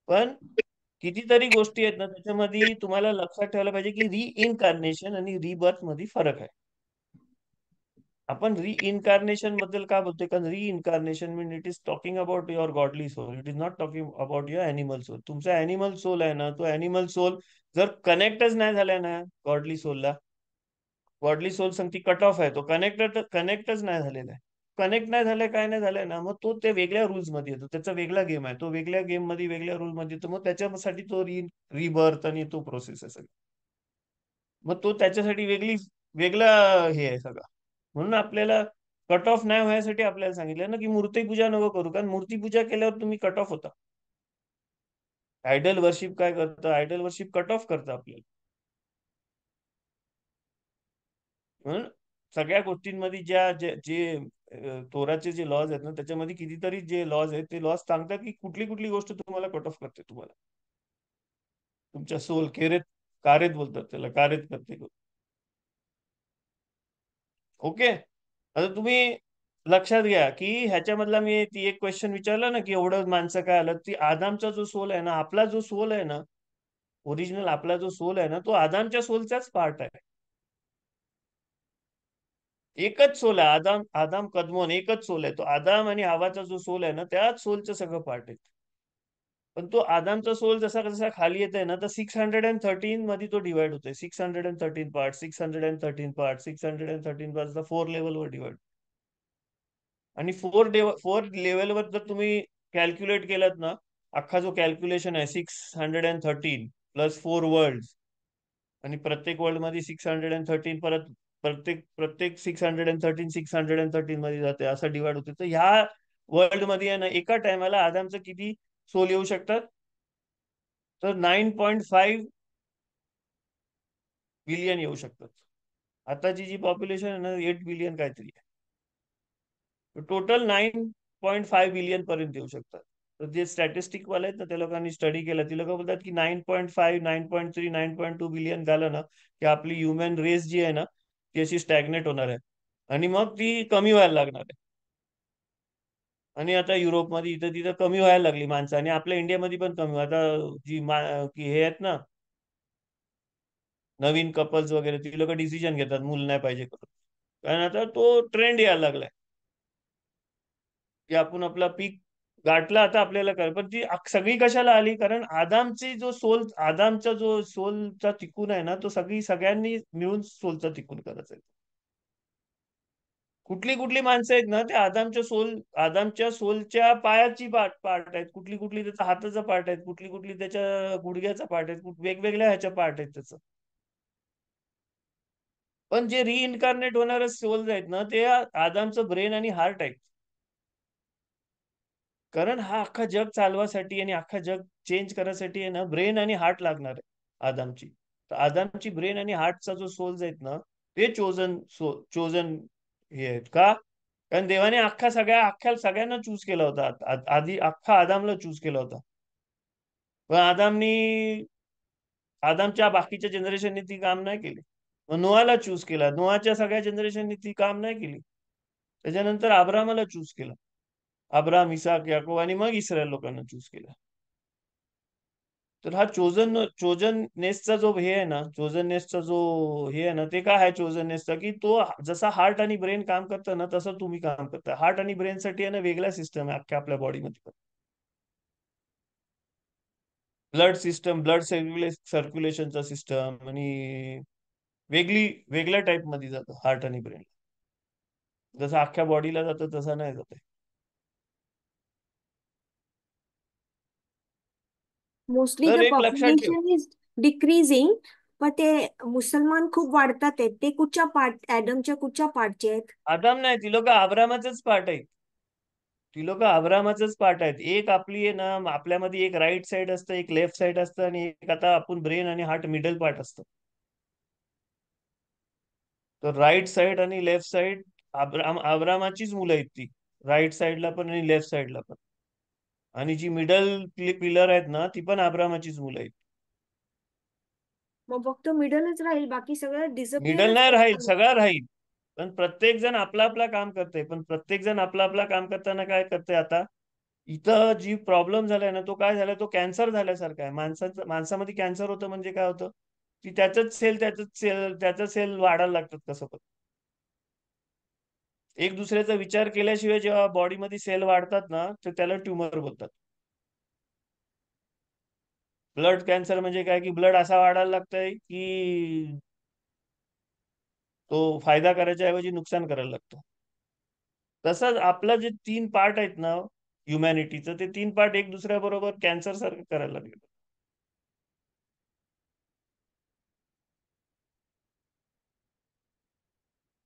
Speaker 3: पण कितीतरी गोष्टी आहेत ना त्याच्यामध्ये, तुम्हाला लक्षात ठेवायला पाहिजे की रिइन्कारनेशन आणि रिबर्थ मध्ये फरक आहे. आपण रिइन्कारनेशन बद्दल काय बोलतोय, कारण reincarnation mean it is talking about your godly soul, it is not talking about your animal soul. तुमचा अॅनिमल सोल आहे ना, तो अॅनिमल सोल जर कनेक्टच नाही झालाय ना गॉडली सोलला, गॉडली सोल सांगती कट ऑफ आहे, तो कनेक्टच नाही झालेला आहे. कनेक्ट नाही झालंय, काय नाही झालंय ना, मग तो ते वेगळ्या रूल्स मध्ये येतो. त्याचा वेगळा गेम आहे, तो वेगळ्या गेम मध्ये वेगळ्या रूल मध्ये येतो. मग त्याच्यासाठी तो रिबर्थ आणि तो प्रोसेस आहे सगळं. मग तो त्याच्यासाठी वेगळा हे आहे सगळं. म्हणून आपल्याला कट ऑफ नाही व्हायसाठी आपल्याला सांगितलं ना की मूर्तीपूजा नको करू, कारण मूर्तीपूजा केल्यावर तुम्ही कट ऑफ होता. आयडल वर्शिप काय करतं, आयडल वर्शिप कट ऑफ करतं आपल्याला. म्हणून सगळ्या गोष्टींमध्ये जे तोराचे जे लॉज आहेत ना, त्याच्यामध्ये कितीतरी जे लॉज आहेत ते लॉज सांगतात की कुठली कुठली गोष्ट तुम्हाला कट ऑफ करते, तुम्हाला तुमच्या सोल कारेत बोलतात त्याला, कारेत करते. ओके. आता तुम्ही लक्षात घ्या की ह्याच्यामधला मी ती एक क्वेश्चन विचारला ना की एवढं माणसं काय आलं, ती आदामचा जो सोल आहे ना, आपला जो सोल आहे ना, ओरिजिनल आपला जो सोल आहे ना, तो आदामच्या सोलचाच पार्ट आहे. एकच सोल आहे, आदाम कदमोन एकच सोल आहे. तो आदाम आणि हवाचा जो सोल आहे ना, त्याच सोलचं सगळं पार्ट आहे. पण तो आदामचा सोल जसा जसा खाली येत आहे ना, तर 613 मध्ये तो डिवाइड होतोय. 613 पार्ट, 613 पार्ट, 613 पार्ट, 4 लेवलवर डिवाइड. आणि 4 लेवलवर जर तुम्ही कॅल्क्युलेट केलात ना, अख्खा जो कॅल्क्युलेशन आहे 613 प्लस 4 वर्ल्ड, आणि प्रत्येक वर्ल्ड मध्ये 613 परत प्रत्येक प्रत्येक 613 मध्ये जाते, असं डिवाइड होते. तर ह्या वर्ल्ड मध्ये आहे ना एका टायमाला आदामचं किती सोल येऊ शकतात? तर 9.5 बिलियन येऊ शकतात. आताची जी पॉप्युलेशन आहे ना 8 बिलियन काहीतरी आहे. टोटल 9.5 बिलियन पर्यंत येऊ शकतात. तर जे स्टॅटिस्टिक वाले आहेत ना त्या लोकांनी स्टडी केलं, ती लोक बोलतात की 9.5, 9.3, 9.2 बिलियन झालं ना की आपली ह्युमन रेस जी आहे ना ती अशी स्टॅग्नेट होणार आहे, आणि मग ती कमी व्हायला लागणार आहे. आणि आता युरोपमध्ये इथं तिथं कमी व्हायला लागली माणसं, आणि आपल्या इंडियामध्ये पण कमी. आता जी की हे आहेत ना नवीन कपल्स वगैरे, ती लोक डिसिजन घेतात मूल नाही पाहिजे करून, कारण आता तो ट्रेंड यायला लागलाय की आपण आपला पीक गाठला आता आपल्याला काय. पण ती सगळी कशाला आली? कारण आदामचा जो सोलचा तिकून आहे ना तो सगळ्यांनी मिळून सोलचा तिकून करायचा आहे. कुठली कुठली माणसं आहेत ना ते आदामच्या सोलच्या पायाची पार्ट आहेत, कुठली कुठली त्याचा हाताचा पार्ट आहेत, कुठली कुठली त्याच्या गुडघ्याचा पार्ट आहेत, वेगवेगळ्या ह्याच्या पार्ट आहेत त्याचं. पण जे रिइन्कारनेट होणारे सोल्स आहेत ना ते आदामचं ब्रेन आणि हार्ट आहेत. कारण हा अख्खा जग चालवासाठी आणि अख्खा जग चेंज करायसाठी आहे ना ब्रेन आणि हार्ट लागणार आहे आदामची. तर आदामची ब्रेन आणि हार्टचा जो सोल्स आहेत ना ते चोजन हे आहेत का? कारण देवाने अख्ख्या सगळ्यांना चूज केला होता. आधी अख्खा आदामला चूज केला होता, पण आदामच्या बाकीच्या जनरेशननी ती काम नाही केली. मग नोआला चूज केला, नोआच्या सगळ्या जनरेशननी ती काम नाही केली. त्याच्यानंतर अब्रामाला चूज केलं, अब्राम, इसाक, याकोब, आणि मग इस्रायल लोकांना चूज केलं. तर हा चोजन नेसचा जो हे आहे ना, चोजन नेसचा जो हे आहे ना, ते काय आहे चोजन नेसचा? की तो जसा हार्ट आणि ब्रेन काम करतं ना तसं तुम्ही काम करता. हार्ट आणि ब्रेन साठी आहे ना वेगळा सिस्टम आहे अख्ख्या आपल्या बॉडीमध्ये. ब्लड सिस्टम, ब्लड सर्क्युलेशनचा सिस्टम, आणि वेगळ्या टाईप मध्ये जातं हार्ट आणि ब्रेन. जसं अख्ख्या बॉडीला जातं तसं नाही जात.
Speaker 5: मोस्टली
Speaker 3: तर
Speaker 5: द
Speaker 3: एक लक्षात ठेव,
Speaker 5: पॉप्युलेशन इज डिक्रीजिंग, पण ते मुसलमान खूप वाढतात आहेत. ते कुठच्या ऍडमच्या कुठच्या पार्टचे आहेत?
Speaker 3: आदाम नाही, ती लोक अब्रामाचेच पार्ट आहेत. ती लोक अब्रामाचेच पार्ट आहेत. एक आपली आहे ना आपल्यामध्ये एक राईट साइड असतं, एक लेफ्ट साइड असतं, आणि एक आता आपण ब्रेन आणि हार्ट मिडल पार्ट असतं. तर राईट साइड आणि लेफ्ट साइड अब्रामाचीच मुलं आहेत, ती राईट साइडला पण आणि लेफ्ट साइडला पण. आणि जी मिडल पिलर आहेत ना ती पण अब्रामाचीच मुलं आहेत.
Speaker 5: मग फक्त मिडलच राहील, बाकी सगळं
Speaker 3: मिडल नाही राहील,
Speaker 5: डिसअपिअरच.
Speaker 3: सगळं राहील. पण प्रत्येक जण आपला आपला काम करते. पण प्रत्येक जण आपला आपला काम करताना काय करते? आता इथं जी प्रॉब्लेम झालाय ना तो काय झालाय, तो कॅन्सर झाल्यासारखा आहे. माणसामध्ये कॅन्सर होतं म्हणजे काय होतं की त्याच सेल वाढायला लागतात कसं पण. एक दुसऱ्याचा विचार केल्याशिवाय जेव्हा बॉडीमध्ये सेल वाढतात ना तर त्याला ट्युमर बोलतात. ब्लड कॅन्सर म्हणजे काय की ब्लड असा वाढायला लागतंय की तो फायदा करायच्या ऐवजी नुकसान करायला लागतो. तसंच आपलं जे 3 पार्ट आहेत ना ह्युमॅनिटीचं, ते 3 पार्ट एक दुसऱ्याबरोबर कॅन्सर सारखं करायला लागले.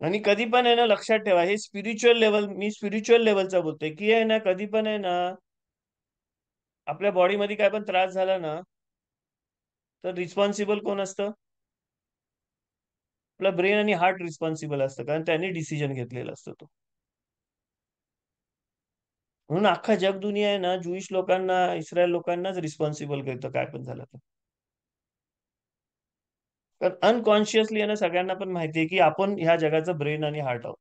Speaker 3: आणि कधी पण आहे ना लक्षात ठेवा, हे स्पिरिच्युअल लेवल, मी स्पिरिच्युअल लेवलचा बोलतोय की आहे ना कधी पण आहे ना आपल्या बॉडीमध्ये काय पण त्रास झाला ना तर रिस्पॉन्सिबल कोण असतं? आपला ब्रेन आणि हार्ट रिस्पॉन्सिबल असतं, कारण त्यांनी डिसिजन घेतलेला असतो तो. म्हणून अख्खा जग दुनिया आहे ना ज्युइश लोकांना, इस्रायल लोकांनाच रिस्पॉन्सिबल करतं काय पण झालं तर. तर अनकॉन्शियसली आहे ना सगळ्यांना पण माहिती आहे की आपण ह्या जगाचं ब्रेन आणि हार्ट आहोत.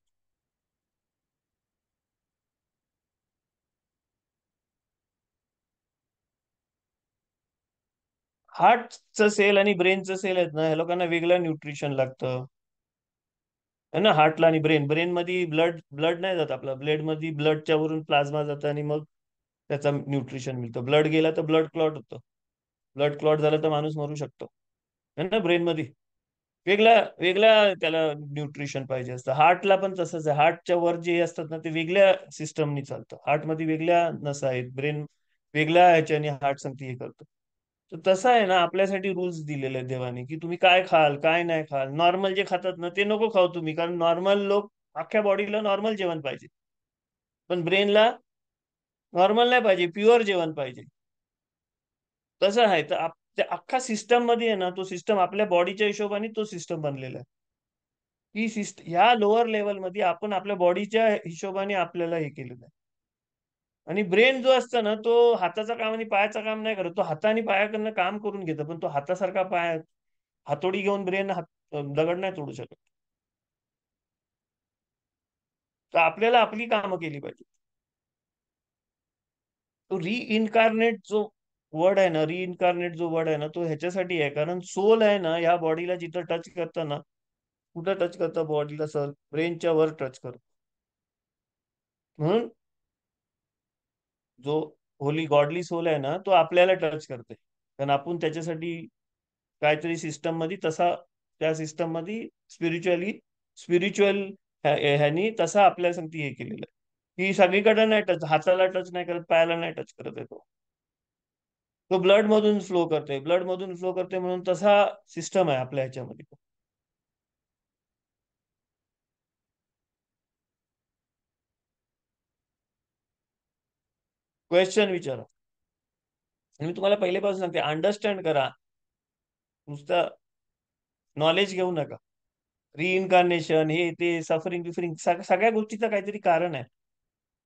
Speaker 3: हार्टचं सेल आणि ब्रेनचं सेल आहेत ना ह्या लोकांना वेगळं न्यूट्रिशन लागतं है ना. हार्टला आणि ब्रेन मध्ये ब्लड नाही जात. आपला ब्लड मध्ये ब्लडच्या वरून प्लाझ्मा जातं आणि मग त्याचा न्यूट्रिशन मिळतं. ब्लड गेला तर ब्लड क्लॉट होतं, ब्लड क्लॉट झालं तर माणूस मरू शकतो है ना. ब्रेन मध्ये वेगळ्या त्याला न्यूट्रिशन पाहिजे असतं. हार्टला पण तसंच आहे. हार्टच्या वर जे असतात ना ते वेगळ्या सिस्टमनी चालतं. हार्टमध्ये वेगळ्या नसा आहेत, वेगळ्या ह्याच्याने हार्ट सांगते हे करतो. तर तसं आहे ना, आपल्यासाठी रूल्स दिलेले आहेत देवाने, की तुम्ही काय खाल काय नाही खाल. नॉर्मल जे खातात ना ते नको खाऊ तुम्ही, कारण नॉर्मल लोक अख्ख्या बॉडीला नॉर्मल जेवण पाहिजे, पण ब्रेनला नॉर्मल नाही पाहिजे, प्युअर जेवण पाहिजे. तसं आहे. तर त्या अख्खा सिस्टम मध्ये आहे ना, तो सिस्टम आपल्या बॉडीच्या हिशोबाने तो सिस्टम बनलेला आहे. ही सिस्टम ह्या लोअर लेवलमध्ये आपण आपल्या बॉडीच्या हिशोबाने आपल्याला हे केलेलं आहे. आणि ब्रेन जो असतो ना, तो हाताचं काम आणि पायाचं काम नाही करत. तो हाताने पायाकडनं काम करून घेतो, पण तो हातासारखा पाय हातोडी घेऊन ब्रेन दगड नाही तोडू शकत. तर आपल्याला आपली कामं केली पाहिजे. तो रिइन्कारनेट जो वर्ड आहे ना, रिइन्कारनेट जो वर्ड आहे ना, तो ह्याच्यासाठी आहे, कारण सोल आहे ना ह्या बॉडीला जिथं टच करतं ना, कुठं टच करतं बॉडीला, सर ब्रेनच्या वर टच करतं. म्हणून जो होली गॉडली सोल आहे ना, तो आपल्याला टच करते, कारण आपण त्याच्यासाठी काहीतरी सिस्टम मध्ये तसा, त्या सिस्टम मध्ये स्पिरिच्युअल ह्यानी तसा आपल्या संगती हे केलेलं आहे, की सगळीकडे नाही टच, हाताला टच नाही करत, पायाला नाही टच करत आहे. तो ब्लड मधून फ्लो करते, ब्लड मधून फ्लो करते, म्हणून तसा सिस्टम आहे आपल्या ह्याच्यामध्ये. क्वेश्चन विचारा. आणि मी तुम्हाला पहिलेपासून सांगते, अंडरस्टँड करा, नुसतं नॉलेज घेऊ नका. रिइन्कारनेशन हे ते सफरिंग बिफरिंग सगळ्या गोष्टीचं काहीतरी कारण आहे.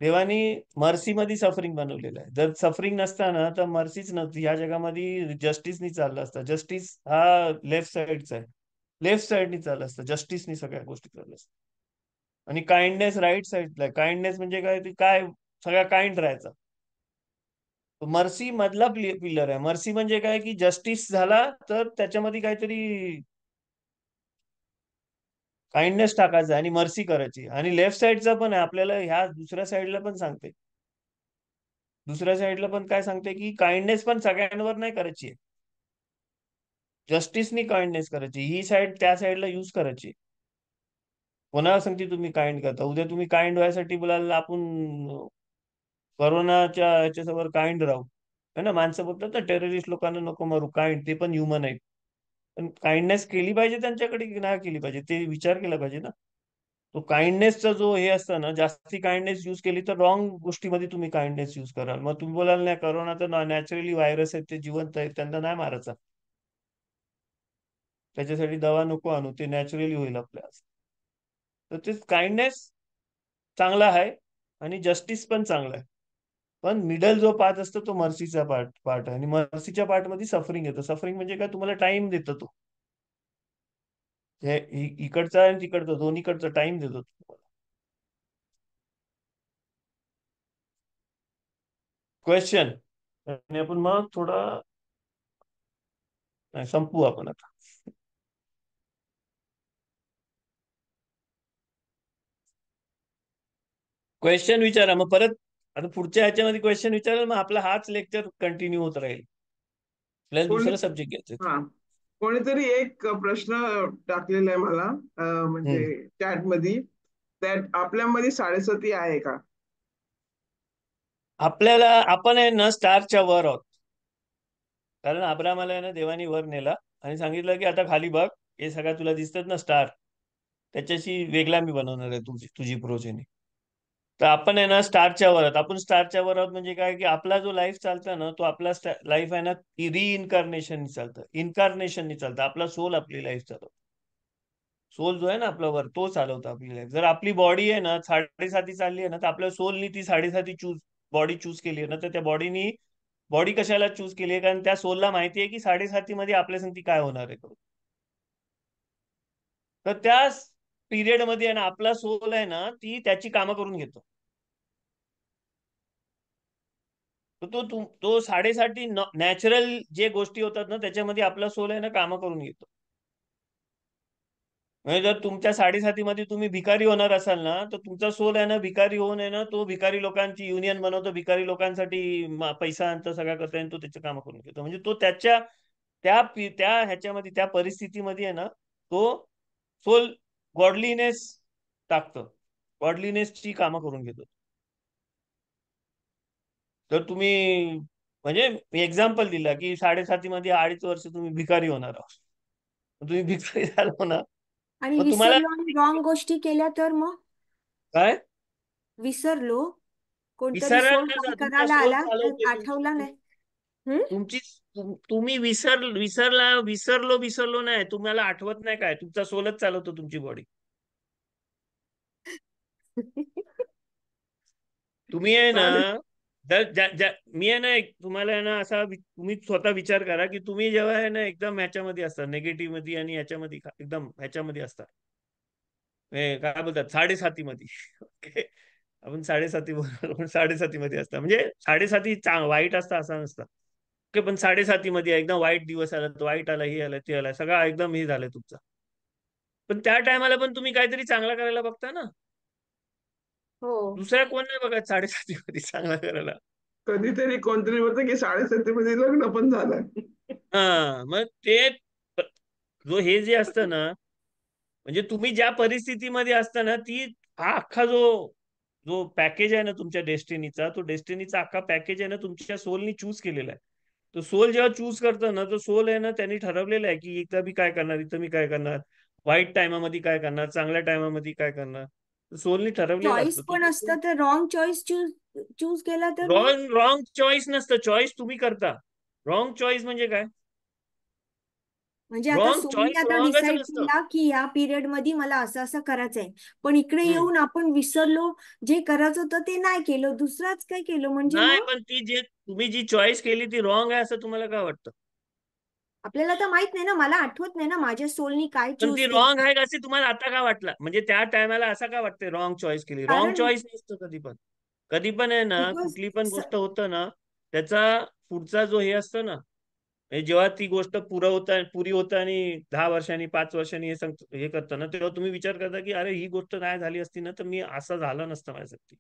Speaker 3: देवानी मर्सी मध्ये सफरिंग बनवलेलं आहे. जर सफरिंग नसताना तर मर्सीच नव्हती या जगामध्ये, जस्टिसनी चाललं असतं. जस्टिस हा लेफ्ट साइडचा आहे, लेफ्ट साइडनी चाललं असतं, जस्टिसनी सगळ्या गोष्टी चालल्या असतात. आणि काइंडनेस राईट साइडला आहे. काइंडनेस म्हणजे काय, ते काय सगळ्या काइंड राहायचा. मर्सी मधला पिलर आहे. मर्सी म्हणजे काय, की जस्टिस झाला तर त्याच्यामध्ये काहीतरी काइंडनेस टाकायचा आणि मर्सी करायची. आणि लेफ्ट साइडचा पण आहे आपल्याला, ह्या दुसऱ्या साइडला पण सांगते, दुसऱ्या साइडला पण काय सांगते, की काइंडनेस पण सगळ्यांवर नाही करायची, जस्टिसनी काइंडनेस करायची. ही साइड त्या साइडला युज करायची. कोणाला सांगते तुम्ही काइंड करता, उद्या तुम्ही काइंड व्हायसाठी बोलायला आपण कोरोनाच्या ह्याच्यासमोर काइंड राहू, है ना. माणसं बोलतात ना, टेररिस्ट लोकांना नको मारू, काइंड, ते पण ह्युमन आहेत. पण काइंडनेस केली पाहिजे त्यांच्याकडे की नाही केली पाहिजे ते विचार केला पाहिजे ना. तो काइंडनेसचा जो हे असतं ना, जास्ती काइंडनेस युज केली तर रॉंग गोष्टीमध्ये तुम्ही काइंडनेस युज कराल. मग तुम्ही बोलाल नाही, करोना तर नॅचरली व्हायरस आहेत, ते जिवंत आहेत, त्यांना नाही मारायचा, त्याच्यासाठी दवा नको आणू, ते नॅचरली होईल आपल्या. तर ते काइंडनेस चांगला आहे आणि जस्टिस पण चांगला आहे. पण मिडल जो पार्ट असतो तो मर्सीचा पार्ट आहे. आणि मर्सीच्या पार्ट मध्ये सफरिंग येतं. सफरिंग म्हणजे काय, तुम्हाला टाइम देतो तो, इकडचा आणि तिकडचा दोन्हीकडचा टाइम देतो तुम्हाला. क्वेश्चन, आणि आपण मग थोडा संपू आपण आता. क्वेश्चन विचारा, मग परत आता पुढच्या ह्याच्यामध्ये क्वेश्चन विचाराल, मग आपला हाच लेक्चर कंटिन्यू होत राहील. आपल्याला
Speaker 1: कोणी
Speaker 3: दुसरा सब्जेक्ट घ्यायचा.
Speaker 1: हा कोणीतरी एक प्रश्न टाकलेला आहे मला, म्हणजे चॅट मध्ये, त्यात आपल्यामध्ये साडेसाती आहे का?
Speaker 3: आपल्याला, आपण आहे ना स्टारच्या वर आहोत, कारण अब्रामाला आहे ना देवानी वर नेला आणि सांगितलं की आता खाली बघ, हे सगळ्या तुला दिसतात ना स्टार, त्याच्याशी वेगळा मी बनवणार आहे तुझी तुझी प्रोजेनी. तर आपण आहे ना स्टारच्या वर आहोत. आपण स्टारच्या वर आहोत म्हणजे काय, की आपला जो लाईफ चालतो ना, तो आपला लाईफ आहे ना रिइन्कारनेशननी चालतं, इन्कारनेशननी चालतं. आपला सोल आपली लाईफ चालवतो. सोल जो आहे ना आपला वर, तो चालवतो आपली लाईफ. जर आपली बॉडी आहे ना साडेसाती चालली आहे ना, तर आपल्या सोलनी ती साडेसाती बॉडी चूज केली आहे ना, तर त्या बॉडीनी बॉडी कशाला चूज केली आहे, कारण त्या सोलला माहिती आहे की साडेसाती मध्ये आपल्या संगती काय होणार आहे. तर त्या पिरियड मध्ये आहे ना आपला सोल आहे ना, ती त्याची कामं करून घेतो. तर तो साडेसाठी नॅचरल जे गोष्टी होतात ना, त्याच्यामध्ये आपला सोल आहे ना कामं करून घेतो. म्हणजे जर तुमच्या साडेसातीमध्ये तुम्ही भिकारी होणार असाल ना, तर तुमचा सोल आहे ना भिकारी होऊन आहे ना, तो भिकारी लोकांची युनियन बनवतो, भिकारी लोकांसाठी पैसा आणतो, सगळ्या करतो, आणि तो त्याचं काम करून घेतो. म्हणजे तो त्याच्या त्या ह्याच्यामध्ये, त्या परिस्थितीमध्ये आहे ना, तो सोल गॉडलीनेस टाकतो, गॉडलीनेसची कामं करून घेतो. तर तुम्ही म्हणजे मी एक्झाम्पल दिला की 7.5 मध्ये 2.5 वर्ष तुम्ही भिकारी होणार आहोत. तुम्ही भिकारी झालो ना,
Speaker 5: आणि
Speaker 3: मग तुम्हाला
Speaker 5: विसरलो आणि रॉंग गोष्टी केल्या तर मग
Speaker 3: काय
Speaker 5: विसरलो, कोणतरी
Speaker 3: विसरायला
Speaker 5: सोल
Speaker 3: नाही
Speaker 5: कॉल
Speaker 3: जा, तुमचा
Speaker 5: करायला
Speaker 3: सोल
Speaker 5: आला
Speaker 3: चालवते
Speaker 5: तर आठवला नाही. हम्म.
Speaker 3: तुमची तुम्ही विसरलो नाही, तुम्हाला आठवत नाही काय, तुमचा सोलच चालवतो तुमची बॉडी. तुम्ही आहे ना,
Speaker 1: चालेल.
Speaker 3: मी आहे ना तुम्हाला आहे ना असा तुम्ही स्वतः विचार करा की तुम्ही जेव्हा आहे ना एकदम ह्याच्यामध्ये असता, निगेटिव्ह मध्ये आणि ह्याच्यामध्ये एकदम ह्याच्यामध्ये असता, काय बोलतात 7.5 मध्ये. ओके, आपण 7.5 बोलतो, पण 7.5 मध्ये असता म्हणजे 7.5 वाईट असता असं नसतं. ओके, पण 7.5 मध्ये एकदम वाईट दिवस आला, तो वाईट आला, हे आलं, ते आलं, सगळं एकदम हे झालं तुमचं. पण त्या टायमाला पण तुम्ही काहीतरी चांगला करायला बघता ना.
Speaker 5: हो.
Speaker 3: दुसऱ्या कोण नाही बघत 7.5 मध्ये चांगला करायला.
Speaker 1: कधीतरी कोणतरी होतं की 7.5 मध्ये लग्न पण झालं.
Speaker 3: हा, मग ते जो हे जे असतं ना, म्हणजे तुम्ही ज्या परिस्थितीमध्ये असता ना, ती हा अख्खा जो जो पॅकेज आहे ना तुमच्या डेस्टिनीचा, तो डेस्टिनीचा अख्खा पॅकेज आहे ना तुमच्या सोलनी चूज केलेला आहे. तो सोल जेव्हा चूज करतो ना, तो सोल आहे ना त्यांनी ठरवलेलं आहे की इथं मी काय करणार, इथं मी काय करणार, वाईट टायमामध्ये काय करणार, चांगल्या टायमामध्ये काय करणार, सोलनी ठरवलेलं
Speaker 5: चॉईस
Speaker 3: असतं.
Speaker 5: पण असतं, तर रॉंग चॉईस चूज चूज केला तर मग
Speaker 3: रॉंग चॉईस नसतं, चॉईस तुम्ही करता. रॉंग चॉईस म्हणजे काय,
Speaker 5: म्हणजे आता
Speaker 3: रॉंग
Speaker 5: सोनी
Speaker 3: चॉईस
Speaker 5: आता
Speaker 3: रॉंगच
Speaker 5: डिसाईड
Speaker 3: नसतं.
Speaker 5: केला की या पिरियड मध्ये मला असं असं करायचंय, पण इकडे येऊन आपण विसरलो, जे करायचं होतं ते नाही केलं, दुसराच काय केलं, म्हणजे
Speaker 3: नाही,
Speaker 5: मग
Speaker 3: पण तुम्ही जी चॉईस केली ती रॉंग आहे असं तुम्हाला काय वाटतं?
Speaker 5: आपल्याला तर माहित नाही ना, मला आठवत नाही ना माझ्या सोलनी काय
Speaker 3: पण
Speaker 5: चूज
Speaker 3: ती
Speaker 5: केलं.
Speaker 3: रॉंग आहे असे तुम्हाला आता का वाटलं, म्हणजे त्या टायमाला असं का वाटतंय रॉंग चॉईस केली? रॉंग
Speaker 5: कारण
Speaker 3: चॉईस नसतं कधी पण. कधी पण आहे ना,
Speaker 5: बिकॉज
Speaker 3: कुठली पण गोष्ट होतं ना, त्याचा पुढचा जो हे असतं ना, म्हणजे जेव्हा ती गोष्ट पुरी होतं आणि 10 वर्षांनी 5 वर्षांनी हे करतं ना, तेव्हा तुम्ही विचार करता की अरे ही गोष्ट नाही झाली असती ना तर मी असं झालं नसतं माझ्यासाठी.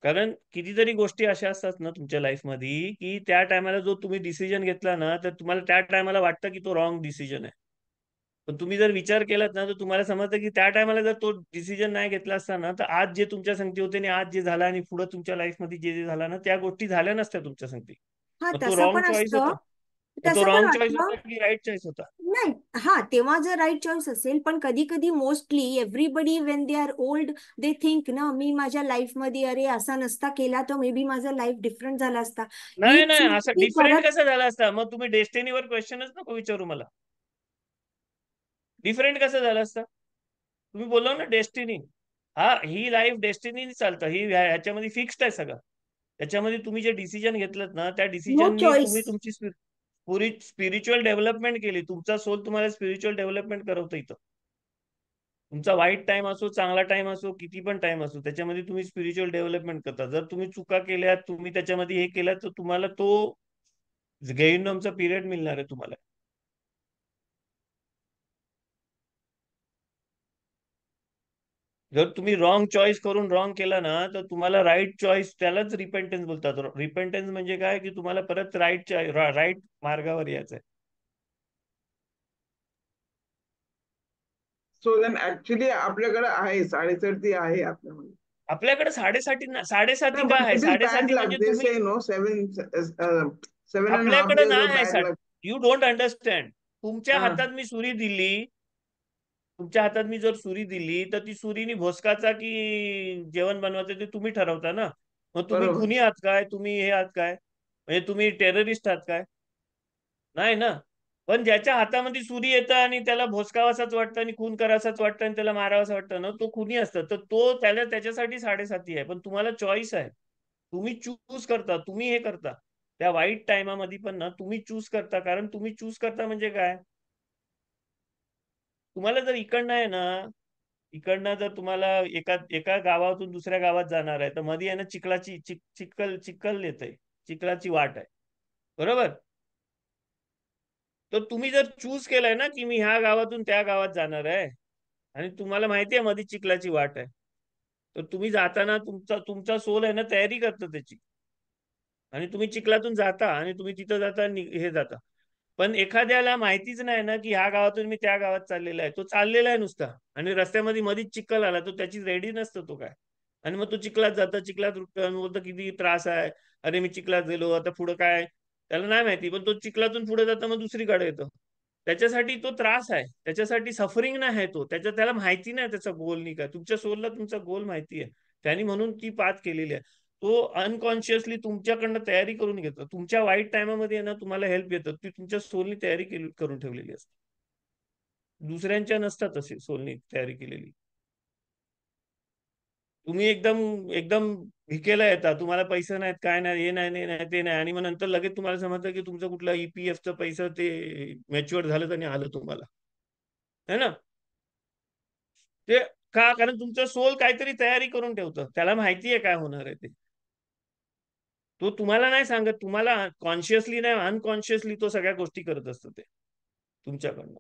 Speaker 3: कारण कितीतरी गोष्टी अशा असतात ना तुमच्या लाईफमध्ये की त्या टायमाला जो तुम्ही डिसिजन घेतला ना, तर तुम्हाला त्या टायमाला वाटतं की तो रॉंग डिसिजन आहे. पण तुम्ही जर विचार केलात ना, तर तुम्हाला समजतं की त्या टायमाला जर तो डिसिजन नाही घेतला असता ना, तर आज जे तुमच्या संगती होते आणि आज जे झालं आणि पुढे तुमच्या लाईफमध्ये जे जे झालं ना, त्या गोष्टी झाल्या नसत्या तुमच्या संगती.
Speaker 5: हा
Speaker 3: मग तो
Speaker 5: तसं
Speaker 3: रॉंग
Speaker 5: पण
Speaker 3: चॉईस
Speaker 5: असतं,
Speaker 3: होता. मग तो
Speaker 5: तसं पण
Speaker 3: रॉंग चॉईस
Speaker 5: वाटतं.
Speaker 3: होता की राईट चॉईस होता?
Speaker 5: नाही, हा तेव्हा जर राईट चॉईस असेल, पण कधी कधी mostly everybody when they are old they think ना, मी माझ्या लाईफ मध्ये अरे असा नसता केला तर मे बी माझा लाईफ डिफरंट झाला असता. ही
Speaker 3: नाही नाही,
Speaker 5: चूक
Speaker 3: असं
Speaker 5: मी
Speaker 3: डिफरंट
Speaker 5: करत.
Speaker 3: कसं झालं असतं? मग तुम्ही डेस्टिनीवर क्वेश्चनच नको विचारू मला. डिफरंट कसं झालं असतं? तुम्ही बोलला ना डेस्टिनी. हा, ही लाईफ डेस्टिनी चालतं, ही ह्याच्यामध्ये फिक्स्ड आहे सगळं. त्याच्यामध्ये तुम्ही जे डिसिजन घेतलं ना, त्या
Speaker 5: नो
Speaker 3: डिसिजननी
Speaker 5: चॉईस.
Speaker 3: तुम्ही तुमची पुरी स्पिरिच्युअल डेव्हलपमेंट केली. तुमचा सोल तुम्हाला स्पिरिच्युअल डेव्हलपमेंट करवतं इथं. तुमचा वाईट टाइम असो, चांगला टाइम असो, किती पण टाइम असो, त्याच्यामध्ये तुम्ही स्पिरिच्युअल डेव्हलपमेंट करता. जर तुम्ही चुका केल्या, तुम्ही त्याच्यामध्ये हे केलं, तर तुम्हाला तो गेहिनमचा पिरियड मिळणार आहे तुम्हाला. जर तुम्ही रॉंग चॉईस करून रॉंग केला ना, तर तुम्हाला राईट चॉईस, त्यालाच रिपेंटन्स बोलतात. रिपेंटन्स म्हणजे काय की तुम्हाला परत राईट मार्गावर यायचंय.
Speaker 1: सो देन ऍक्च्युली आपल्याकडे आहे 7.5 आहे आपल्यामध्ये.
Speaker 3: आपल्याकडे 7.5 काय आहे?
Speaker 1: इट इज बॅड
Speaker 3: 7.5
Speaker 1: लक,
Speaker 3: म्हणजे
Speaker 1: दे
Speaker 3: तुम्ही,
Speaker 1: से नो 7.5
Speaker 3: आपल्याकडे
Speaker 1: years of
Speaker 3: नाही आहे.
Speaker 1: bad luck.
Speaker 3: You don't understand. तुमच्या
Speaker 1: हा,
Speaker 3: हातात मी सुरी दिली, तुमच्या हातात मी जर सुरी दिली, तर ती सुरीनी भोसकाचा की जेवण बनवायचं ते तुम्ही ठरवता ना. मग तुम्ही
Speaker 1: बरोबर.
Speaker 3: खुनी आहात काय, तुम्ही हे आहात काय, म्हणजे तुम्ही टेररिस्ट आहात काय? नाही ना. पण ज्याच्या हातामध्ये सुरी येतं आणि त्याला भोसकावासाच वाटतं आणि खून करावासाच वाटतं आणि त्याला मारावंसं वाटतं ना, तो खुनी असतं. तर तो त्याच्यासाठी 7.5 आहे. पण तुम्हाला चॉईस आहे, तुम्ही चूज करता, तुम्ही हे करता. त्या वाईट टायमामध्ये पण ना तुम्ही चूज करता. कारण तुम्ही चूज करता म्हणजे काय, तुम्हाला जर इकडनं आहे ना, इकडनं जर तुम्हाला एका एका गावातून दुसऱ्या गावात जाणार आहे, तर मध्ये आहे ना चिखल येते, चिखलाची वाट आहे, बरोबर? तर तुम्ही जर चूज केलंय ना की मी ह्या गावातून त्या गावात जाणार आहे आणि तुम्हाला माहिती आहे मध्ये चिखलाची वाट आहे, तर तुम्ही जाताना तुमचा तुमचा सोल आहे ना तयारी करतो त्याची, आणि तुम्ही चिखलातून जाता आणि तुम्ही तिथं जाता हे जाता. पण एखाद्याला माहितीच नाही ना की ह्या गावातून मी त्या गावात चाललेला आहे, तो चाललेला आहे नुसता आणि रस्त्यामध्ये मध्येच चिखल आला, तो त्याची रेडी नसतो तो काय. आणि मग तो चिखलात जातो, चिखलात रुततो आणि बोलतो किती त्रास आहे, अरे मी चिखलात गेलो, आता पुढं काय त्याला नाही माहिती. पण तो चिखलातून पुढे जातो, मग दुसरीकडे येतो. त्याच्यासाठी तो त्रास आहे, त्याच्यासाठी सफरिंग नाही आहे तो, त्याला माहिती नाही त्याचा गोल नाही काय. तुमच्या सोलला तुमचा गोल माहिती आहे, त्यांनी म्हणून ती पाथ केलेली आहे. तो अनकॉन्शियसली तुमच्याकडनं तयारी करून घेतो. तुमच्या वाईट टायमामध्ये ना तुम्हाला हेल्प येतं, ती तुमच्या सोलनी तयारी करून ठेवलेली असते. दुसऱ्यांच्या नसतात अशी सोलनी तयारी केलेली. तुम्ही एकदम एकदम भिकेला येता, तुम्हाला पैसे नाहीत, काय नाही, हे नाही ते नाही, आणि मग नंतर लगेच तुम्हाला समजतं की तुमचं कुठलं ईपीएफचं पैसे ते मॅच्युअर झालं आणि आलं तुम्हाला, है ना. ते का? कारण तुमचं सोल काहीतरी तयारी करून ठेवतं, त्याला माहिती आहे काय होणार आहे ते. तो तुम्हाला नाही सांगत, तुम्हाला कॉन्शियसली नाही, अनकॉन्शियसली तो सगळ्या गोष्टी करत असतो ते तुमच्याकडनं.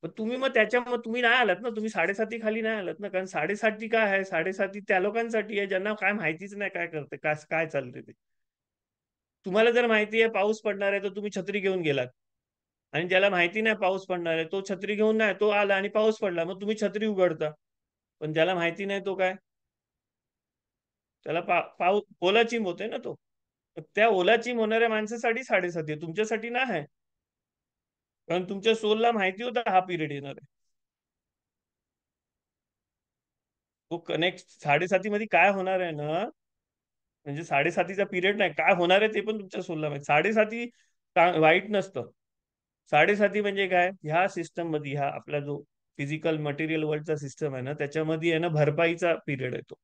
Speaker 3: पण तुम्ही मग मग तुम्ही नाही आलात ना, तुम्ही 7.5 खाली नाही आलात ना. कारण 7.5 काय आहे, 7.5 त्या लोकांसाठी आहे ज्यांना काय माहितीच नाही काय करते, काय चालते ते. तुम्हाला जर माहिती आहे पाऊस पडणार आहे, तर तुम्ही छत्री घेऊन गेलात. आणि ज्याला माहिती नाही पाऊस पडणार आहे, तो छत्री घेऊन नाही, तो आला आणि पाऊस पडला, मग तुम्ही छत्री उघडता. पण ज्याला माहिती नाही तो काय, त्याला पाऊस ओलाचीम होते ना तो. त्या ओलाचीम होणाऱ्या माणसासाठी 7.5 आहे, तुमच्यासाठी नाही आहे. कारण तुमच्या सोलला माहिती होता हा पिरियड येणार आहे. तो कनेक्ट 7.5 मध्ये काय होणार आहे ना, म्हणजे 7.5चा पिरियड नाही, काय होणार आहे ते पण तुमच्या सोलला माहिती. 7.5 वाईट नसतं. 7.5 म्हणजे काय, ह्या सिस्टम मध्ये, ह्या आपला जो फिजिकल मटेरियल वर्ल्डचा सिस्टम आहे ना, त्याच्यामध्ये आहे ना भरपाईचा पिरियड येतो.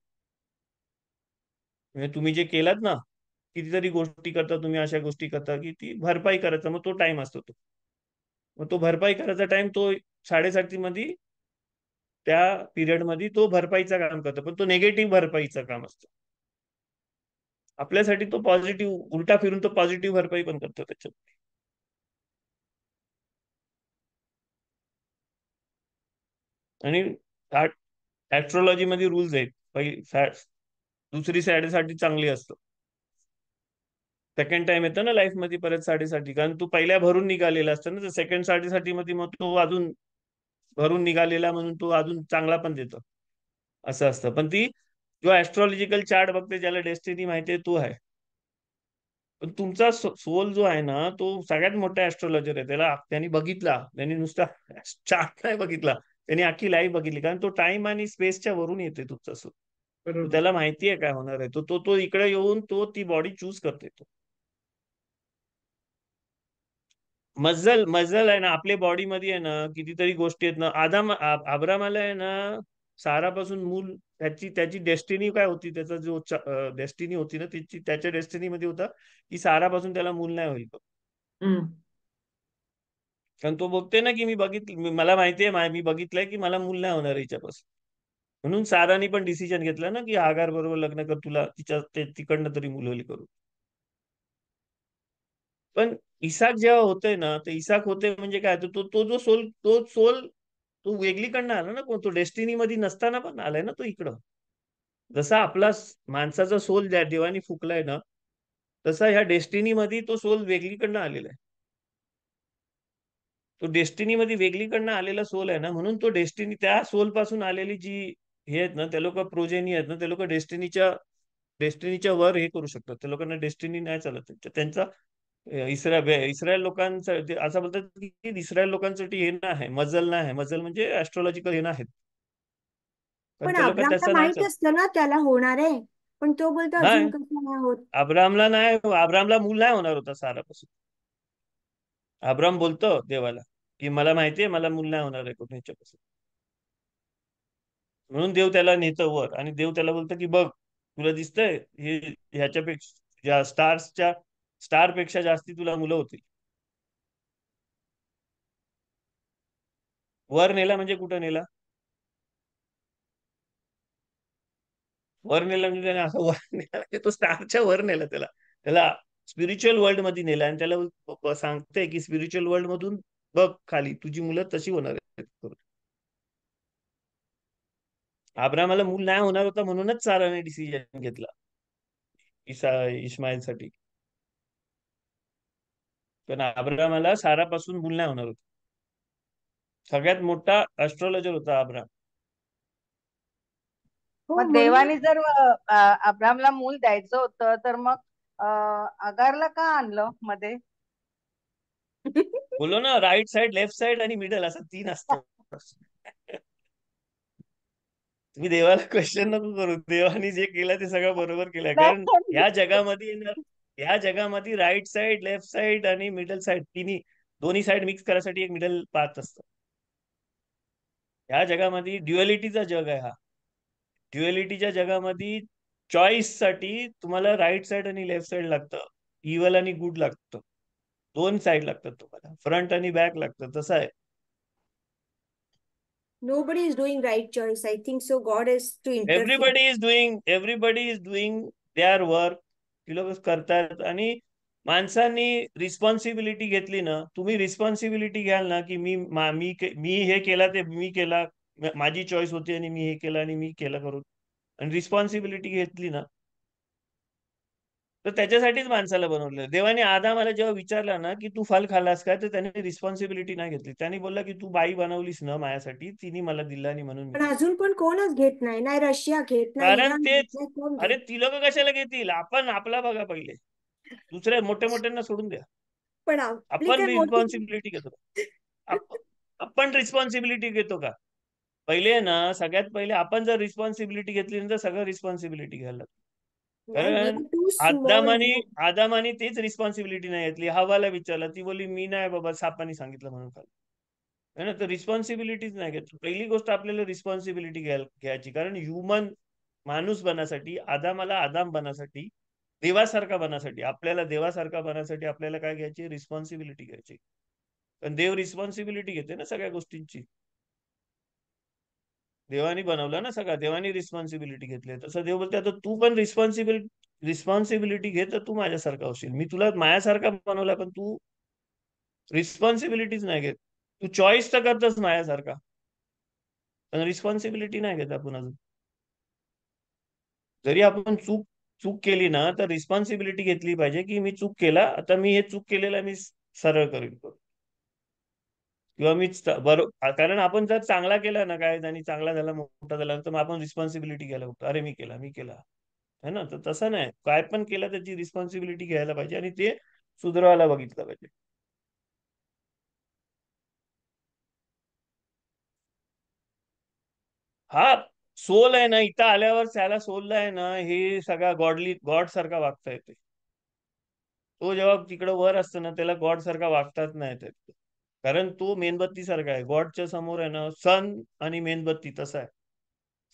Speaker 3: म्हणजे तुम्ही जे केलात ना, कितीतरी गोष्टी करता तुम्ही, अशा गोष्टी करता की ती भरपाई करायचा, मग तो टाइम असतो तो. मग तो भरपाई करायचा टाइम तो 7.5 मध्ये, त्या पिरियड मध्ये तो भरपाईचं काम करतो, पण तो निगेटिव्ह भरपाईचं काम असतं. आपल्यासाठी तो पॉझिटिव्ह, उलटा फिरून तो पॉझिटिव्ह भरपाई पण करतो त्याच्यात. आणि ऍस्ट्रॉलॉजी मध्ये रूल्स आहेत. दुसरी 7.5 चांगली असतं. सेकंड टाइम येतं ना लाईफ मध्ये परत 7.5, कारण तू पहिल्या भरून निघालेला असतं ना, तर सेकंड 7.5 मध्ये मग तो अजून भरून निघालेला म्हणून तो अजून चांगला पण देतो, असं असतं. पण ती जो ऍस्ट्रॉलॉजिकल चार्ट बघते, ज्याला डेस्टिनी माहितीये तो आहे. पण तुमचा सोल जो आहे ना, तो सगळ्यात मोठा ऍस्ट्रॉलॉजर आहे. त्यांनी बघितला, त्यांनी नुसता चार्ट नाही बघितला, त्यांनी अख्खी लाईफ बघितली. कारण तो टाइम आणि स्पेसच्या वरून येते तुमचा सोल.
Speaker 1: बरोबर.
Speaker 3: त्याला माहिती आहे काय होणार आहे, तो इकडे येऊन तो ती बॉडी चूज करते. तो मजल आहे ना आपल्या बॉडीमध्ये, आहे ना कितीतरी गोष्टी आहेत ना. अब्रामाला आहे ना सारापासून मूल, त्याची डेस्टिनी काय होती, त्याचा जो डेस्टिनी होती ना, त्याच्या डेस्टिनी मध्ये होता की सारापासून त्याला मूल नाही होईल.
Speaker 1: हम्म.
Speaker 3: कारण तो बघते ना की मला माहिती आहे, मी बघितलंय की मला मूल नाही होणार हिच्यापासून. म्हणून साराने पण डिसिजन घेतला ना की आगार बरोबर लग्न कर, तुला तिकडनं तरी मुलं करू. पण इसाक जेव्हा होतोय ना, तर इसाक होते म्हणजे काय, तो जो सोल तो वेगळीकडनं आला ना, तो डेस्टिनी मध्ये नसताना पण आलाय ना तो इकडं. जसा आपला माणसाचा सोल ज्या देवानी फुकलाय ना, तसा ह्या डेस्टिनी मध्ये तो सोल वेगळीकडनं आलेला आहे. तो डेस्टिनी मध्ये वेगळीकडनं आलेला सोल आहे ना, म्हणून तो डेस्टिनी, त्या सोल पासून आलेली जी हे आहेत ना, त्या लोक प्रोजेनी आहेत ना, ते लोक डेस्टिनीच्या वर हे करू शकतात. त्या लोकांना डेस्टिनी नाही चालत. त्यांचा इस्रायल लोकांसाठी असं बोलतात की इस्रायल लोकांसाठी हे नाही, मजल नाही आहे. मजल म्हणजे ऍस्ट्रॉलॉजिकल हे नाही, पण
Speaker 5: पण
Speaker 3: त्या लोकांना
Speaker 5: अब्रामला
Speaker 3: तसं नाही
Speaker 5: माहित
Speaker 3: चालत.
Speaker 5: असतं ना त्याला होणार आहे, पण तो बोलतो अजून
Speaker 3: नाही,
Speaker 5: कसं नाही होत.
Speaker 3: अब्रामला मूल नाही होणार होता सारापासून. अब्राम बोलतो देवाला की मला माहितीये मला मूल नाही होणार आहे कोणी ह्याच्यापासून. म्हणून देव त्याला नेतं वर, आणि देव त्याला बोलतो की बघ, तुला दिसतंय हे, ह्याच्यापेक्षा स्टार पेक्षा जास्ती तुला मुलं होती. वर नेला म्हणजे कुठं नेला? वर नेला म्हणजे त्याने असं वर नेला म्हणजे तो स्टारच्या वर नेला त्याला स्पिरिच्युअल वर्ल्ड मध्ये नेला, आणि त्याला सांगते की स्पिरिच्युअल वर्ल्ड मधून बघ खाली, तुझी मुलं तशी होणार आहेत. अब्रामाला मूल नाही होणार होता, म्हणूनच साराने डिसिजन घेतला इस्माईल साठी. पण अब्रामाला सारापासून मूल नाही होणार होतं. सगळ्यात मोठा ऍस्ट्रॉलॉजर होता अब्राम.
Speaker 5: हो
Speaker 4: मग
Speaker 5: म्हणून
Speaker 4: देवाने जर अब्रामला मूल द्यायचं होतं तर मग अगारला का आणलं मध्ये?
Speaker 3: बोलो ना, राईट साइड, लेफ्ट साइड आणि मिडल असं 3 असतं. तुम्ही देवाला क्वेश्चन नको करू. देवाने जे केलं ते सगळं बरोबर केलंय. कारण या जगामध्ये राईट साइड, लेफ्ट साइड आणि मिडल साइड दोन्ही साइड मिक्स करायसाठी एक मिडल पाथ असतं. या जगामध्ये ड्युअलिटीचा जग आहे हा. ड्युअलिटीच्या जगामध्ये चॉईस साठी तुम्हाला राईट साइड आणि लेफ्ट साइड लागतं. इव्हल आणि गुड लागतं. 2 साइड लागतात तुम्हाला. फ्रंट आणि बॅक लागतं. तसं आहे.
Speaker 5: nobody is doing right choice. I think so. God is to interfere.
Speaker 3: Everybody is doing their work. ती लोक करतात. आणि माणसांनी रिस्पॉन्सिबिलिटी घेतली ना, तुम्ही रिस्पॉन्सिबिलिटी घ्याल ना की मी हे केलं ते मी केला, माझी चॉईस होती आणि मी हे केलं आणि मी केलं करून, आणि रिस्पॉन्सिबिलिटी घेतली ना, तर त्याच्यासाठीच माणसाला बनवलं. देवाने आदामाला जेव्हा विचारला ना की तू फल खाल्लास का, तर त्याने रिस्पॉन्सिबिलिटी नाही घेतली. त्याने बोलला की तू बाई बनवलीस ना माझ्यासाठी, तिने मला दिला आणि म्हणून मी
Speaker 5: पण अजून पण कोणच घेत नाही. नाही रशिया घेत, नाही
Speaker 3: कारण
Speaker 5: इराण घेत,
Speaker 3: तेच.
Speaker 5: नाही कोण
Speaker 3: अरे
Speaker 5: घेत.
Speaker 3: ती लोक कशाला घेतील? आपण आपला बघा पहिले. दुसऱ्या मोठ्यांना सोडून द्या.
Speaker 5: पण आपली
Speaker 3: आपण
Speaker 5: काय मोठी.
Speaker 3: रिस्पॉन्सिबिलिटी घेतो का? आपण रिस्पॉन्सिबिलिटी घेतो का? पहिले ना, सगळ्यात पहिले आपण जर रिस्पॉन्सिबिलिटी घेतली ना, तर सगळं रिस्पॉन्सिबिलिटी घ्यायला लागतं.
Speaker 5: नाही, we
Speaker 3: कारण
Speaker 5: are too small.
Speaker 3: आदामाने तीच रिस्पॉन्सिबिलिटी नाही घेतली. हवाला विचारलं, ती बोलली मी नाही बाबा, सापाने सांगितलं म्हणून खाल्लं. है ना? तर रिस्पॉन्सिबिलिटीच नाही घेतली. पहिली गोष्ट आपल्याला रिस्पॉन्सिबिलिटी घ्यायची. कारण ह्युमन माणूस बनासाठी, आदामाला आदाम बनासाठी, देवासारखा बनासाठी, आपल्याला देवासारखा बनासाठी आपल्याला काय घ्यायची? रिस्पॉन्सिबिलिटी घ्यायची. पण देव रिस्पॉन्सिबिलिटी घेते ना सगळ्या गोष्टींची. देवानी बनवलं ना सगळं, देवानी रिस्पॉन्सिबिलिटी घेतली. तसं देव बोलते आता तू पण रिस्पॉन्सिबिलिटी घे, तर तू माझ्यासारखा होशील. मी तुला माझ्यासारखा बनवला, पण तू रिस्पॉन्सिबिलिटीच नाही घेत. तू चॉईस तर करतोस माझ्यासारखा, पण रिस्पॉन्सिबिलिटी नाही घेत आपण अजून. जरी आपण चूक चूक केली ना, तर रिस्पॉन्सिबिलिटी घेतली पाहिजे की मी चूक केला, आता मी हे चूक केलेलं मी सरळ करेन, किंवा बरोबर. कारण आपण जर चांगला केला ना काय, आणि चांगला झाला, मोठा झाला, तर मग आपण रिस्पॉन्सिबिलिटी घ्यायला बघतो. अरे मी केला है ना. तर तसं नाही. काय पण केलं त्याची रिस्पॉन्सिबिलिटी घ्यायला पाहिजे आणि ते सुधारायला बघितलं पाहिजे. हा सोल आहे ना, इथं आल्यावर त्याला सोलला आहे ना, हे सगळा गॉड सारखा वागता येते. तो जेव्हा तिकडं वर असतो ना, त्याला गॉड सारखा वागताच नाही येत. कारण तो मेणबत्ती सारखा आहे. गॉडच्या समोर आहे ना, सन आणि मेणबत्ती तसा आहे.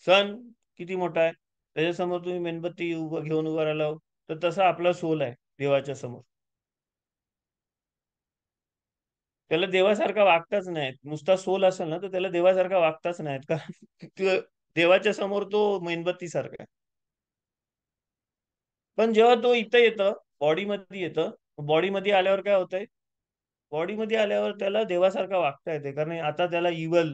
Speaker 3: सन किती मोठा आहे, त्याच्यासमोर तुम्ही मेणबत्ती घेऊन उभा राहिला, तर तसा आपला सोल आहे देवाच्या समोर. त्याला देवासारखा वागताच नाहीत. नुसता सोल असेल ना, तर त्याला देवासारखा वागताच नाहीत. कारण देवाच्या समोर तो मेणबत्ती सारखा आहे. पण जेव्हा तो इथं येतं, बॉडीमध्ये येतं, बॉडीमध्ये आल्यावर काय होतंय? बॉडीमध्ये आल्यावर त्याला देवासारखा वागता येते. कारण आता त्याला इव्हल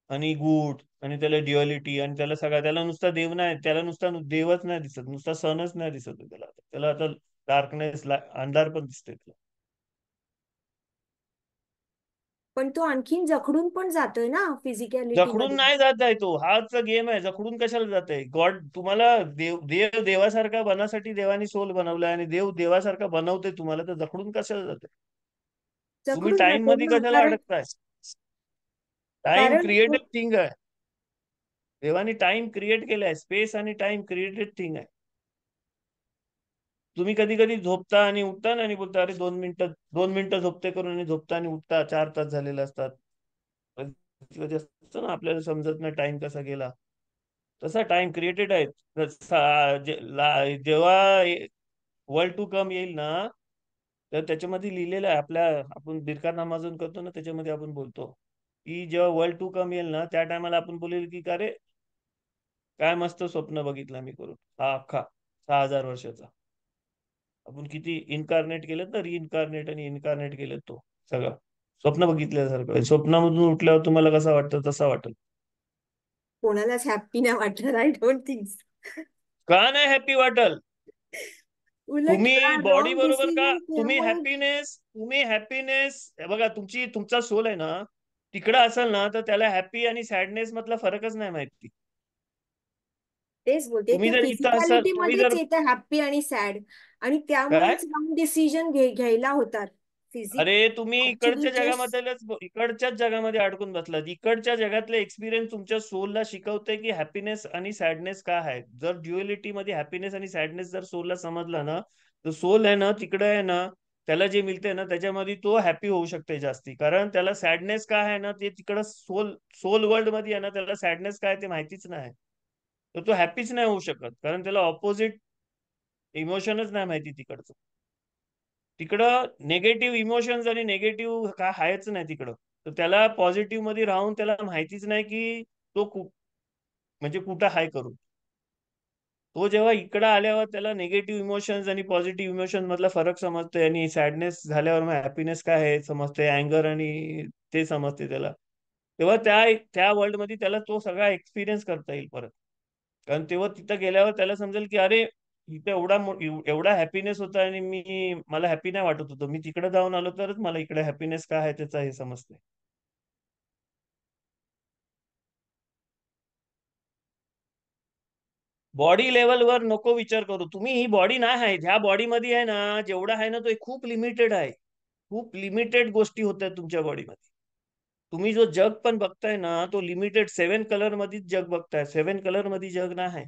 Speaker 3: आणि गुड आणि त्याला ड्युअलिटी आणि त्याला सगळं, त्याला नुसता देव नाही, त्याला नुसता देवच नाही दिसत, नुसता सणच नाही दिसत त्याला आता डार्कनेस, अंधार पण दिसते त्याला.
Speaker 5: पण तो आणखीन जखडून पण जातोय ना फिजिकॅलिटी
Speaker 3: जखडून
Speaker 5: मध्ये.
Speaker 3: नाही जात आहे तो. हाच गेम आहे. जखडून कशाला जात आहे? गॉड तुम्हाला देवासारखा बनासाठी देवानी सोल बनवलाय, आणि देव देवासारखा बनवते तुम्हाला, तर जखडून कशाला जाते? तुम्ही
Speaker 5: जखडून
Speaker 3: टाइम
Speaker 5: जातोय
Speaker 3: मध्ये
Speaker 5: ना,
Speaker 3: कशाला
Speaker 5: कारण
Speaker 3: अडकताय? टाइम
Speaker 5: कारण
Speaker 3: क्रिएटेड थिंग आहे. देवानी टाइम क्रिएट केलाय. स्पेस आणि टाइम क्रिएटेड थिंग आहे. तुम्ही कधी कधी झोपता आणि उठता आणि बोलता अरे 2 मिनिटं झोपते करून, आणि झोपता आणि उठता 4 तास झालेले असतात. कधी असतं ना, आपल्याला समजत नाही टाइम कसा गेला. तसा टाइम क्रिएटेड आहे. जेव्हा वर्ल्ड टू कम येईल ना, तर त्याच्यामध्ये लिहिलेलं आहे. आपण बिरका नामाजून करतो ना, त्याच्यामध्ये आपण बोलतो की जेव्हा वर्ल्ड टू कम येईल ना, त्या टायमाला आपण बोलेल की अरे काय मस्त स्वप्न बघितलं मी करून, हा अख्खा 6,000 वर्षाचा. आपण किती इन्कारनेट केलं ना, रिइन्कारनेट आणि इन्कारनेट केलं, तो सगळं स्वप्न बघितल्यासारखं. स्वप्नामधून उठल्यावर तुम्हाला कसं वाटतं? तसा वाटेल.
Speaker 5: कोणालाच हॅप्पी नाही वाटणार. I don't think.
Speaker 3: का नाही हॅपी वाटल?
Speaker 5: उलट
Speaker 3: तुम्ही बॉडी
Speaker 5: रॉंग
Speaker 3: बरोबर का,
Speaker 5: डिसिजन
Speaker 3: तुम्ही हॅपीनेस बघा, तुमचा सोल आहे ना तिकडं असेल ना, तर त्याला हॅपी आणि सॅडनेस मधला फरकच नाही माहिती.
Speaker 5: तेच बोलते
Speaker 3: तुम्ही
Speaker 5: ते
Speaker 3: जर इथं असाल,
Speaker 5: फिजिकॅलिटी
Speaker 3: तुम्ही जर
Speaker 5: मध्येच येतं हॅप्पी आणि सॅड, आणि
Speaker 3: काय,
Speaker 5: त्यामुळेच रॉंग डिसिजन घ्यायला होतात.
Speaker 3: अरे तुम्ही
Speaker 5: ऍक्च्युली
Speaker 3: इकडच्या
Speaker 5: जे
Speaker 3: इकडच्याच जगामध्ये अडकून बसलात. इकडच्या जगातले एक्सपिरियन्स तुमच्या सोलला शिकवते की हॅपीनेस आणि सॅडनेस काय आहे. जर ड्युएलिटी मध्ये हॅपीनेस आणि सॅडनेस जर सोलला समजला ना, तर सोल आहे ना तिकडे आहे ना, त्याला जे मिळते ना त्याच्यामध्ये तो हॅपी होऊ शकते जास्ती. कारण त्याला सॅडनेस काय आहे ना ते तिकडं सोल सोल वर्ल्ड मध्ये आहे ना, त्याला सॅडनेस काय ते माहितीच नाही. तर तो हॅपीच नाही होऊ शकत, कारण त्याला ऑपोजिट इमोशनच नाही माहिती तिकडचं. तिकडं नेगेटिव्ह इमोशन्स आणि नेगेटिव्ह काय आहेच नाही तिकडं. तर त्याला पॉझिटिव्ह मध्ये राहून त्याला माहितीच नाही की तो म्हणजे कुठं हाय करू. तो जेव्हा इकडं आल्यावर त्याला निगेटिव्ह इमोशन्स आणि पॉझिटिव्ह इमोशन मधला फरक समजतोय, आणि सॅडनेस झाल्यावर मग हॅपीनेस काय आहे समजते, अँगर आणि ते समजते त्याला. तेव्हा त्या त्या वर्ल्ड मध्ये त्याला तो सगळा एक्सपिरियन्स करता येईल परत. कारण तेव्हा तिथं गेल्यावर त्याला समजेल की अरे इथे एवढा हॅपीनेस होता आणि मला हॅपी नाही वाटत होतं. मी तिकडे जाऊन आलो तरच मला इकडे हॅपीनेस काय आहे त्याचा हे समजते. बॉडी लेवलवर नको विचार करू तुम्ही. ही बॉडी नाही आहे, ह्या बॉडीमध्ये आहे ना जेवढा आहे ना तो खूप लिमिटेड आहे. खूप लिमिटेड गोष्टी होत आहेत तुमच्या बॉडीमध्ये. तुम्ही जो जग पण बघताय ना तो लिमिटेड 7 कलर मध्येच जग बघताय. 7 कलर मध्ये जग नाही आहे.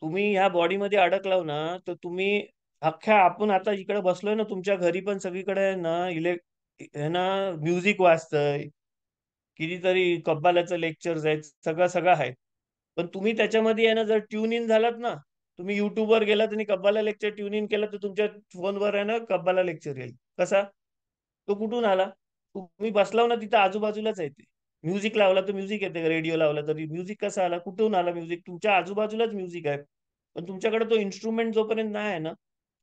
Speaker 3: तुम्ही ह्या बॉडीमध्ये अडकलाव ना तर तुम्ही अख्ख्या, आपण आता इकडे बसलोय ना तुमच्या घरी पण सगळीकडे आहे ना आहे ना म्युझिक वाजतंय, कितीतरी कव्वाल्याचं लेक्चर्स आहेत, सगळं सगळं आहे. पण तुम्ही त्याच्यामध्ये आहे ना जर ट्यून इन झालात ना, तुम्ही युट्यूबवर गेलात आणि कब्बाला लेक्चर ट्यून इन केलं तर तुमच्या फोनवर आहे ना कब्बाला लेक्चर येईल. कसा तो कुठून आला? तुम्ही बसलाव ना तिथं आजूबाजूलाच आहे ते. म्युझिक लावला तर म्युझिक येते, रेडिओ लावला तरी म्युझिक कसा आला, कुठून आला म्युझिक? तुमच्या आजूबाजूलाच म्युझिक आहे. पण तुमच्याकडे तो इन्स्ट्रुमेंट जोपर्यंत नाही आहे ना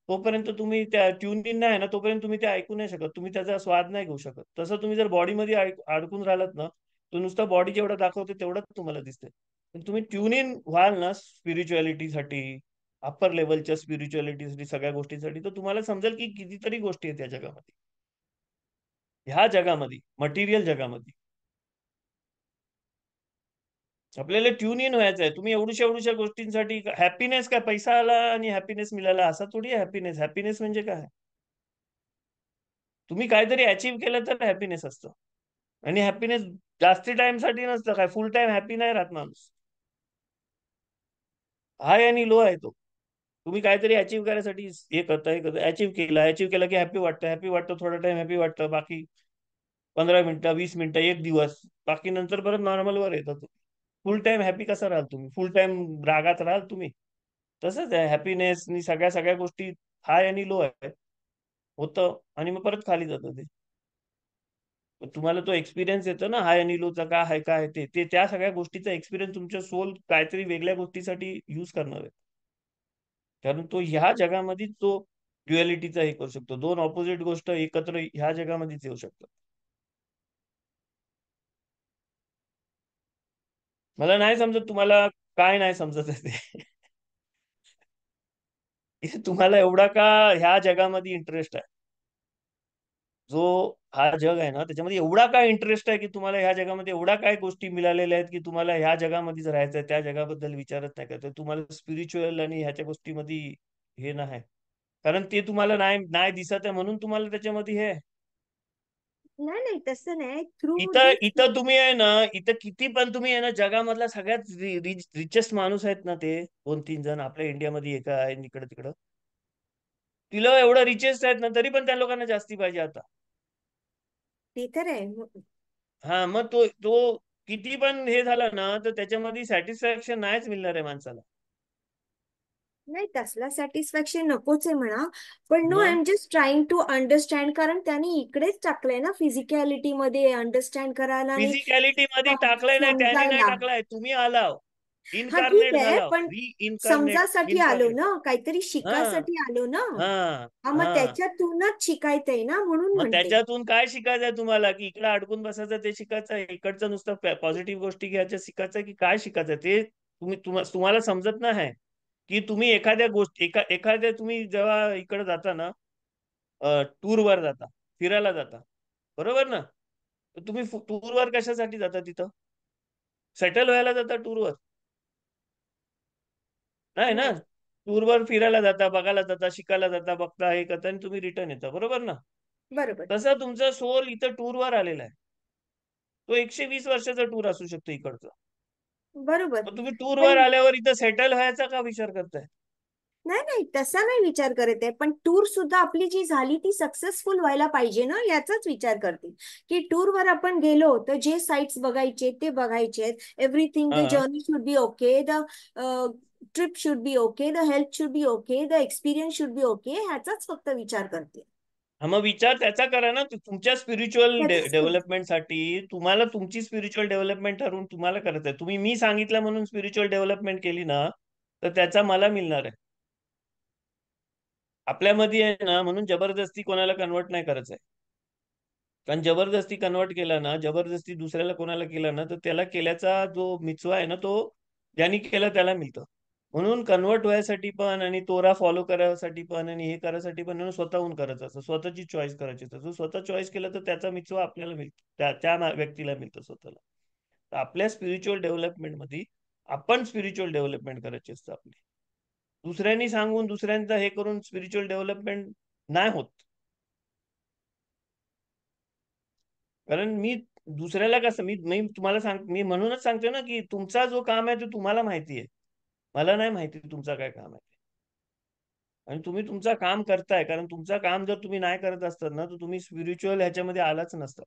Speaker 3: तोपर्यंत तुम्ही त्या ट्यून इन नाही आहे ना तोपर्यंत तुम्ही ते ऐकू नाही शकत, तुम्ही त्याचा स्वाद नाही घेऊ शकत. तसं तुम्ही जर बॉडीमध्ये अडकून राहिलात ना, तो नुसता बॉडी जेवढा दाखवते तेवढंच तुम्हाला दिसते. पण तुम्ही ट्यून इन व्हाल ना स्पिरिच्युअलिटीसाठी, अप्पर लेवलच्या स्पिरिच्युअलिटीसाठी, सगळ्या गोष्टींसाठी, तर तुम्हाला समजेल की कितीतरी गोष्टी आहेत या जगामध्ये, ह्या जगामध्ये, मटेरियल जगामध्ये. आपल्याला ट्यून इन व्हायचं आहे. तुम्ही एवढ्या गोष्टींसाठी हॅपीनेस काय पैसा आला आणि हॅपीनेस मिळाला असा थोडी आहे हॅपीनेस. हॅपीनेस म्हणजे काय? तुम्ही काहीतरी अचीव्ह केलं तर हॅपीनेस असतं. आणि हॅपीनेस जास्ती टाइम साठी नसतं. काय फुल टाइम हॅपी नाही राहत माणूस. हाय आणि लो आहे तो. तुम्ही काहीतरी अचीव्ह करायसाठी हे करता अचीव्ह केलं की हॅपी वाटतं थोडा टाइम हॅपी वाटतं, बाकी 15 मिनिटं 20 मिनिटं एक दिवस, बाकी नंतर परत नॉर्मल वर येतात. फुल टाइम हॅपी कसा राहाल तुम्ही? फुल टाइम रागात राहाल तुम्ही? तसंच आहे हॅपीनेस सगळ्या सगळ्या गोष्टी हाय आणि लो आहे होतं, आणि मग परत खाली जातं ते. तुम्हाला तो एक्सपिरियन्स येतो ना हाय आणि लोचा काय आहे काय ते ते त्या सगळ्या गोष्टीचा एक्सपिरियन्स तुमच्या सोल काहीतरी वेगळ्या गोष्टीसाठी युज करणार आहे. कारण तो ह्या जगामध्ये तो ड्युएलिटीचा हे करू शकतो. दोन ऑपोजिट गोष्ट एकत्र ह्या जगामध्येच येऊ शकतात. मला नाही समजत तुम्हाला काय नाही समजत आहे ते. तुम्हाला एवढा का ह्या जगामध्ये इंटरेस्ट आहे? जो हा जग आहे ना त्याच्यामध्ये एवढा काय इंटरेस्ट आहे की तुम्हाला ह्या जगामध्ये एवढा काय गोष्टी मिळालेल्या आहेत की तुम्हाला ह्या जगामध्येच राहायचं आहे, त्या जगाबद्दल विचारच नाही करत. तुम्हाला स्पिरिच्युअल आणि ह्याच्या गोष्टीमध्ये हे नाही, कारण ते तुम्हाला नाही नाही दिसत आहे म्हणून तुम्हाला त्याच्यामध्ये हे आहे.
Speaker 5: नाही नाही तसं नाही, थ्रू
Speaker 3: इथं
Speaker 5: दिस.
Speaker 3: इथं तुम्ही आहे ना, इथं किती पण तुम्ही आहे ना जगामधला सगळ्यात रिचेस्ट माणूस आहेत ना ते 2-3 जण आपल्या इंडियामध्ये एका आहे इकडं तिकडं, तिला एवढं रिचेस्ट आहेत ना तरी पण त्या लोकांना जास्ती पाहिजे आता.
Speaker 5: ते तर आहे.
Speaker 3: हा मग तो तो किती पण हे झाला ना तर त्याच्यामध्ये सॅटिस्फॅक्शन नाहीच मिळणार आहे माणसाला.
Speaker 5: नाही तसला सॅटिस्फॅक्शन नकोच आहे म्हणा, पण नो आय
Speaker 3: मग
Speaker 5: am just trying to understand, कारण त्यांनी इकडेच टाकलंय ना फिजिकॅलिटी मध्ये अंडरस्टँड करायला आणि
Speaker 3: फिजिकॅलिटी मध्ये टाकलंय नाही, त्याने नाही
Speaker 5: समजायला.
Speaker 3: टाकलाय, तुम्ही आलाव,
Speaker 5: हा ठीक
Speaker 3: इन्कारनेट
Speaker 5: आहे,
Speaker 3: झाला,
Speaker 5: पण
Speaker 3: इन्कारनेट
Speaker 5: समजासाठी आलो
Speaker 3: इन्कारनेट.
Speaker 5: ना, काहीतरी
Speaker 3: हा
Speaker 5: शिकायसाठी आलो ना.
Speaker 3: हा
Speaker 5: हा मग
Speaker 3: हा
Speaker 5: त्याच्यातूनच शिकायचंय ना, म्हणून
Speaker 3: मग
Speaker 5: म्हणते.
Speaker 3: त्याच्यातून काय शिकायचंय तुम्हाला? की इकडे अडकून बसायचं ते शिकायचंय, इकडचं नुसतं पॉझिटिव्ह गोष्टी घ्यायच्या शिकायचंय, की काय शिकायचंय ते तुम्हाला समजत नाही की तुम्ही एखाद्या गोष्टी एखाद्या तुम्ही जेव्हा इकडे जाता ना, टूरवर जाता, फिरायला जाता, बरोबर ना? तर तुम्ही टूरवर कशासाठी जाता? तिथं सेटल व्हायला जाता टूरवर. नाही ना,
Speaker 5: नाही.
Speaker 3: टूरवर फिरायला जाता, बघायला जाता, शिकायला जाता, बघता, हे करता आणि तुम्ही रिटर्न येता, बरोबर ना?
Speaker 5: बरोबर
Speaker 3: तसा तुमचा सोल इथं टूरवर आलेला आहे. तो 120 वर्षाचा टूर असू शकतो इकडचा.
Speaker 5: बरोबर.
Speaker 3: मग तुम्ही टूरवर
Speaker 5: पण
Speaker 3: आल्यावर इथं सेटल व्हायचा का विचार करताय?
Speaker 5: नाही नाही, तसा नाही विचार करत आहे, पण टूर सुद्धा आपली जी झाली ती सक्सेसफुल व्हायला पाहिजे ना, याचाच विचार करते. की टूरवर आपण गेलो तर जे साईट्स बघायचे ते बघायचे, एव्हरीथिंग, द
Speaker 3: हा
Speaker 5: journey should be okay, the trip should be okay, the health should be okay, the experience should be okay, ह्याचाच फक्त विचार करते.
Speaker 3: मग विचार त्याचा करा ना, तुमच्या स्पिरिच्युअल
Speaker 5: त्याचाच करते.
Speaker 3: डेव्हलपमेंटसाठी. तुम्हाला तुमची स्पिरिच्युअल डेव्हलपमेंट ठरवून तुम्हाला करायचं आहे. तुम्ही मी सांगितलं म्हणून स्पिरिच्युअल डेव्हलपमेंट केली ना, तर त्याचा मला मिळणार आहे. आपल्यामध्ये आहे ना, म्हणून जबरदस्ती कोणाला कन्वर्ट नाही करायचं आहे. कारण जबरदस्ती कन्वर्ट केला ना, जबरदस्ती दुसऱ्याला कोणाला केला ना, तर त्याला केल्याचा जो मिचवा आहे ना, तो ज्यांनी केला त्याला मिळतं. म्हणून कन्वर्ट व्हायसाठी पण आणि तोरा फॉलो करायसाठी पण आणि हे करायसाठी पण स्वतःहून करायचं असतं, स्वतःची चॉईस करायची असते. जो स्वतः चॉईस केलं तर त्याचा मिचवा आपल्याला मिळतो, त्या व्यक्तीला मिळतं स्वतःला. तर आपल्या स्पिरिच्युअल डेव्हलपमेंटमध्ये आपण स्पिरिच्युअल डेव्हलपमेंट करायची असतं आपली. दुसऱ्यांनी सांगून दुसऱ्यांचा हे करून स्पिरिच्युअल डेव्हलपमेंट नाही होत. कारण मी दुसऱ्याला कसं मी तुम्हाला मी म्हणूनच सांगतो ना, की तुमचा जो काम आहे तो तुम्हाला माहिती आहे. मला नाही माहिती तुमचं काय काम आहे. आणि तुम्ही तुमचं काम करताय, कारण तुमचं काम जर तुम्ही नाही करत असतात ना, तर तुम्ही स्पिरिच्युअल ह्याच्यामध्ये आलाच नसता.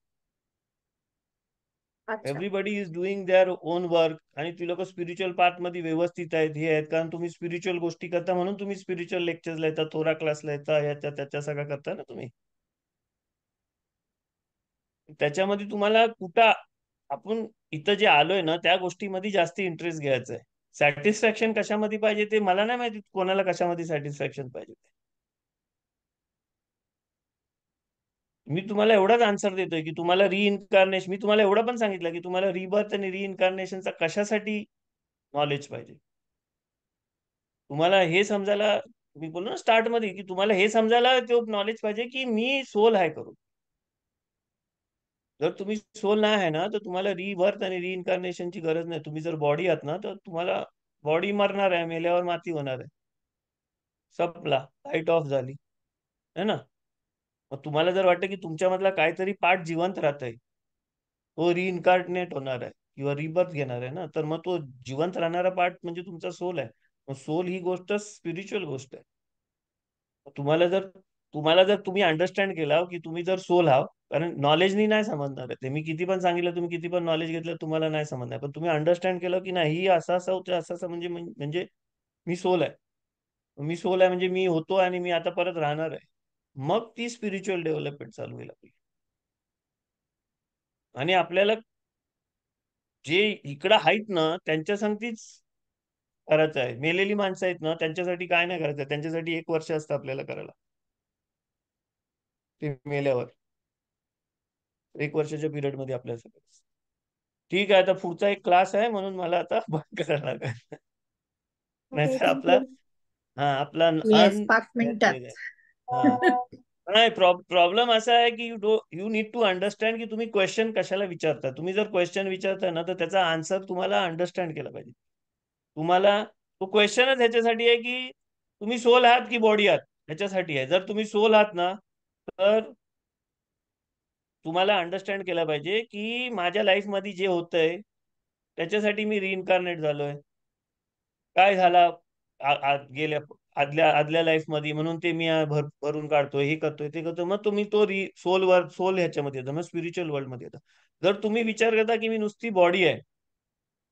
Speaker 5: अच्छा.
Speaker 3: Everybody is doing their own work, आणि ती लोक स्पिरिच्युअल पार्ट मध्ये व्यवस्थित आहेत, हे आहेत, कारण तुम्ही स्पिरिच्युअल गोष्टी करता म्हणून तुम्ही स्पिरिच्युअल लेक्चर्सला येता, थोरा क्लासला येता, ह्याच्या त्याच्या सगळं करता ना तुम्ही. त्याच्यामध्ये तुम्हाला कुठं आपण इथं जे आलोय ना, त्या गोष्टीमध्ये जास्त इंटरेस्ट घ्यायचा आहे. सॅटिस्फॅक्शन कशामध्ये पाहिजे ते मला नाही माहिती, कोणाला कशामध्ये सॅटिस्फॅक्शन पाहिजे ते. मी तुम्हाला एवढाच आन्सर देतोय की तुम्हाला रिइन्कार्नेशन, मी तुम्हाला एवढं पण सांगितलं की तुम्हाला रिबर्थ आणि रिइन्कार्नेशनचा कशासाठी नॉलेज पाहिजे. तुम्हाला हे समजायला, मी बोललो ना स्टार्ट मध्ये, की तुम्हाला हे समजायला तो नॉलेज पाहिजे की मी सोल आहे करून. जर तुम्ही सोल नाही आहे ना, तर तुम्हाला रिबर्थ आणि रिइन्कार्नेशनची गरज नाही. तुम्ही जर बॉडी आहात ना, तर तुम्हाला बॉडी मरणार आहे, मेल्यावर माती होणार आहे, संपला, लाईट ऑफ झाली, है ना. मग तुम्हाला जर वाटतं की तुमच्यामधला काहीतरी पार्ट जिवंत राहत आहे, तो रिइन्कार्नेट होणार आहे किंवा रिबर्थ घेणार आहे ना, तर मग तो जिवंत राहणारा पार्ट म्हणजे तुमचा सोल आहे. मग सोल ही गोष्ट स्पिरिच्युअल गोष्ट आहे. तुम्हाला जर तुम्ही अंडरस्टँड केला की तुम्ही जर सोल आहात, कारण नॉलेजनी नाही समजणार आहे ते. मी किती पण सांगितलं, तुम्ही किती पण नॉलेज घेतलं, तुम्हाला नाही समजणार. पण तुम्ही अंडरस्टँड केलं की नाही, ही असं असं होतं, असं असं, म्हणजे मी सोल आहे. मी सोल आहे म्हणजे मी होतो आणि मी आता परत राहणार आहे. मग ती स्पिरिच्युअल डेव्हलपमेंट चालू होईल आपली. आणि आपल्याला जे इकडं आहेत ना, त्यांच्या संगतीच करायचं आहे. मेलेली माणसं आहेत ना, त्यांच्यासाठी काय नाही करायचं, त्यांच्यासाठी 1 वर्ष असतं आपल्याला करायला. ते मेल्यावर 1 वर्षाच्या पिरियड मध्ये आपल्याला सगळं. ठीक आहे, आता पुढचा एक क्लास आहे म्हणून मला आता बंद करायला लागेल.
Speaker 5: ओके,
Speaker 3: नाहीतर आपला,
Speaker 5: थँक्यू.
Speaker 3: हा आपला
Speaker 6: येस, 5 मिनिटात.
Speaker 3: हा नाही, प्रॉब्लेम असा आहे की यू नीड टू अंडरस्टँड की तुम्ही क्वेश्चन कशाला विचारता. तुम्ही जर क्वेश्चन विचारताय ना, तर त्याचा आन्सर तुम्हाला अंडरस्टँड केला पाहिजे. तुम्हाला तो क्वेश्चनच ह्याच्यासाठी आहे की तुम्ही सोल आहात की बॉडी आहात, ह्याच्यासाठी आहे. जर तुम्ही सोल आहात ना, तर तुम्हाला अंडरस्टँड केलं पाहिजे की माझ्या लाईफ मध्ये जे होतंय त्याच्यासाठी मी रिइन्कार्नेट झालोय. काय झाला गेल्या आदल्या लाईफ मध्ये, म्हणून ते मी भरून काढतोय, हे करतोय, ते करतोय. मग तुम्ही तो सोल ह्याच्यामध्ये येतो, मग स्पिरिच्युअल वर्ल्ड मध्ये येतो. जर तुम्ही विचार करता की मी नुसती बॉडी आहे,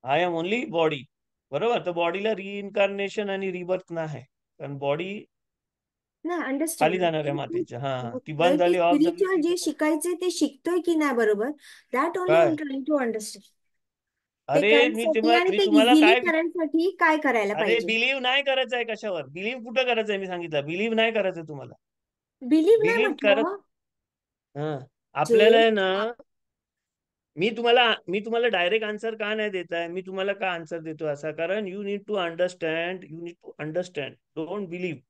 Speaker 3: आय एम ओनली बॉडी, बरोबर, तर बॉडीला रिइन्कार्नेशन आणि रिबर्थ नाही आहे. कारण बॉडी
Speaker 5: नाही,
Speaker 3: खाली
Speaker 5: अंडरस्टँड.
Speaker 3: जाणार आहे मातीच्या. हा, ती
Speaker 5: तर
Speaker 3: बंद
Speaker 5: ते
Speaker 3: झाली, ऑफ झाली
Speaker 5: स्पिरिच्युअल
Speaker 3: की
Speaker 5: जे
Speaker 3: ते
Speaker 5: शिकायचंय ते शिकतोय की नाही, बरोबर, दॅट ओनली आय एम
Speaker 3: काय.
Speaker 5: Trying to understand. ते
Speaker 3: अरे
Speaker 5: करण्यासाठी आणि
Speaker 3: मी
Speaker 5: ते
Speaker 3: तुम्हाला
Speaker 5: इझिली
Speaker 3: काय,
Speaker 5: करण्यासाठी काय करायला
Speaker 3: अरे
Speaker 5: पाहिजे?
Speaker 3: बिलीव्ह नाही करायचं आहे कशावर, बिलीव्ह कुठं करायचं आहे, मी सांगितलं बिलीव्ह नाही करायचं तुम्हाला.
Speaker 5: बिलीव्ह नाही
Speaker 3: बिलीव्ह करत,
Speaker 5: म्हटलं.
Speaker 3: हा,
Speaker 5: जे
Speaker 3: आपल्याला आहे ना, मी तुम्हाला डायरेक्ट आन्सर का नाही देत आहे, मी तुम्हाला का आन्सर देतो असा, कारण you need to understand, don't believe.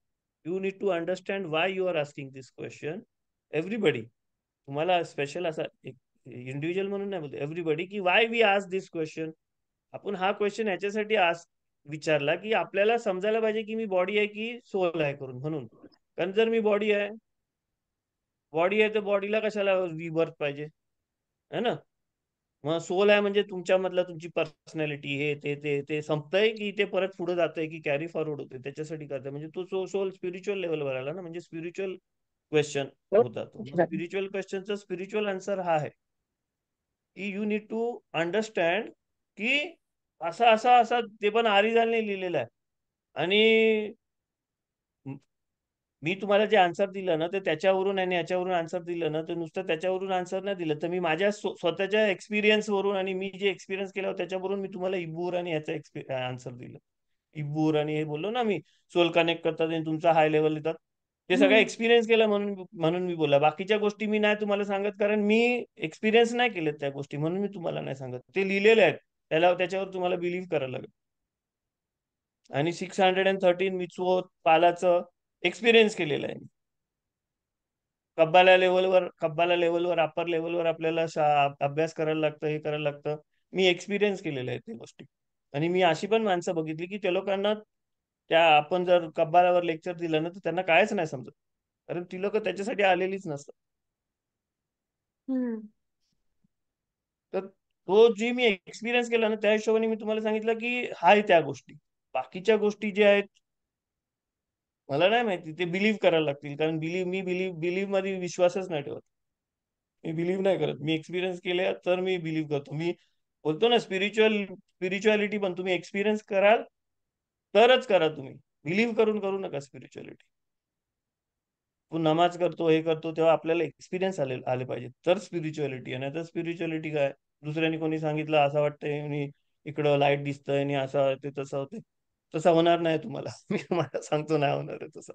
Speaker 3: You need to understand why you are asking this question. Everybody, तुम्हाला स्पेशल असा एक इंडिव्हिज्युअल म्हणून नाही बोलतो, एव्हरीबडी, की why we ask this question. आपण हा क्वेश्चन ह्याच्यासाठी विचारला की आपल्याला समजायला पाहिजे की मी बॉडी आहे की सोल आहे करून, म्हणून. कारण जर मी बॉडी आहे तर बॉडीला कशाला रिबर्थ पाहिजे, है ना? मग सोल आहे म्हणजे तुमच्यामधला तुमची पर्सनॅलिटी हे ते संपतंय की ते परत पुढे जातंय की कॅरी फॉरवर्ड होते, त्याच्यासाठी करतंय. म्हणजे तो सोल स्पिरिच्युअल लेवलवर आला ना, म्हणजे स्पिरिच्युअल क्वेश्चन होता तो. स्पिरिच्युअल क्वेश्चनचा स्पिरिच्युअल आन्सर हा आहे की यू नीड टू अंडरस्टँड की असा असा असा ते पण आरिजालने लिहिलेलं आहे. आणि मी तुम्हाला जे आन्सर दिलं ना, ते त्याच्यावरून आणि याच्यावरून आन्सर दिलं ना, तर नुसतं त्याच्यावरून आन्सर नाही दिलं, तर मी माझ्या स्वतःच्या एक्सपिरियन्सवरून आणि मी जे एक्सपिरियन्स केला त्याच्यावरून मी तुम्हाला इबूर आणि याचा आन्सर दिलं. इबूर आणि हे बोललो ना मी, सोल कनेक्ट करतात आणि तुमचा हाय लेवल येतात, ते सगळं एक्सपिरियन्स केलं म्हणून मी बोला. बाकीच्या गोष्टी मी नाही तुम्हाला सांगत, कारण मी एक्सपिरियन्स नाही केलेत त्या गोष्टी, म्हणून मी तुम्हाला नाही सांगत. ते लिहिलेले आहेत, त्याच्यावर तुम्हाला बिलीव्ह करायला लागेल. आणि 613 मित्सवोत पालाचं एक्सपिरियन्स केलेलं आहे. कब्बाला लेवलवर अप्पर लेवलवर आपल्याला अभ्यास करायला लागतं, हे करायला लागतं. मी एक्सपिरियन्स केलेलं आहे त्या गोष्टी. आणि मी अशी पण माणसं बघितली की त्या लोकांना आपण जर कब्बालावर लेक्चर दिलं ना, तर त्यांना कायच नाही समजत, कारण ती लोक त्याच्यासाठी आलेलीच नसतात. तर तो जी मी एक्सपिरियन्स केला ना, त्या हिशोबाने मी तुम्हाला सांगितलं की हाय त्या गोष्टी. बाकीच्या गोष्टी ज्या आहेत मला नाही माहिती, ते बिलीव्ह करायला लागतील, कारण बिलीव्ह मध्ये विश्वासच नाही ठेवत. मी बिलीव्ह नाही करत, मी एक्सपिरियन्स केले तर मी बिलीव्ह करतो. मी बोलतो ना, स्पिरिच्युअलिटी पण तुम्ही एक्सपिरियन्स कराल तरच करा. तुम्ही बिलीव्ह करू नका स्पिरिच्युअलिटी. तू नमाज करतो, हे करतो, तेव्हा आपल्याला एक्सपिरियन्स आले पाहिजे, तर स्पिरिच्युअलिटी आहे. नाही तर स्पिरिच्युअलिटी काय, दुसऱ्याने कोणी सांगितलं असं वाटतंय आणि इकडं लाईट दिसतंय आणि असं ते तसं होते, तसं होणार नाही तुम्हाला. मी तुम्हाला सांगतो नाही होणार आहे तसं.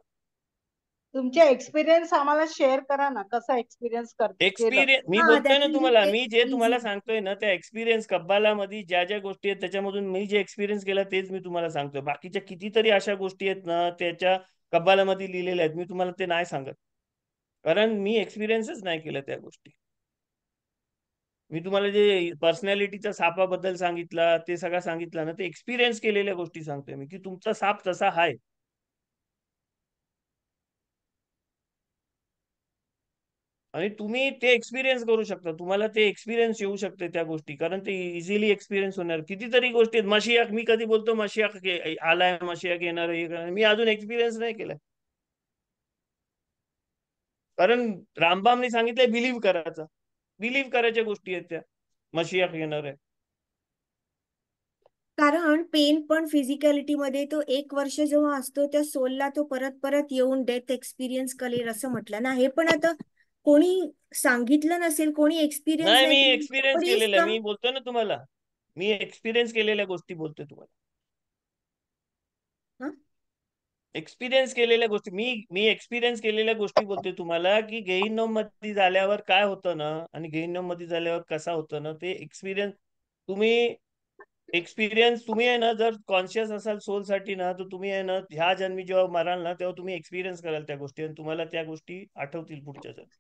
Speaker 4: तुमचे एक्सपिरियन्स आम्हाला शेअर करा ना, कसा एक्सपिरियन्स
Speaker 3: एक्सपिरियन्स मी बोलतोय ना तुम्हाला, मी जे तुम्हाला सांगतोय ना, त्या एक्सपिरियन्स कब्बालामध्ये ज्या ज्या गोष्टी आहेत त्याच्यामधून मी जे एक्सपिरियन्स केला तेच मी तुम्हाला सांगतोय. बाकीच्या कितीतरी अशा गोष्टी आहेत ना, त्याच्या कब्बालामध्ये लिहिलेल्या आहेत, मी तुम्हाला ते नाही सांगत, कारण मी एक्सपिरियन्सच नाही केलं त्या गोष्टी. मी तुम्हाला जे पर्सनॅलिटीच्या सापाबद्दल सांगितलं, ते सगळं सांगितलं ना, ते एक्सपिरियन्स केलेल्या गोष्टी सांगतोय मी, की तुमचा साप तसा आहे. आणि तुम्ही ते एक्सपिरियन्स करू शकता, तुम्हाला ते एक्सपिरियन्स येऊ शकते त्या गोष्टी, कारण ते इझिली एक्सपिरियन्स होणार. कितीतरी गोष्टी आहेत. मशियाक, मी कधी बोलतो मशियाक आलाय, मशियाक येणार, मी अजून एक्सपिरियन्स नाही केलाय, कारण रामबामने सांगितलंय बिलीव्ह करायचं. बिलीव्ह करायच्या गोष्टी आहेत त्या, मशियाक येणार आहे.
Speaker 5: कारण पेन पण फिजिकॅलिटी मध्ये तो 1 वर्ष जेव्हा असतो त्या सोलला तो परत परत येऊन डेथ एक्सपिरियन्स करेल असं म्हटलं ना. हे पण आता कोणी सांगितलं नसेल, कोणी एक्सपिरियन्स
Speaker 3: नाही,
Speaker 5: नाही
Speaker 3: मी
Speaker 5: केला,
Speaker 3: एक्सपिरियन्स
Speaker 5: nobody has
Speaker 3: केलेलं,
Speaker 5: come.
Speaker 3: मी बोलतोय ना तुम्हाला, मी एक्सपिरियन्स केलेल्या गोष्टी बोलतोय तुम्हाला. एक्सपिरियन्स केलेल्या गोष्टी, मी एक्सपिरियन्स केलेल्या गोष्टी बोलतोय तुम्हाला, की गेहिनोम मध्ये झाल्यावर काय होतं ना, आणि गेहिनोम मध्ये झाल्यावर कसा होतं ना, ते एक्सपिरियन्स तुम्ही आहे ना, जर कॉन्शियस असाल सोल साठी ना, तर तुम्ही आहे ना, ह्या जन्मी जेव्हा मराल ना, तेव्हा तुम्ही एक्सपिरियन्स कराल त्या गोष्टी, आणि तुम्हाला त्या गोष्टी आठवतील पुढच्या जन्मी.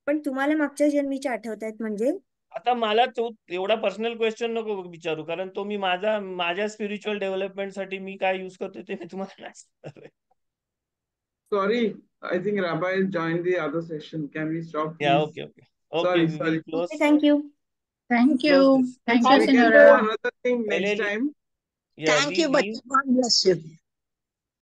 Speaker 5: पण तुम्हाला मागच्या जन्मीच्या आठवतायत म्हणजे?
Speaker 3: आता मला तो एवढा पर्सनल क्वेश्चन नको विचारू, कारण तो मी माझ्या स्पिरिच्युअल डेव्हलपमेंटसाठी मी काय यूज करतोय ते मी तुम्हाला नाही सांगणार.
Speaker 1: Sorry, I think Rabbi joined the other session. Can we stop,
Speaker 3: Yeah,
Speaker 1: please?
Speaker 3: okay.
Speaker 1: Sorry,
Speaker 3: We will close.
Speaker 5: Okay, thank you.
Speaker 6: Thank
Speaker 3: Close
Speaker 6: you.
Speaker 3: this.
Speaker 6: Thank
Speaker 1: We
Speaker 6: you,
Speaker 1: can do
Speaker 6: Sinora.
Speaker 1: another thing next time.
Speaker 3: Yeah,
Speaker 2: Thank you, but God bless you.